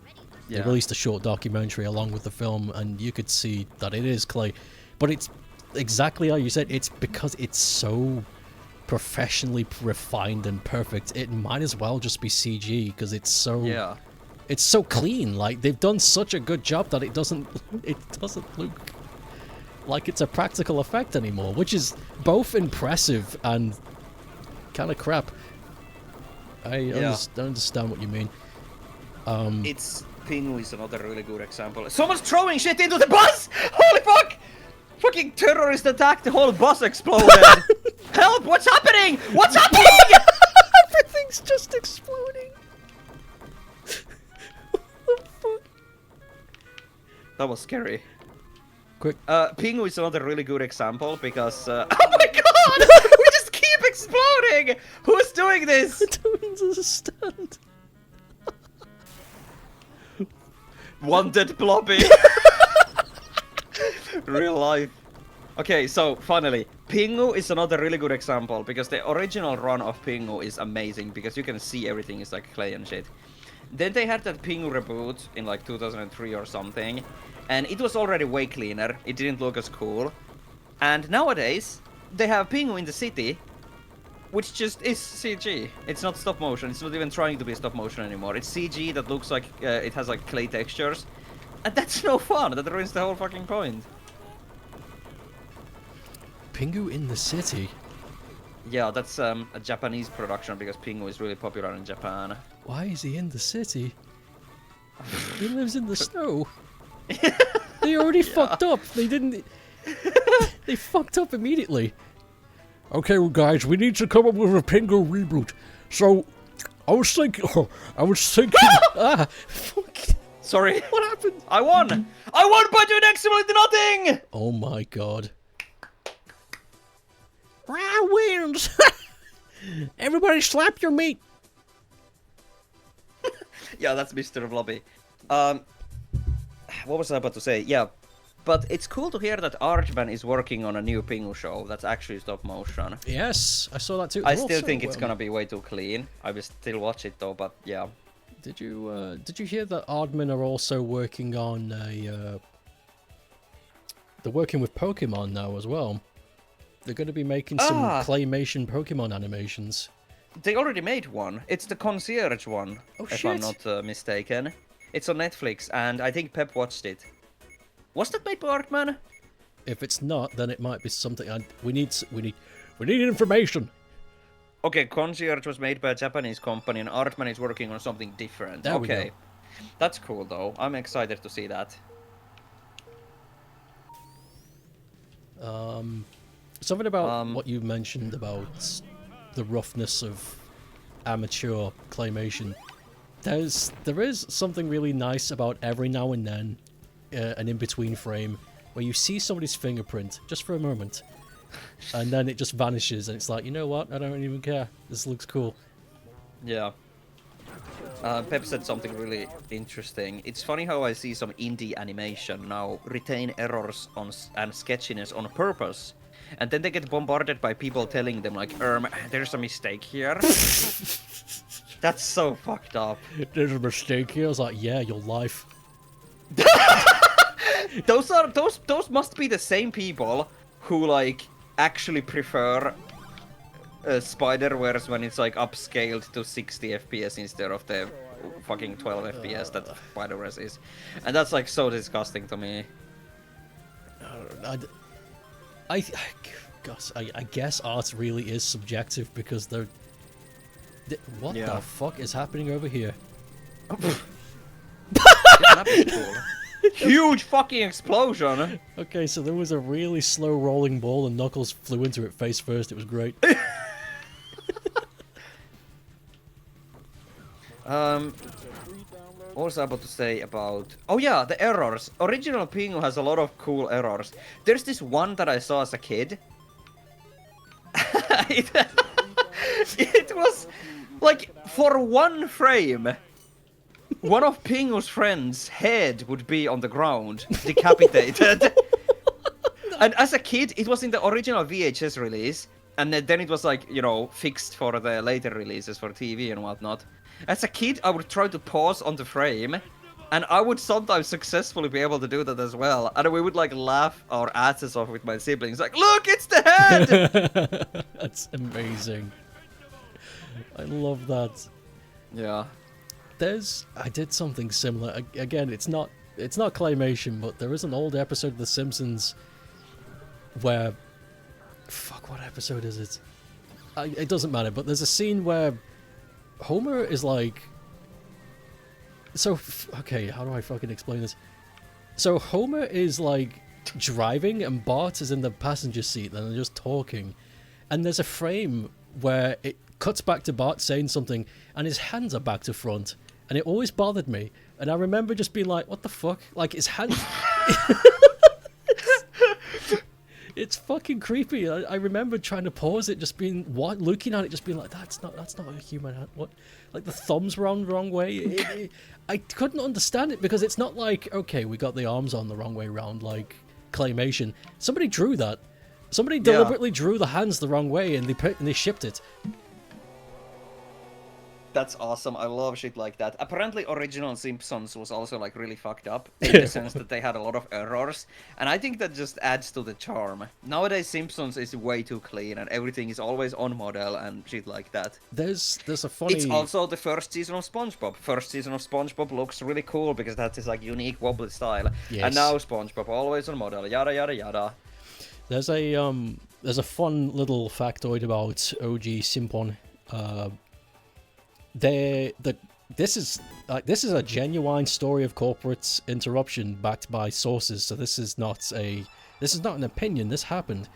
They released a short documentary along with the film, and you could see that it is clay. But it's exactly how you said, it's because it's so professionally refined and perfect. It might as well just be CG, because it's so... Yeah. It's so clean. Like, they've done such a good job that it doesn't look like it's a practical effect anymore, which is both impressive and kind of crap. I understand what you mean. It's Pingu is another really good example. Someone's throwing shit into the bus! Holy fuck! Fucking terrorist attack, the whole bus exploded! Help! What's happening? What's happening? Everything's just exploding. What the fuck? That was scary. Quick. Pingu is another really good example because oh my god! We just keep exploding! Who's doing this? I don't understand. Wanted Blobby. Real life. Okay, so finally, Pingu is another really good example because the original run of Pingu is amazing because you can see everything is like clay and shit. Then they had that Pingu reboot in like 2003 or something, and it was already way cleaner. It didn't look as cool. And nowadays, they have Pingu in the city, which just is CG. It's not stop motion. It's not even trying to be stop motion anymore. It's CG that looks like it has like clay textures. And that's no fun. That ruins the whole fucking point. Pingu in the city? Yeah, that's a Japanese production because Pingu is really popular in Japan. Why is he in the city? He lives in the snow. They already fucked up. They didn't... They fucked up immediately. Okay, well, guys, we need to come up with a Pingu reboot. So, I was thinking. Fuck. Sorry. What happened? I won! I won by doing absolutely nothing! Oh my god. Rye wins! Everybody slap your meat! Yeah, that's Mr. Blobby. What was I about to say? Yeah, but it's cool to hear that Archman is working on a new Pingu show that's actually stop motion. Yes, I saw that too. I still think it's gonna be way too clean. I will still watch it though, but yeah. Did you hear that Aardman are also working on they're working with Pokemon now as well. They're going to be making some claymation Pokemon animations. They already made one. It's the Concierge one, if I'm not mistaken. It's on Netflix, and I think Pep watched it. Was that made by Artman? If it's not, then it might be something. We need information. Okay, Concierge was made by a Japanese company, and Artman is working on something different. There we go. That's cool though. I'm excited to see that. Something about what you mentioned about the roughness of amateur claymation. There is something really nice about every now and then an in-between frame where you see somebody's fingerprint just for a moment, and then it just vanishes, and it's like, you know what? I don't even care. This looks cool. Yeah. Pep said something really interesting. It's funny how I see some indie animation now retain errors and sketchiness on purpose. And then they get bombarded by people telling them like, there's a mistake here. That's so fucked up. There's a mistake here. I was like, yeah, your life. Those must be the same people who like actually prefer Spider-Verse when it's like upscaled to 60 FPS instead of the fucking 12 FPS that Spider-Verse is. And that's like so disgusting to me. I guess art really is subjective because what the fuck is happening over here? Huge fucking explosion! Okay, so there was a really slow rolling ball and Knuckles flew into it face first. It was great. What was I about to say about... Oh yeah, the errors. Original Pingu has a lot of cool errors. There's this one that I saw as a kid. It was like, for one frame, one of Pingu's friends' head would be on the ground, decapitated. And as a kid, it was in the original VHS release, and then it was like, you know, fixed for the later releases for TV and whatnot. As a kid, I would try to pause on the frame, and I would sometimes successfully be able to do that as well. And we would like laugh our asses off with my siblings, like, look, it's the head! That's amazing. I love that. Yeah. I did something similar. Again, it's not claymation, but there is an old episode of The Simpsons where... Fuck, what episode is it? It doesn't matter, but there's a scene where Homer is like... So, okay, how do I fucking explain this? So Homer is like driving and Bart is in the passenger seat and they're just talking. And there's a frame where it cuts back to Bart saying something and his hands are back to front. And it always bothered me. And I remember just being like, what the fuck? Like, his hands... It's fucking creepy. I remember trying to pause it, just being looking at it, just being like, that's not a human hand. What? Like the thumbs were on the wrong way. I couldn't understand it because it's not like, okay, we got the arms on the wrong way round like claymation. Somebody drew that. Somebody deliberately drew the hands the wrong way and they shipped it. That's awesome. I love shit like that. Apparently, original Simpsons was also like really fucked up in the sense that they had a lot of errors, and I think that just adds to the charm. Nowadays, Simpsons is way too clean, and everything is always on model and shit like that. There's a funny. It's also the first season of SpongeBob. First season of SpongeBob looks really cool because that's his like unique wobbly style. Yes. And now SpongeBob always on model. Yada yada yada. There's a fun little factoid about OG Simpon. This is a genuine story of corporate interruption backed by sources. So this is not an opinion. This happened.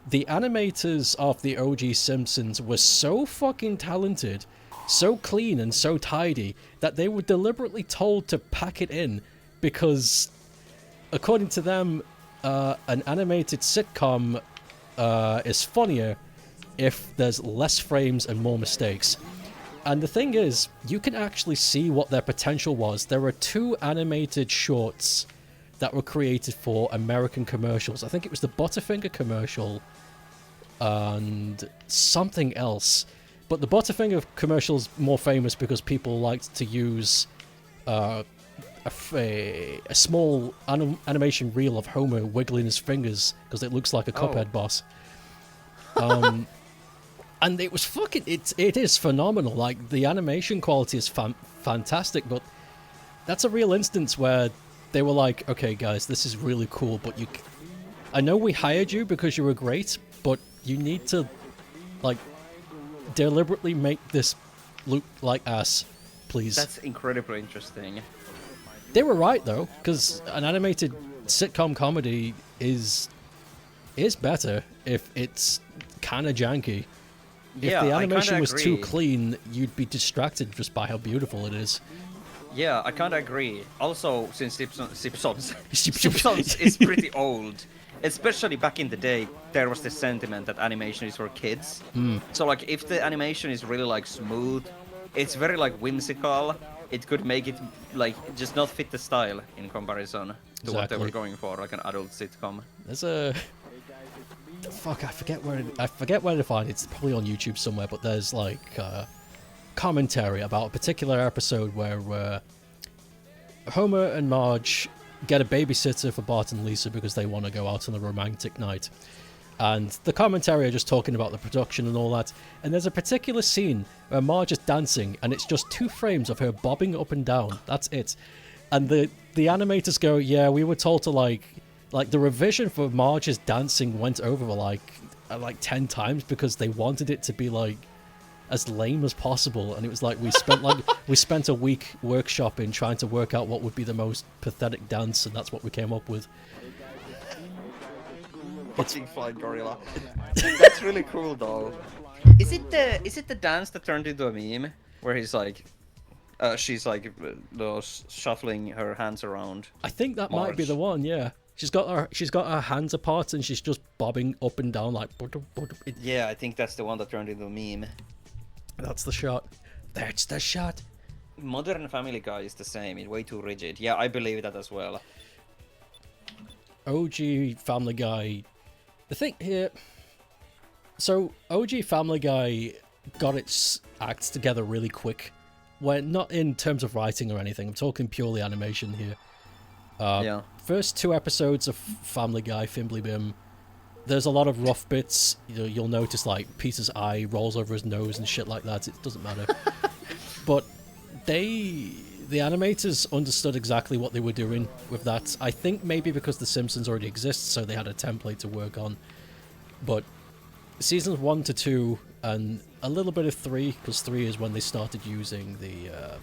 the animators of the OG Simpsons were so fucking talented, so clean and so tidy, that they were deliberately told to pack it in because, according to them, an animated sitcom is funnier if there's less frames and more mistakes. And the thing is, you can actually see what their potential was. There were 2 animated shorts that were created for American commercials. I think it was the Butterfinger commercial and something else. But the Butterfinger commercial's more famous because people liked to use a small animation reel of Homer wiggling his fingers because it looks like a Cuphead boss. And it was fucking... It is phenomenal. Like, the animation quality is fantastic, but that's a real instance where they were like, okay, guys, this is really cool, but I know we hired you because you were great, but you need to, like, deliberately make this look like ass, please. That's incredibly interesting. They were right, though, because an animated sitcom comedy is better if it's kind of janky. If the animation was too clean, you'd be distracted just by how beautiful it is. Yeah, I kind of agree. Also, since Simpsons is pretty old, especially back in the day, there was this sentiment that animation is for kids. So, like, if the animation is really, like, smooth, it's very, like, whimsical, it could make it, like, just not fit the style in comparison to what they were going for, like an adult sitcom. There's a... Fuck, I forget where to find it. It's probably on YouTube somewhere, but there's, like, commentary about a particular episode where Homer and Marge get a babysitter for Bart and Lisa because they want to go out on a romantic night. And the commentary are just talking about the production and all that. And there's a particular scene where Marge is dancing, and it's just 2 frames of her bobbing up and down. That's it. And the animators go, yeah, we were told to, like the revision for Marge's dancing went over like 10 times because they wanted it to be, like, as lame as possible. And it was like we spent a week workshopping trying to work out what would be the most pathetic dance, and that's what we came up with. Watching Flying Gorilla. That's really cool, though. Is it the dance that turned into a meme where he's like, she's like shuffling her hands around? I think that might be the one. Yeah, she's got her hands apart and she's just bobbing up and down like. Yeah, I think that's the one that turned into a meme. That's the shot. That's the shot. Modern Family Guy is the same. It's way too rigid. Yeah, I believe that as well. OG Family Guy. The thing here... So, OG Family Guy got its acts together really quick. When, not in terms of writing or anything. I'm talking purely animation here. Yeah. First 2 episodes of Family Guy, Fimbly Bim. There's a lot of rough bits. You'll notice, like, Peter's eye rolls over his nose and shit like that. It doesn't matter. But the animators understood exactly what they were doing with that. I think maybe because The Simpsons already exists, so they had a template to work on. But seasons 1 to 2 and a little bit of 3, because 3 is when they started using the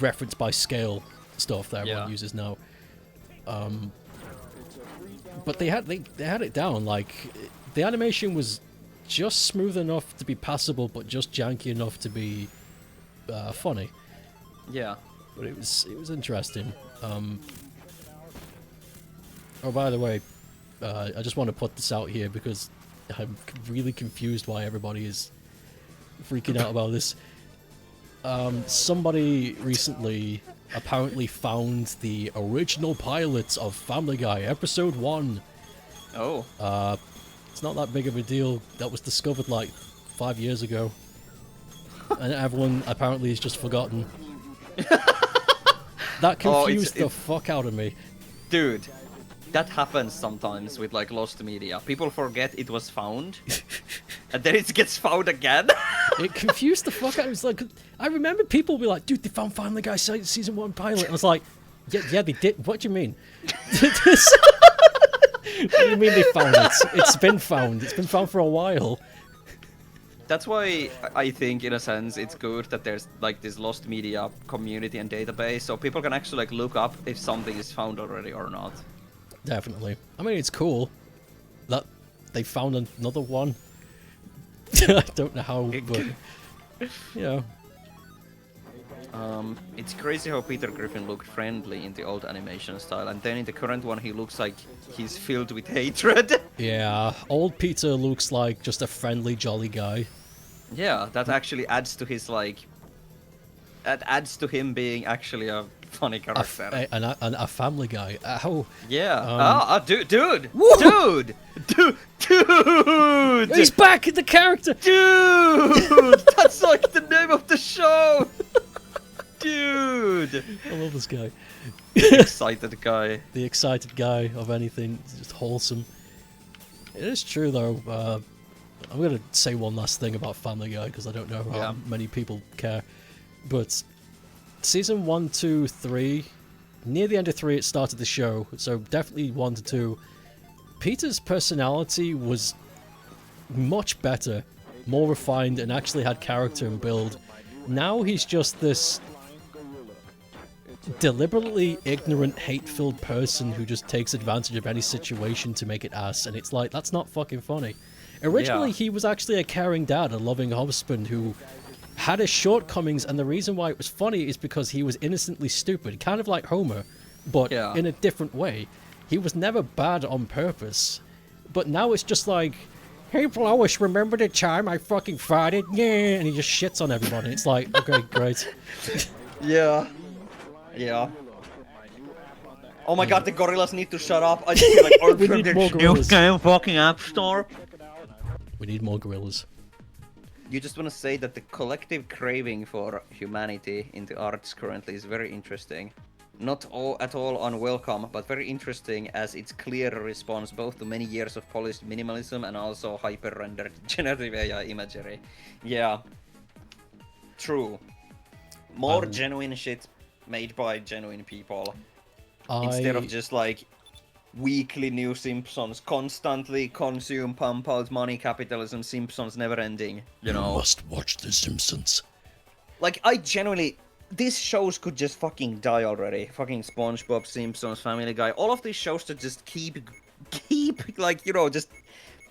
reference by scale stuff that everyone uses now. But they had it down. Like, the animation was just smooth enough to be passable, but just janky enough to be funny. Yeah. But it was interesting. Oh, by the way, I just want to put this out here because I'm really confused why everybody is freaking out about this. Somebody recently apparently found the original pilots of Family Guy, Episode 1. Oh. It's not that big of a deal. That was discovered like 5 years ago. And everyone apparently has just forgotten. That confused the fuck out of me. Dude, that happens sometimes with, like, lost media. People forget it was found, and then it gets found again. It confused the fuck out of me. It's like, I remember people be like, dude, they found Family Guy Season 1 pilot. And I was like, yeah, they did. What do you mean? What do you mean they found it? It's been found. It's been found for a while. That's why I think, in a sense, it's good that there's, like, this lost media community and database, so people can actually, like, look up if something is found already or not. Definitely. I mean, it's cool that they found another one. I don't know how, but yeah. It's crazy how Peter Griffin looked friendly in the old animation style, and then in the current one he looks like he's filled with hatred. Yeah, old Peter looks like just a friendly, jolly guy. Yeah, that actually adds to his that adds to him being actually a funny character. A family guy. How? Yeah. Dude! He's back in the character! Dude! That's like the name of the show! Dude! I love this guy. Excited guy. The excited guy of anything. It's just wholesome. It is true, though. I'm going to say one last thing about Family Guy, because I don't know how many people care. But season 1, 2, 3, near the end of 3 it started the show, so definitely 1 to 2. Peter's personality was much better, more refined, and actually had character and build. Now he's just this deliberately ignorant, hate-filled person who just takes advantage of any situation to make it ass, and it's like, that's not fucking funny. Originally, he was actually a caring dad, a loving husband who had his shortcomings, and the reason why it was funny is because he was innocently stupid, kind of like Homer, but in a different way. He was never bad on purpose. But now it's just like, hey Lois, remember the time I fucking farted? Yeah, and he just shits on everybody. It's like, okay, great. Yeah. Yeah. Oh my god, the gorillas need to shut up. I just feel like We need more new gorillas. game fucking app store. We need more gorillas. You just want to say that the collective craving for humanity in the arts currently is very interesting. Not at all unwelcome, but very interesting as its clear response both to many years of polished minimalism and also hyper-rendered generative AI imagery. Yeah. True. More genuine shit made by genuine people. Instead of just like weekly new Simpsons, constantly consume, pump out money, capitalism, Simpsons never ending, you know? You must watch The Simpsons. Like, I genuinely... These shows could just fucking die already. Fucking SpongeBob, Simpsons, Family Guy. All of these shows to just keep, like, you know, just...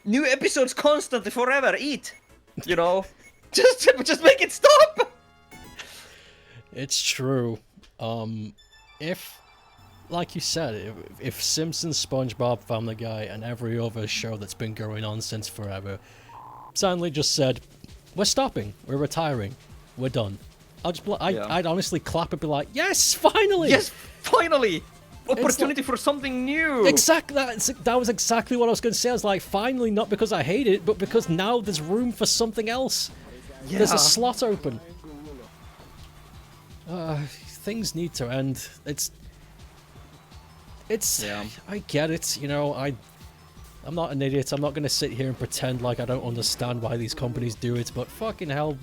New episodes constantly, forever, eat! You know? just make it stop! It's true. If, like you said, if Simpsons, SpongeBob, Family Guy, and every other show that's been going on since forever suddenly just said, we're stopping, we're retiring, we're done. I'd honestly clap and be like, yes, finally! Yes, finally! Opportunity for something new! Exactly, that was exactly what I was going to say. I was like, finally, not because I hate it, but because now there's room for something else. Yeah. There's a slot open. Things need to end. It's I get it, you know, I'm not an idiot. I'm not going to sit here and pretend like I don't understand why these companies do it, but fucking hell.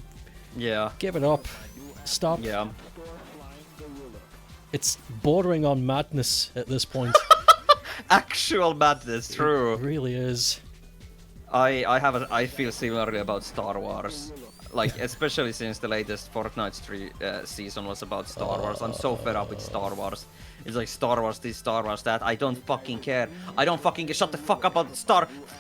Yeah. Give it up. Stop. Yeah. It's bordering on madness at this Actual madness, true. It really is. I feel similarly about Star Wars. Like, especially since the latest Fortnite season was about Star Wars. I'm so fed up with Star Wars. It's like Star Wars this, Star Wars that. I don't fucking care. I don't fucking care. Shut the fuck up about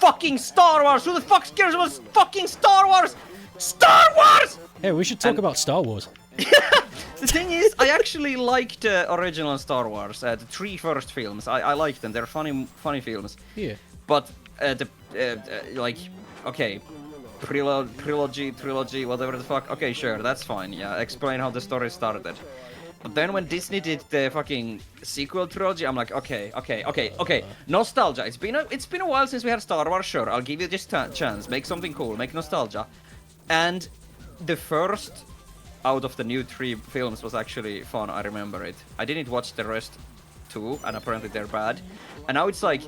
fucking Star Wars! Who the fuck cares about fucking Star Wars? Star Wars! Hey, we should talk about Star Wars. The thing is, I actually liked the original Star Wars, the 3 first films. I liked them. They're funny films. Yeah. But like, okay, trilogy, whatever the fuck. Okay, sure, that's fine. Yeah, explain how the story started. But then when Disney did the fucking sequel trilogy, I'm like, okay. Nostalgia. It's been a while since we had Star Wars. Sure, I'll give you this chance. Make something cool. Make nostalgia. And the first out of the new 3 films was actually fun. I remember it. I didn't watch the rest 2, and apparently they're bad. And now it's like,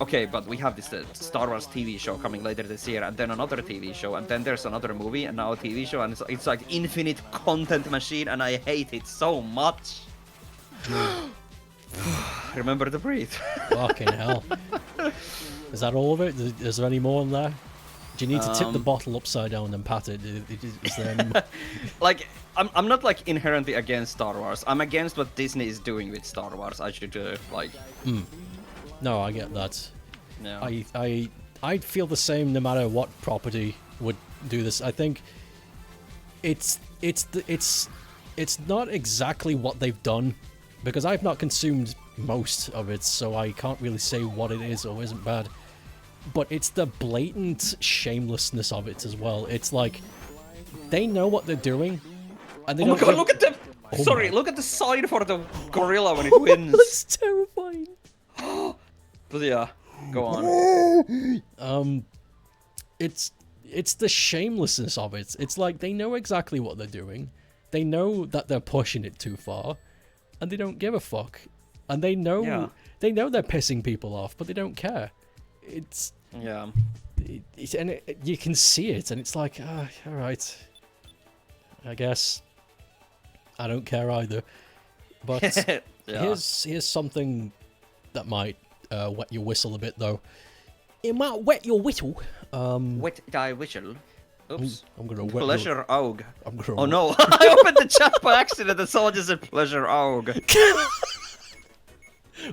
okay, but we have this Star Wars TV show coming later this year, and then another TV show, and then there's another movie, and now a TV show, and it's like infinite content machine, and I hate it so much. Remember to breathe. Fucking hell. Is that all of it? Is there any more in there? Do you need to tip the bottle upside down and pat it? Is there any more? Like, I'm not like inherently against Star Wars. I'm against what Disney is doing with Star Wars. I should like. No, I get that. Yeah. I'd feel the same no matter what property would do this. I think it's not exactly what they've done, because I've not consumed most of it, so I can't really say what it is or isn't bad. But it's the blatant shamelessness of it as well. It's like they know what they're doing, and they Oh my don't god, look at the... Oh Sorry, my- look at the sign for the gorilla when it wins. That's terrifying. But yeah, go on. It's the shamelessness of it. It's like they know exactly what they're doing. They know that they're pushing it too far, and they don't give a fuck. And they know they're pissing people off, but they don't care. It's Yeah. you can see it, and it's like, all right, I guess I don't care either. But Yeah. here's something that might wet your whistle a bit, though. It might wet your whistle. Wet die whistle. Oops. I'm gonna wet Pleasure aug. I'm gonna. Oh no, I opened the chat by accident and someone just said pleasure aug.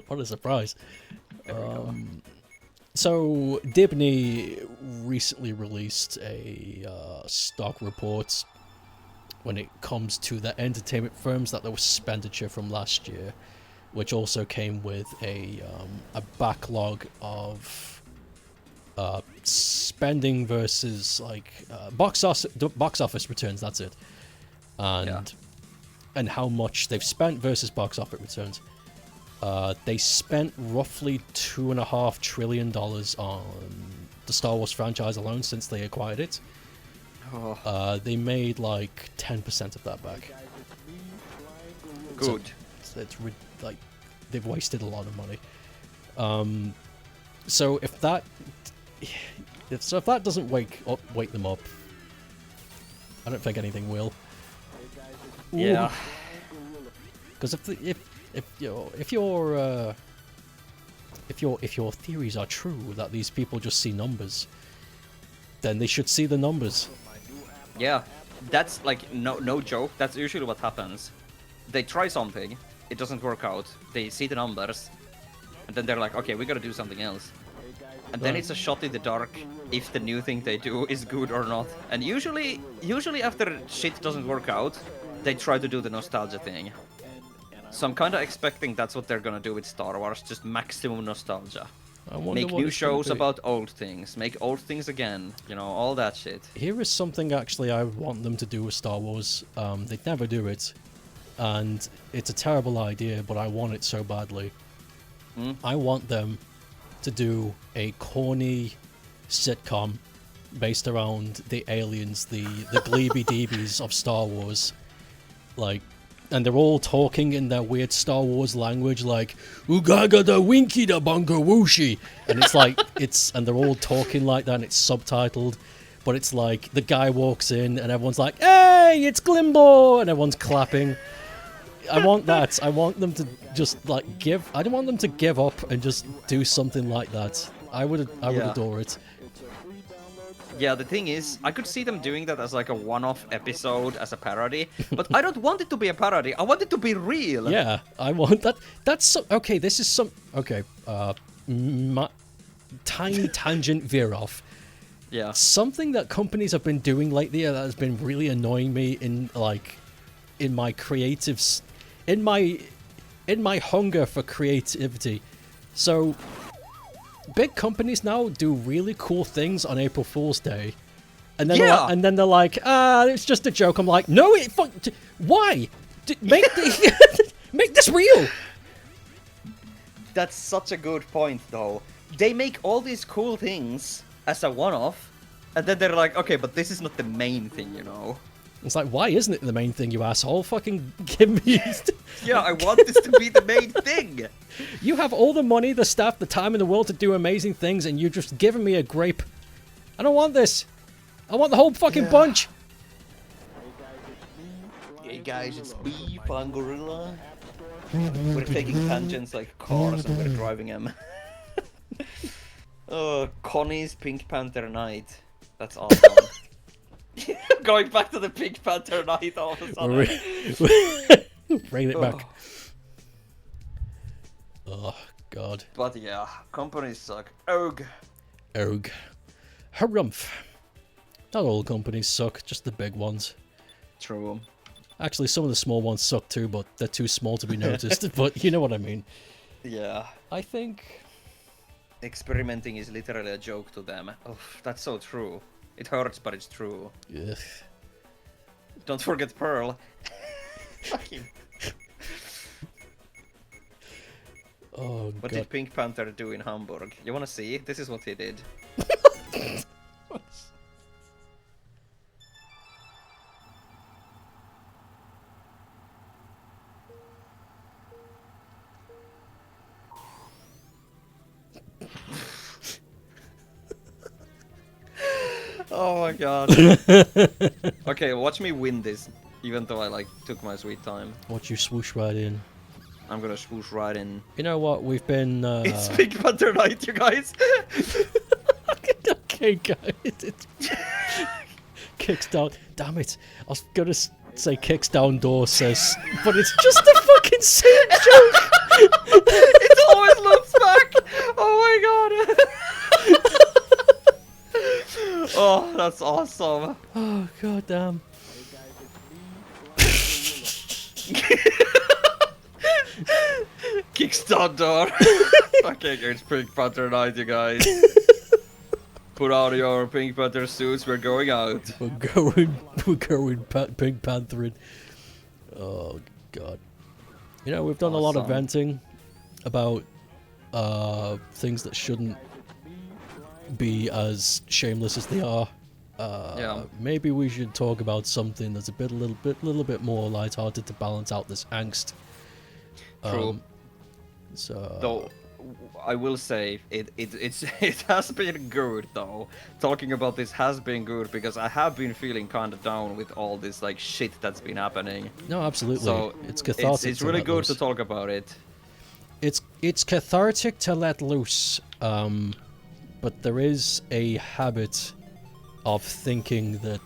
What a surprise. So, Dibney recently released a stock report when it comes to the entertainment firms, that there was expenditure from last year, which also came with a backlog of spending versus like box office returns. That's it, and how much they've spent versus box office returns. They spent roughly $2.5 trillion on the Star Wars franchise alone since they acquired it. They made like 10% of that back. Good. So it's like they've wasted a lot of money. So if that doesn't wake them up, I don't think anything will. Yeah. Because if your theories are true that these people just see numbers, then they should see the numbers. Yeah. That's like no joke. That's usually what happens. They try something, it doesn't work out. They see the numbers, and then they're like, okay, we gotta do something else. And then it's a shot in the dark if the new thing they do is good or not. And usually after shit doesn't work out, they try to do the nostalgia thing. So I'm kind of expecting that's what they're gonna do with Star Wars, just maximum nostalgia. Make new shows about old things, make old things again, you know, all that shit. Here is something actually I want them to do with Star Wars. They'd never do it, and it's a terrible idea, but I want it so badly. I want them to do a corny sitcom based around the aliens, the Gleeby-Deebies of Star Wars, like. And they're all talking in their weird Star Wars language, like "Ugaga da winky da bunga wooshi," and it's like and they're all talking like that, and it's subtitled, but it's like the guy walks in and everyone's like, "Hey, it's Glimbo," and everyone's clapping. I want that. I want them to just like I don't want them to give up and just do something like that. I would adore it. Yeah, the thing is, I could see them doing that as like a one-off episode, as a parody, but I don't want it to be a parody. I want it to be real. Yeah, I want that. That's okay. This is tiny tangent veer off. Yeah. Something that companies have been doing lately that has been really annoying me in my creatives, in my hunger for creativity. So. Big companies now do really cool things on April Fool's Day, and then they're like, it's just a joke. I'm like, no, why? Make this real. That's such a good point, though. They make all these cool things as a one-off, and then they're like, okay, but this is not the main thing, you know? It's like, why isn't it the main thing, you asshole? Fucking give me... Yeah, I want this to be the main thing! You have all the money, the staff, the time in the world to do amazing things, and you're just giving me a grape. I don't want this. I want the whole fucking bunch. Hey guys, it's me, Fun Gorilla. We're taking tangents like cars and we're driving them. Oh, Connie's Pink Panther Night. That's awesome. Going back to the Pink Panther Night all of a sudden. Bring it back. Oh, God. But yeah, companies suck. Ugh. Ugh. Harumph. Not all companies suck, just the big ones. True. Actually, some of the small ones suck too, but they're too small to be noticed. But you know what I mean. Yeah. I think... Experimenting is literally a joke to them. Oh, that's so true. It hurts, but it's true. Ugh. Don't forget Pearl. Fucking. Oh, What God. did Pink Panther do in Hamburg? You wanna see? This is what he did. Oh my god. Okay, watch me win this, even though I like took my sweet time. Watch you swoosh right in. I'm gonna swoosh right in. You know what? We've been... It's Pink Panther night, you guys! Okay, guys. It's... Kicks down... Damn it. I was gonna say kicks down door says... But it's just a fucking same joke! It always looks back! Oh my god! Oh, that's awesome. Oh, god damn. Kickstart door. Okay, it's Pink Panther night, you guys. Put on your Pink Panther suits, we're going out. We're going Pink Panthering. Oh, god. You know, we've done a lot of Awesome. venting about things that shouldn't be as shameless as they are. Yeah. Maybe we should talk about something that's a little bit more lighthearted to balance out this angst. True. So Though, I will say, it has been good, though. Talking about this has been good, because I have been feeling kind of down with all this, like, shit that's been happening. no, absolutely. So, it's cathartic. it's to really let good loose. to talk about it. It's cathartic to let loose. But there is a habit of thinking that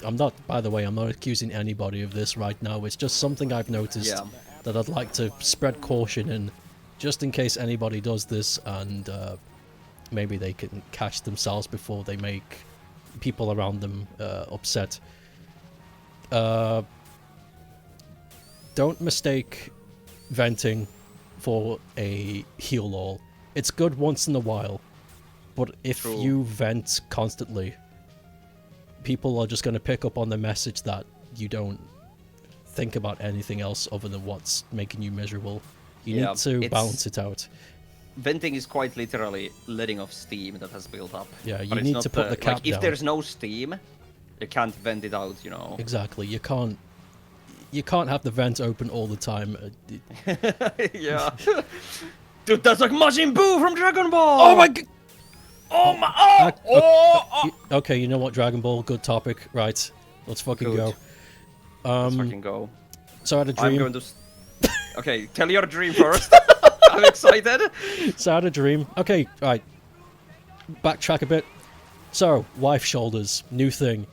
I'm not, by the way, I'm not accusing anybody of this right now. It's just something I've noticed Yeah. that I'd like to spread caution in, just in case anybody does this, and maybe they can catch themselves before they make people around them upset. Don't mistake venting for a heal-all. It's good once in a while, but if True. you vent constantly, people are just going to pick up on the message that you don't think about anything else other than what's making you miserable. You Yeah, need to it's- balance it out. Venting is quite literally letting off steam that has built up. Yeah, But you it's need not to put the cap like, if down. there's no steam, you can't vent it out, you know. Exactly. You can't have the vent open all the time. Yeah. Dude, that's like Majin Buu from Dragon Ball! Oh my god! Oh my... Oh! Oh! Okay, you know what, Dragon Ball, good topic. Right, let's fucking Good. go. Let's fucking go. So I had a I'm dream. going to... Okay, tell your dream first. I'm excited. So I had a dream. Okay, right. Backtrack a bit. So, wife shoulders, new thing.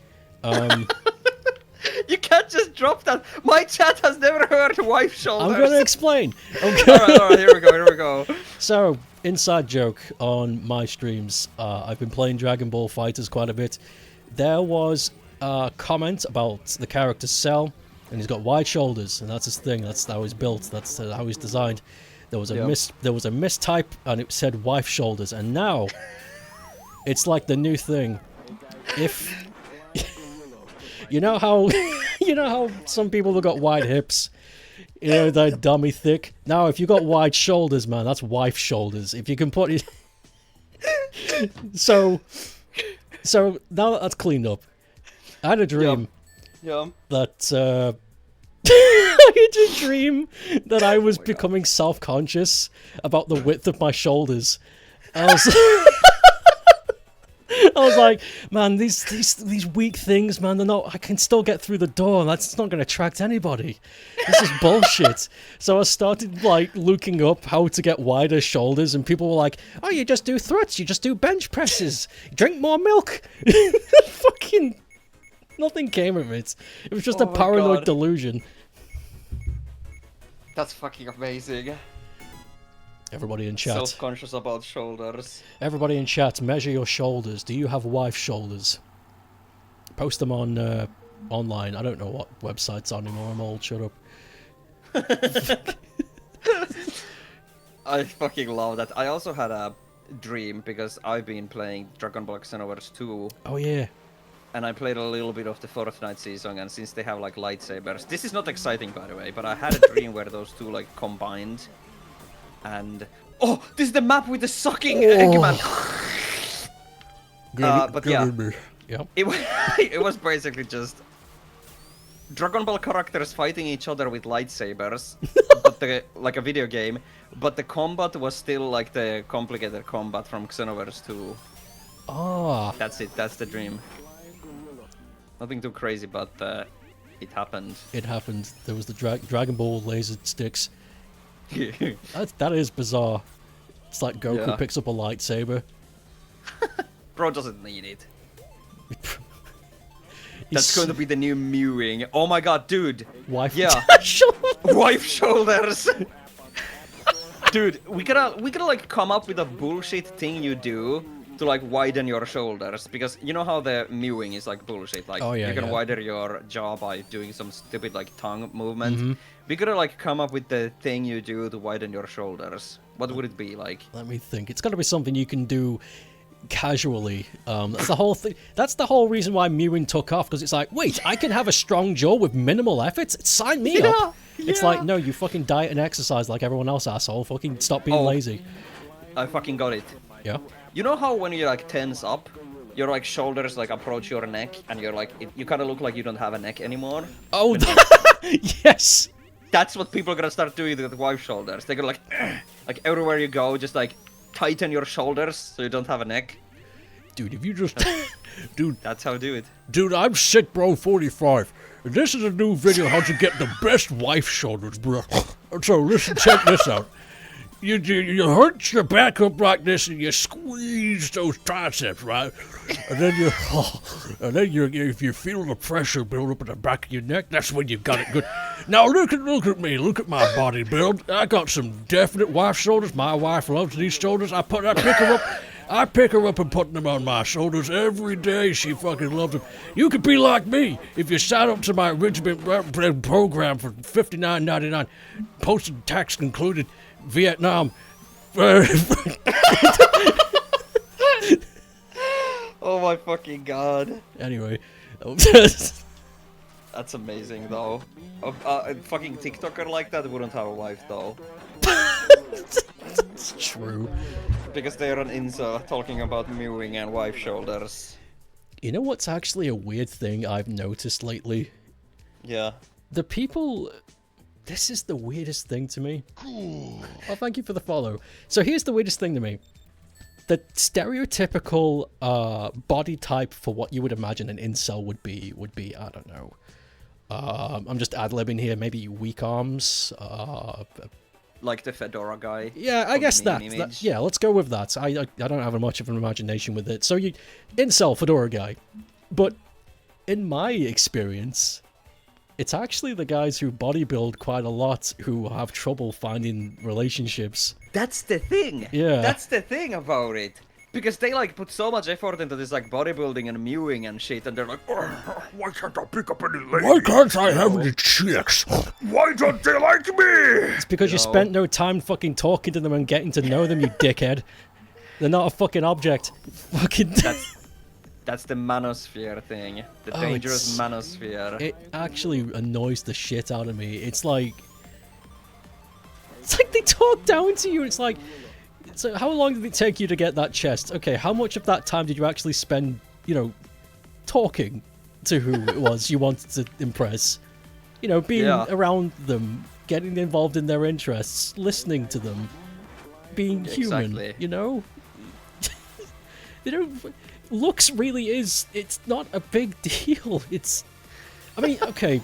You can't just drop that. My chat has never heard wife shoulders. I'm gonna explain. Okay. Alright, here we go. So, inside joke on my streams. I've been playing Dragon Ball Fighters quite a bit. There was a comment about the character Cell, and he's got wide shoulders, and that's his thing. That's how he's built. That's how he's designed. There was a Yep. there was a mistype, and it said wife shoulders, and now it's like the new thing. If you know how some people have got wide hips, you know, they're dummy thick. Now, if you got wide shoulders, man, that's wife shoulders. If you can put it, so now that that's cleaned up, I had a dream Yeah. that I had a dream that I was becoming self-conscious about the width of my shoulders. I was like, man, these weak things, man, they're not. I can still get through the door, and that's not going to attract anybody. This is bullshit. So I started like looking up how to get wider shoulders, and people were like, "Oh, you just do thrusts, you just do bench presses, drink more milk." Fucking nothing came of it. It was just Oh a my paranoid God. delusion. That's fucking amazing. Everybody in chat. Self-conscious about shoulders. Everybody in chat, measure your shoulders. Do you have wife shoulders? Post them on online. I don't know what websites are anymore. I'm old. Shut up. I fucking love that. I also had a dream because I've been playing Dragon Ball Xenoverse 2. Oh yeah. And I played a little bit of the Fortnite season, and since they have like lightsabers, this is not exciting by the way, but I had a dream where those two like combined. And oh, this is the map with the sucking Eggman. But yeah, it was basically just Dragon Ball characters fighting each other with lightsabers, but like a video game. But the combat was still like the complicated combat from Xenoverse 2. Ah. That's it. That's the dream. Nothing too crazy, but it happened. It happened. There was the Dragon Ball laser sticks. That is bizarre. It's like Goku picks up a lightsaber. Bro doesn't need it. That's going to be the new mewing. Oh my god, dude. Wife. Yeah. Wife shoulders. Dude, we gotta like come up with a bullshit thing you do to like widen your shoulders, because you know how the mewing is like bullshit. Like you can widen your jaw by doing some stupid like tongue movement. We gotta like come up with the thing you do to widen your shoulders. What would it be like? Let me think. It's gotta be something you can do casually. That's the whole thing. That's the whole reason why mewing took off, because it's like, wait, I can have a strong jaw with minimal efforts? Sign me up. It's like, no, you fucking diet and exercise like everyone else, asshole. Fucking stop being lazy. I fucking got it. Yeah. You know how when you like tense up, your like shoulders like approach your neck, and you're like, you kind of look like you don't have a neck anymore? Oh, yes. That's what people are gonna start doing with wife shoulders. They're gonna like everywhere you go, just like tighten your shoulders so you don't have a neck. Dude, if you just... Dude. That's how I do it. Dude, I'm Sick Bro 45. This is a new video how to get the best wife shoulders, bro. So listen, check this out. You hunch your back up like this and you squeeze those triceps, right? And then if you feel the pressure build up in the back of your neck, that's when you've got it good. Now look at me, look at my body build. I got some definite wife shoulders. My wife loves these shoulders. I pick her up and put them on my shoulders every day. She fucking loves them. You could be like me if you sign up to my Regiment program for $59.99, posted tax included. Vietnam. Oh my fucking god. Anyway. That's amazing though. A fucking TikToker like that wouldn't have a wife though. It's true. Because they're an incel talking about mewing and wife shoulders. You know what's actually a weird thing I've noticed lately? Yeah. The people... This is the weirdest thing to me. Oh, thank you for the follow. So here's the weirdest thing to me. The stereotypical body type for what you would imagine an incel would be, I don't know. I'm just ad-libbing here. Maybe weak arms. Like the fedora guy. Yeah, I guess that. Yeah, let's go with that. I don't have much of an imagination with it. So you, incel fedora guy. But in my experience, it's actually the guys who bodybuild quite a lot who have trouble finding relationships. That's the thing. Yeah. That's the thing about it. Because they like put so much effort into this like bodybuilding and mewing and shit, and they're like, why can't I pick up any ladies? Why can't I have any chicks? Why don't they like me? It's because you spent no time fucking talking to them and getting to know them, you dickhead. They're not a fucking object. Fucking... That's the manosphere thing. The dangerous manosphere. It actually annoys the shit out of me. It's like they talk down to you. It's like, so how long did it take you to get that chest? Okay, how much of that time did you actually spend, you know, talking to who it was you wanted to impress? You know, being around them, getting involved in their interests, listening to them, being human, you know? You know, looks really is, it's not a big deal. It's, I mean, okay,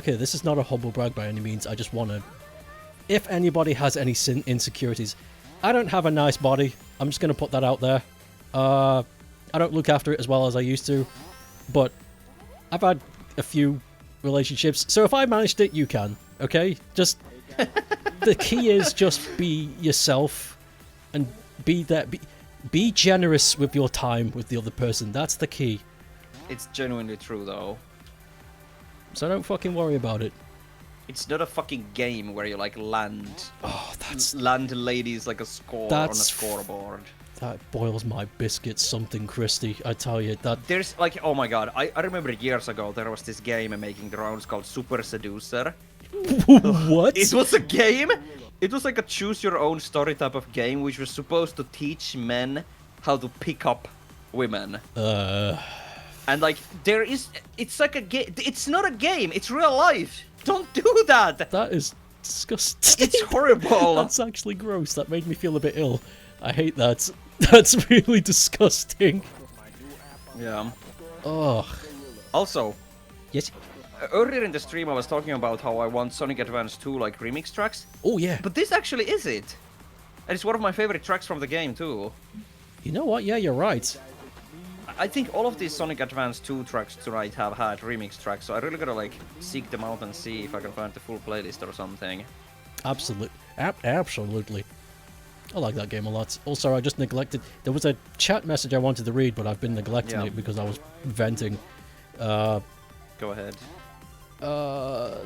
this is not a humble brag by any means. I just want to, if anybody has any insecurities, I don't have a nice body. I'm just going to put that out there. I don't look after it as well as I used to, but I've had a few relationships. So if I managed it, you can, okay? Just the key is just be yourself and be there. Be generous with your time with the other person. That's the key. It's genuinely true, though. So don't fucking worry about it. It's not a fucking game where you like land ladies like a score on a scoreboard. That boils my biscuits something, Christy. I tell you that. There's like, oh my god, I remember years ago there was this game making the rounds called Super Seducer. What? It was a game. It was like a choose your own story type of game, which was supposed to teach men how to pick up women. And like it's like a game. It's not a game. It's real life. Don't do that. That is disgusting. It's horrible. That's actually gross. That made me feel a bit ill. I hate that. That's really disgusting. Yeah. Oh. Also, Yes. earlier in the stream I was talking about how I want Sonic Advance 2 like remix tracks. Oh yeah. But this actually is it. And it's one of my favorite tracks from the game too. You know what? Yeah, you're right. I think all of these Sonic Advance 2 tracks tonight have had remix tracks, so I really gotta like seek them out and see if I can find the full playlist or something. Absolutely. I like that game a lot. Also, I just neglected. There was a chat message I wanted to read, but I've been neglecting it because I was venting. Go ahead.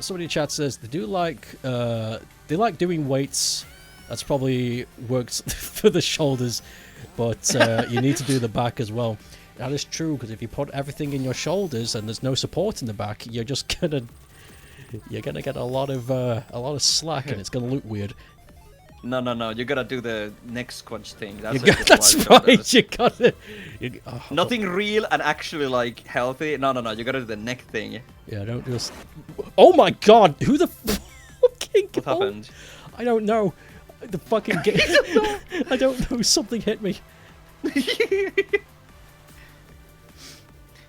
Somebody in chat says they like doing weights. That's probably works for the shoulders, but you need to do the back as well. That is true, because if you put everything in your shoulders and there's no support in the back, you're gonna get a lot of slack, and it's gonna look weird. No, you gotta do the neck squatch thing. That's right. You gotta. Nothing real and actually like healthy. No, you gotta do the neck thing. Yeah, don't just. Oh my god! Who the fucking? What happened? I don't know. The fucking game. I don't know. Something hit me.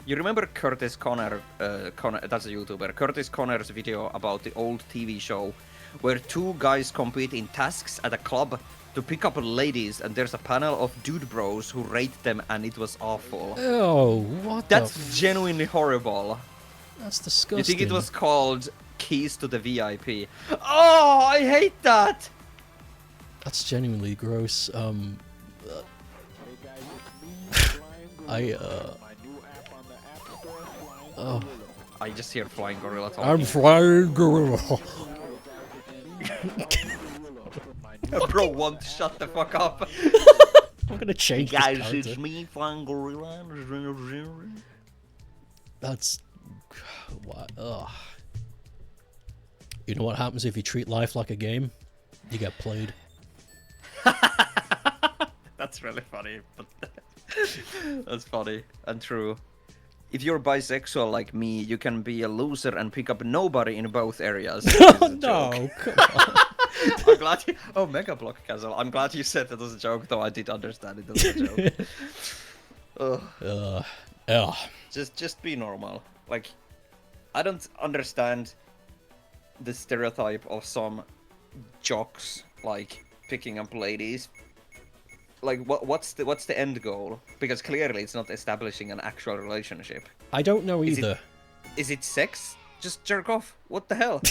You remember Curtis Connor? That's a YouTuber. Curtis Connor's video about the old TV show, where two guys compete in tasks at a club to pick up ladies, and there's a panel of dude bros who rate them, and it was awful. Oh, what? That's genuinely horrible. That's disgusting. You think it was called Keys to the VIP? Oh, I hate that. That's genuinely gross. Oh. I just hear Flying Gorilla talking. I'm Flying Gorilla. Bro, won't shut the fuck up. I'm gonna change this Guys, character. it's me, Flying Gorilla. That's what. Ugh. You know what happens if you treat life like a game? You get played. That's really funny, but that's funny and true. If you're bisexual like me, you can be a loser and pick up nobody in both areas. No, come on. I'm glad you. Oh, Mega Block Castle. I'm glad you said that as a joke, though I did understand it as a joke. Ugh. Just be normal. Like, I don't understand the stereotype of some jocks like picking up ladies. Like, what's the end goal? Because clearly it's not establishing an actual relationship. I don't know either. Is it sex? Just jerk off. What the hell?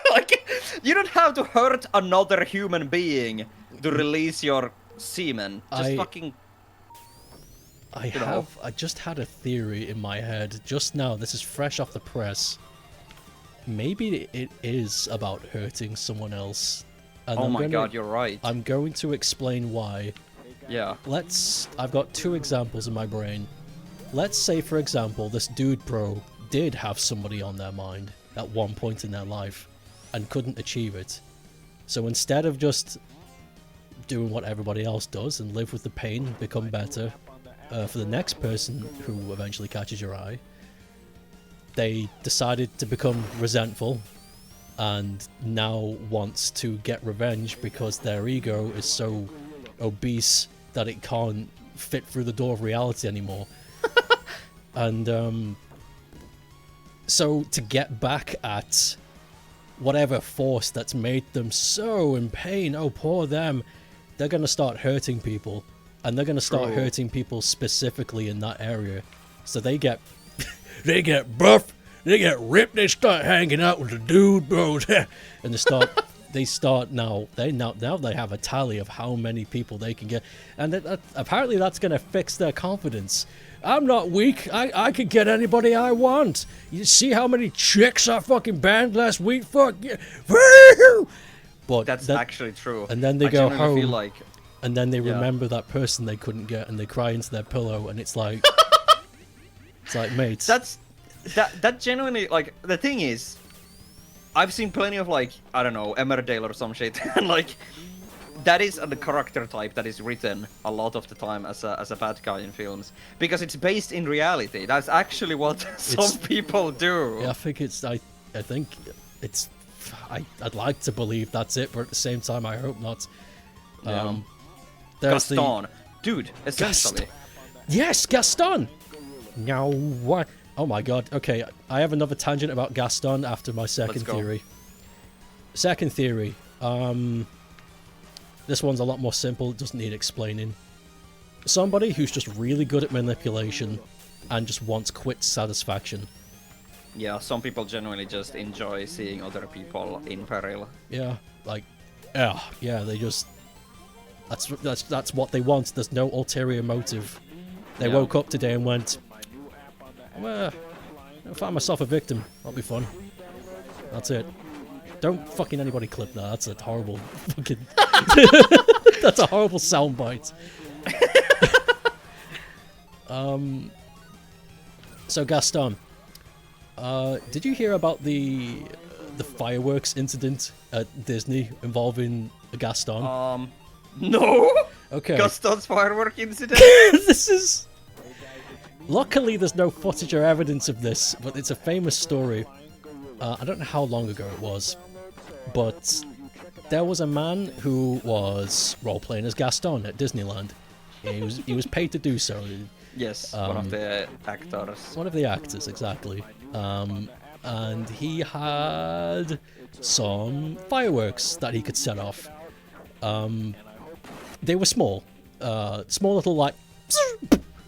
Like, you don't have to hurt another human being to release your semen. Just fucking. I just had a theory in my head just now. This is fresh off the press. Maybe it is about hurting someone else. And oh my god, you're right. I'm going to explain why. Yeah. I've got two examples in my brain. Let's say, for example, this dude bro did have somebody on their mind at one point in their life and couldn't achieve it. So instead of just doing what everybody else does and live with the pain and become better for the next person who eventually catches your eye, they decided to become resentful and now wants to get revenge because their ego is so obese that it can't fit through the door of reality anymore. And so to get back at whatever force that's made them so in pain, oh poor them, they're going to start hurting people, and they're going to start hurting people specifically in that area. So they get they get buff, they get ripped, they start hanging out with the dude bros, and they start they start now. Now they have a tally of how many people they can get, and apparently that's going to fix their confidence. I'm not weak. I can get anybody I want. You see how many chicks I fucking banged last week? Fuck yeah. But That's actually true. And then they I go genuinely home, feel like, and then they remember that person they couldn't get, and they cry into their pillow, and it's like, it's like, mates. that genuinely, like, the thing is, I've seen plenty of, like, I don't know, Emmerdale or some shit, and like, that is the character type that is written a lot of the time as a bad guy in films, because it's based in reality. That's actually what some people do. Yeah, I think I'd like to believe that's it, but at the same time, I hope not. Yeah. There's Gaston, dude, essentially. Yes, Gaston. Now what? Oh my god. Okay, I have another tangent about Gaston after my second theory. Second theory. This one's a lot more simple. It doesn't need explaining. Somebody who's just really good at manipulation and just wants quick satisfaction. Yeah, some people genuinely just enjoy seeing other people in peril. Yeah, like, yeah, they just that's what they want. There's no ulterior motive. They woke up today and went, well, I'll find myself a victim. That'll be fun. That's it. Don't fucking anybody clip that. That's a horrible fucking. That's a horrible soundbite. So Gaston, did you hear about the fireworks incident at Disney involving Gaston? No. Okay. Gaston's firework incident. This is. Luckily, there's no footage or evidence of this, but it's a famous story. I don't know how long ago it was, but there was a man who was role-playing as Gaston at Disneyland. He was paid to do so. Yes, one of the actors. One of the actors, exactly. And he had some fireworks that he could set off. They were small. Small little, like,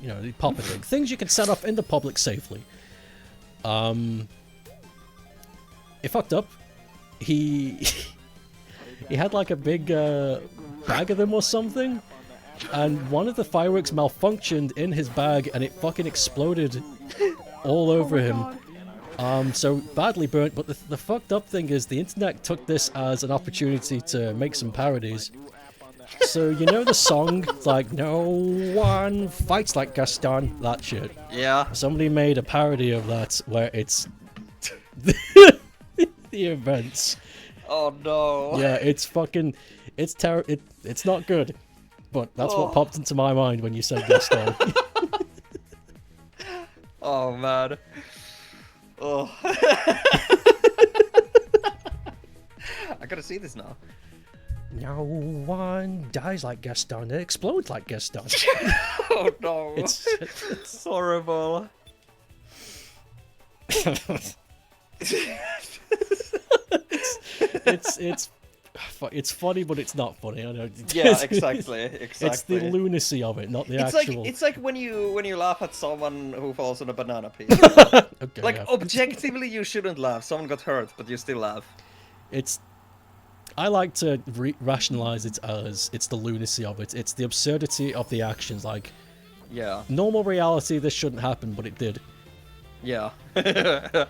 you know, pop a thing. Things you can set off in the public safely. It fucked up. He had like a big bag of them or something, and one of the fireworks malfunctioned in his bag, and it fucking exploded all over him. So badly burnt. But the fucked up thing is the internet took this as an opportunity to make some parodies. So you know the song, like, no one fights like Gaston, that shit. Yeah. Somebody made a parody of that where it's the events. Oh no. Yeah, it's fucking, it's it's not good. But that's what popped into my mind when you said Gaston. Oh man. Oh. I gotta see this now. No one dies like Gaston. It explodes like Gaston. Oh no. It's horrible. It's funny, but it's not funny. I know. Yeah, exactly. It's the lunacy of it, not the actual. It's like when you laugh at someone who falls on a banana peel. Okay, like, yeah. objectively, you shouldn't laugh. Someone got hurt, but you still laugh. I like to rationalize it as it's the lunacy of it. It's the absurdity of the actions. Like, yeah, normal reality, this shouldn't happen, but it did. Yeah. That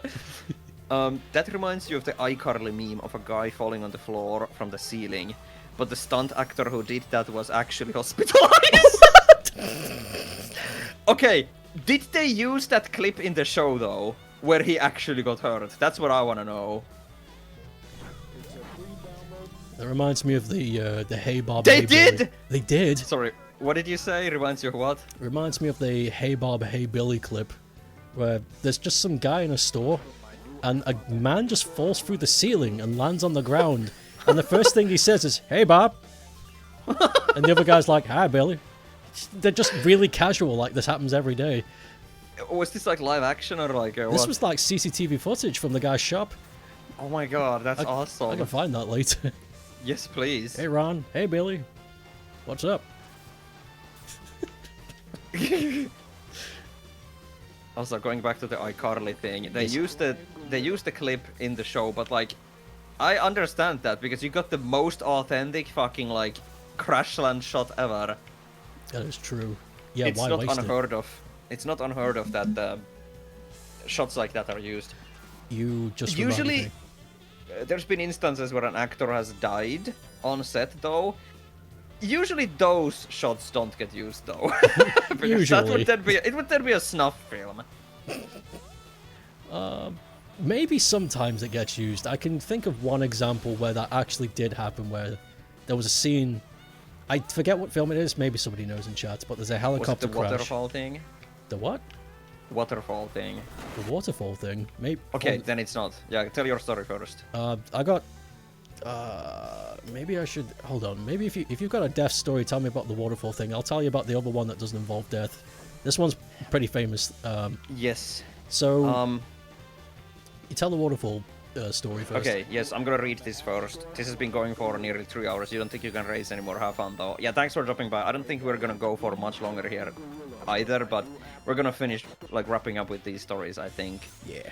reminds you of the iCarly meme of a guy falling on the floor from the ceiling, but the stunt actor who did that was actually hospitalized. Okay, did they use that clip in the show though, where he actually got hurt? That's what I want to know. That reminds me of the Hey Bob. They Hey did! Billy. They did. Sorry, what did you say? Reminds you of what? Reminds me of the Hey Bob, Hey Billy clip, where there's just some guy in a store, and a man just falls through the ceiling and lands on the ground, and the first thing he says is, "Hey Bob," and the other guy's like, "Hi Billy." They're just really casual, like this happens every day. Was this like live action or like This what? was like CCTV footage from the guy's shop. Oh my god, that's I awesome. can find that later. Yes, please. Hey Ron, hey Billy, what's up? Also, going back to the iCarly thing, they used the clip in the show, but like, I understand that because you got the most authentic fucking like crash land shot ever. That is true. Yeah, It's why not waste unheard of. It's not unheard of that shots like that are used. You just reminded Usually, me. there's been instances where an actor has died on set, though. Usually, those shots don't get used, though. Because Usually. it would then be a snuff film. Maybe sometimes it gets used. I can think of one example where that actually did happen, where there was a scene. I forget what film it is. Maybe somebody knows in chat, but there's a Was it helicopter the crash. waterfall thing? The what? Waterfall thing. The waterfall thing. Maybe. Okay, then it's not. Yeah, tell your story first. I got. Maybe I should hold on. Maybe if you've got a death story, tell me about the waterfall thing. I'll tell you about the other one that doesn't involve death. This one's pretty famous. Yes. So you tell the waterfall story first. Okay, yes, I'm gonna read this first. This has been going for nearly 3 hours. You don't think you can race anymore? Have fun, though. Yeah, thanks for dropping by. I don't think we're gonna go for much longer here either, but we're gonna finish, like, wrapping up with these stories, I think. Yeah.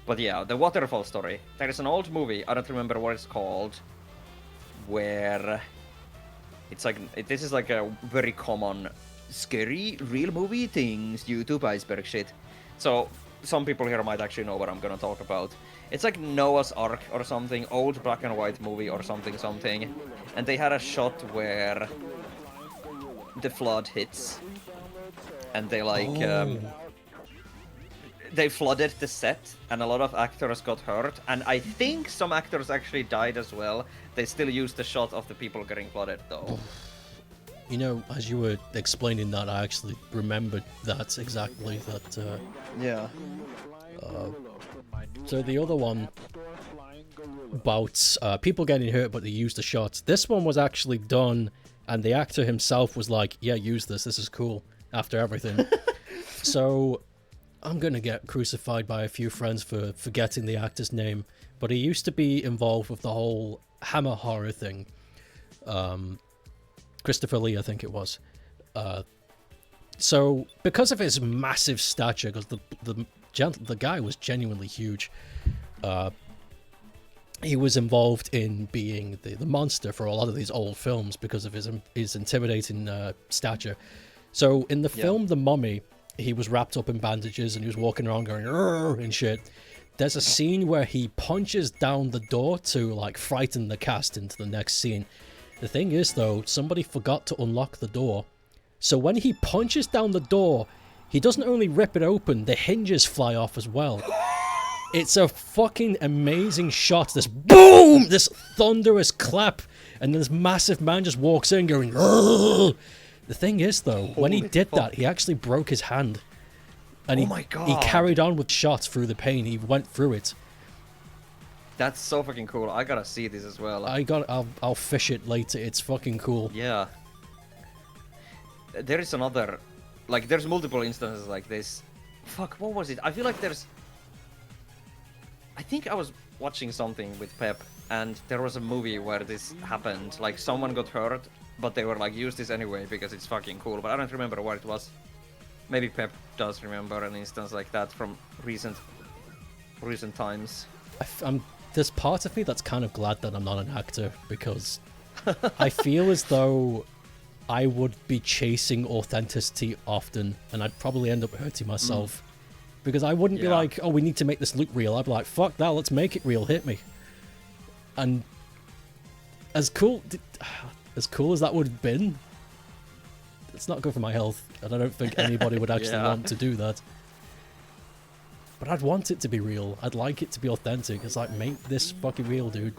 But yeah, the waterfall story. There is an old movie, I don't remember what it's called, where it's like, this is like a very common scary real movie things, YouTube iceberg shit. So, some people here might actually know what I'm gonna talk about. It's like Noah's Ark or something, old black and white movie or something. And they had a shot where the flood hits. And they like, they flooded the set and a lot of actors got hurt. And I think some actors actually died as well. They still used the shot of the people getting flooded though. You know, as you were explaining that, I actually remembered that exactly. That. Yeah. So the other one about people getting hurt, but they used the shot. This one was actually done, and the actor himself was like, "Yeah, use this. This is cool." After everything, so I'm gonna get crucified by a few friends for forgetting the actor's name, but he used to be involved with the whole Hammer horror thing. Christopher Lee, I think it was. So because of his massive stature, because the guy was genuinely huge, he was involved in being the monster for a lot of these old films because of his intimidating stature. So in the film The Mummy, he was wrapped up in bandages and he was walking around going "Rrr" and shit. There's a scene where he punches down the door to like frighten the cast into the next scene. The thing is though, somebody forgot to unlock the door. So when he punches down the door, he doesn't only rip it open, the hinges fly off as well. It's a fucking amazing shot. This boom! This thunderous clap. And this massive man just walks in going, "Rrr." The thing is, though, when he did that, he actually broke his hand. And my God. He carried on with shots through the pain. He went through it. That's so fucking cool. I gotta see this as well. I'll fish it later. It's fucking cool. Yeah. There is another... Like, there's multiple instances like this. Fuck, what was it? I feel like there's... I think I was watching something with Pep, and there was a movie where this happened. Like, someone got hurt, but they were like, use this anyway because it's fucking cool. But I don't remember what it was. Maybe Pep does remember an instance like that from recent times. There's part of me that's kind of glad that I'm not an actor, because I feel as though I would be chasing authenticity often, and I'd probably end up hurting myself. Because I wouldn't be like, oh, we need to make this look real. I'd be like, fuck that, let's make it real, hit me. And as cool as that would have been, it's not good for my health, and I don't think anybody would actually want to do that. But I'd want it to be real. I'd like it to be authentic. It's like, make this fucking real, dude.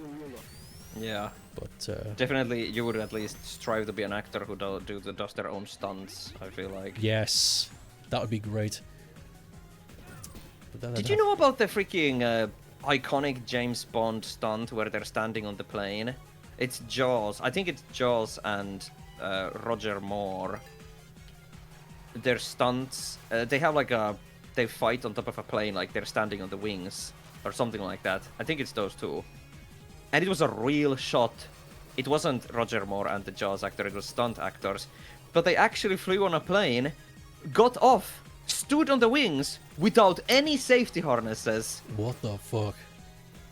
Yeah. But definitely, you would at least strive to be an actor who does their own stunts, I feel like. yes, that would be great. But then Did you know about the freaking iconic James Bond stunt where they're standing on the plane? It's Jaws. I think it's Jaws and Roger Moore. Their stunts, they have like they fight on top of a plane like they're standing on the wings or something like that. I think it's those two. And it was a real shot. It wasn't Roger Moore and the Jaws actor, it was stunt actors. But they actually flew on a plane, got off, stood on the wings without any safety harnesses. What the fuck?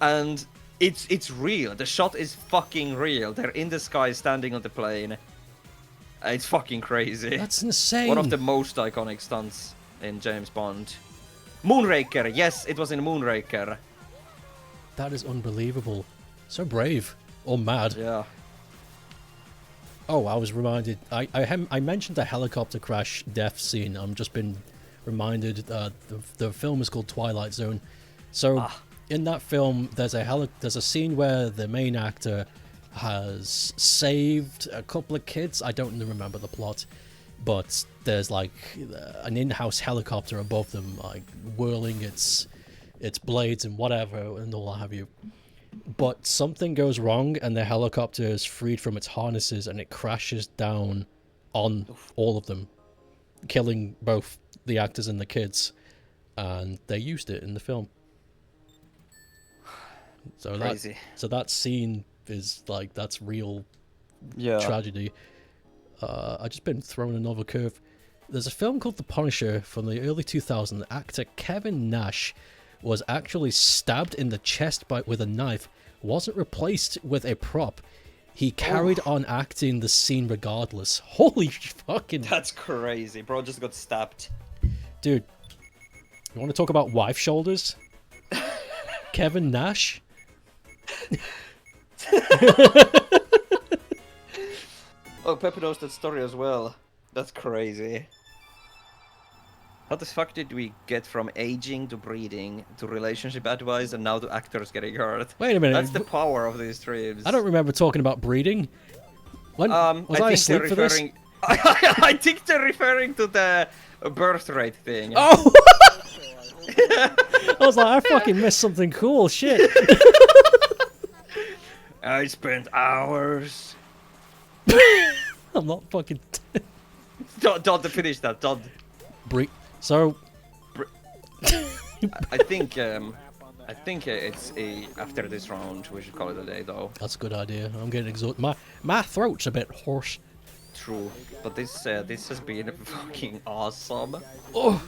And It's real. The shot is fucking real. They're in the sky, standing on the plane. It's fucking crazy. That's insane. One of the most iconic stunts in James Bond. Moonraker. Yes, it was in Moonraker. That is unbelievable. So brave. Or mad. Yeah. Oh, I was reminded. I mentioned the helicopter crash death scene. I'm just been reminded. The film is called Twilight Zone. So in that film, there's a scene where the main actor has saved a couple of kids. I don't remember the plot, but there's like an in-house helicopter above them, like whirling its blades and whatever and all that have you. But something goes wrong and the helicopter is freed from its harnesses and it crashes down on all of them, killing both the actors and the kids. And they used it in the film. So Crazy. that scene is like, that's real tragedy. I just been thrown another curve. There's a film called The Punisher from the early 2000s. Actor Kevin Nash was actually stabbed in the chest with a knife, wasn't replaced with a prop. He carried on acting the scene regardless. Holy fucking... That's crazy. Bro just got stabbed. Dude, you want to talk about wife shoulders? Kevin Nash? Oh, Pepe knows that story as well. That's crazy. How the fuck did we get from aging to breeding to relationship advice and now to actors getting hurt? Wait a minute. That's the power of these streams. I don't remember talking about breeding. When was I asleep for this? I think they're referring to the birth rate thing. Oh! I was like, I fucking missed something cool. Shit. I spent hours. I'm not fucking... Don't finish that. Don't. So... I think it's after this round we should call it a day though. That's a good idea. I'm getting exhausted. My throat's a bit hoarse. True, but this has been fucking awesome. Oh,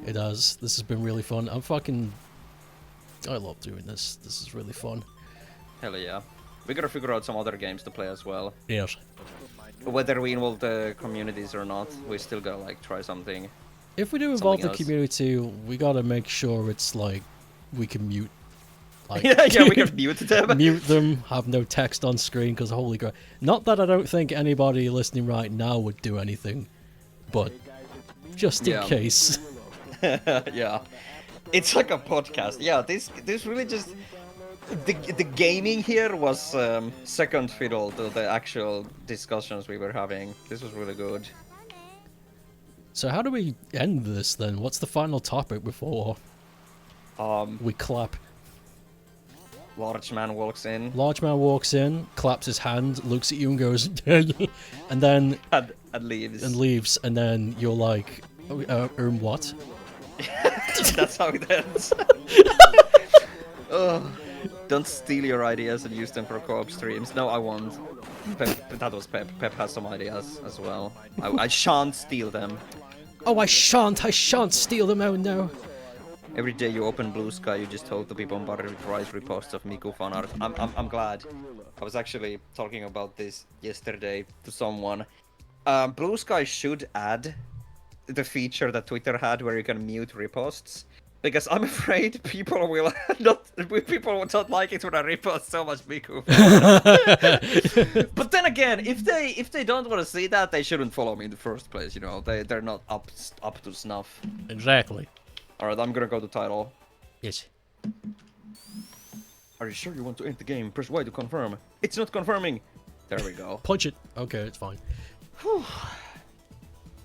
it has. This has been really fun. I love doing this. This is really fun. Hell yeah. We gotta figure out some other games to play as well. Yes. Whether we involve the communities or not, we still gotta like try something. If we do involve the else. community, we gotta make sure it's like we can mute. Like, yeah, we can mute them. Mute them, have no text on screen, because holy crap. Not that I don't think anybody listening right now would do anything, but just in case. Yeah. It's like a podcast. Yeah, this really just... The gaming here was second fiddle to the actual discussions we were having. This was really good. So how do we end this then? What's the final topic before we clap? Large man walks in. Large man walks in, claps his hand, looks at you and goes, and then... And leaves. And leaves, and then you're like, what? That's how it ends. Oh, don't steal your ideas and use them for co-op streams. No, I won't. That was Pep. Pep has some ideas as well. I shan't steal them. Oh, I shan't steal them, oh no. Every day you open BlueSky, you just hope to be bombarded with rise reposts of Miku fan art. I'm glad. I was actually talking about this yesterday to someone. BlueSky should add the feature that Twitter had where you can mute reposts. Because I'm afraid people will not like it when I repost so much Miku. But then again, if they don't want to see that, they shouldn't follow me in the first place. You know, they're not up to snuff. Exactly. All right, I'm gonna go to title. Yes. Are you sure you want to end the game? Press Y to confirm. It's not confirming. There we go. Punch it. Okay, it's fine. Whew.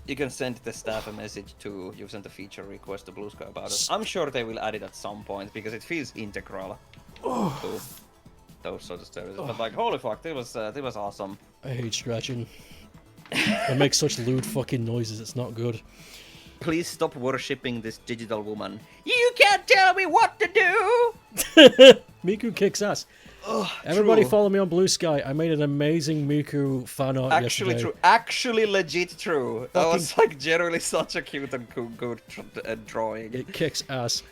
You can send the staff a message to you've sent a feature request to BlueSky about it. I'm sure they will add it at some point because it feels integral to those sort of services. But like, holy fuck, that was awesome. I hate scratching. It makes such lewd fucking noises. It's not good. Please stop worshipping this digital woman. You can't tell me what to do. Miku kicks ass. Oh, everybody true. Follow me on BlueSky. I made an amazing Miku fan art Actually yesterday. true. Actually legit true. That was like generally such a cute and good drawing. It kicks ass.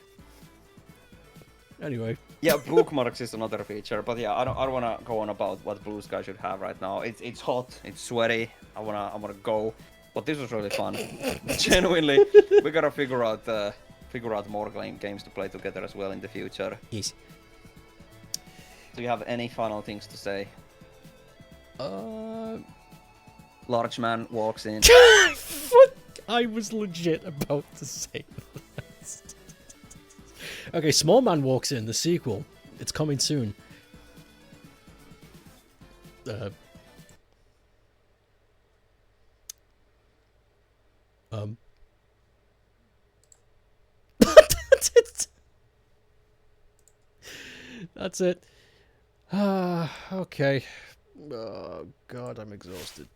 Anyway. Yeah, bookmarks is another feature, but yeah, I don't wanna go on about what BlueSky should have right now. It's hot, it's sweaty. I wanna go. But this was really fun. Genuinely, we gotta figure out more games to play together as well in the future. Yes. Do you have any final things to say? Large man walks in. I was legit about to say that. Okay, Small Man walks in, the sequel. It's coming soon. That's it. Okay. Oh, God, I'm exhausted.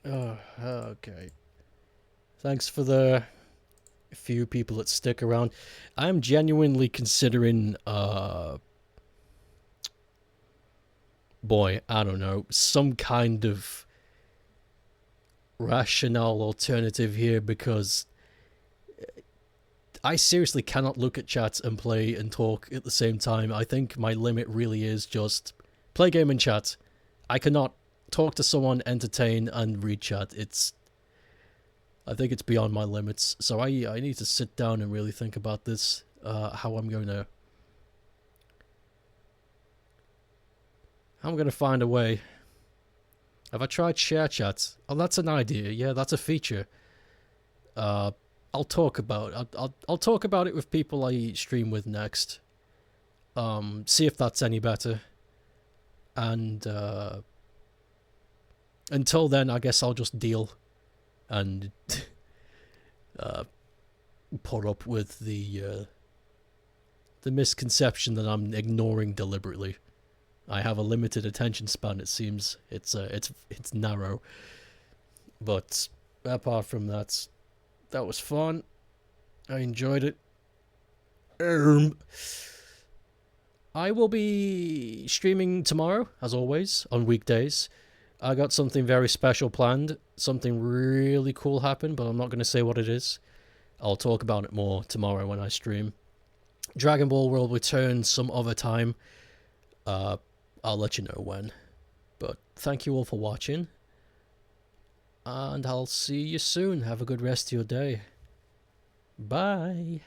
Okay. Thanks for the few people that stick around. I'm genuinely considering, boy, I don't know, some kind of rationale alternative here, because I seriously cannot look at chat and play and talk at the same time. I think my limit really is just play game and chat. I cannot talk to someone, entertain, and read chat. I think it's beyond my limits. So I need to sit down and really think about this, how I'm gonna find a way. Have I tried share chat? Oh, that's an idea. Yeah, that's a feature. I'll talk about I'll talk about it with people I stream with next. See if that's any better. And until then, I guess I'll just deal and put up with the misconception that I'm ignoring deliberately. I have a limited attention span. It seems it's narrow, but apart from that, that was fun. I enjoyed it. I will be streaming tomorrow, as always, on weekdays. I got something very special planned. Something really cool happened, but I'm not going to say what it is. I'll talk about it more tomorrow when I stream. Dragon Ball will return some other time. I'll let you know when. But thank you all for watching. And I'll see you soon. Have a good rest of your day. Bye.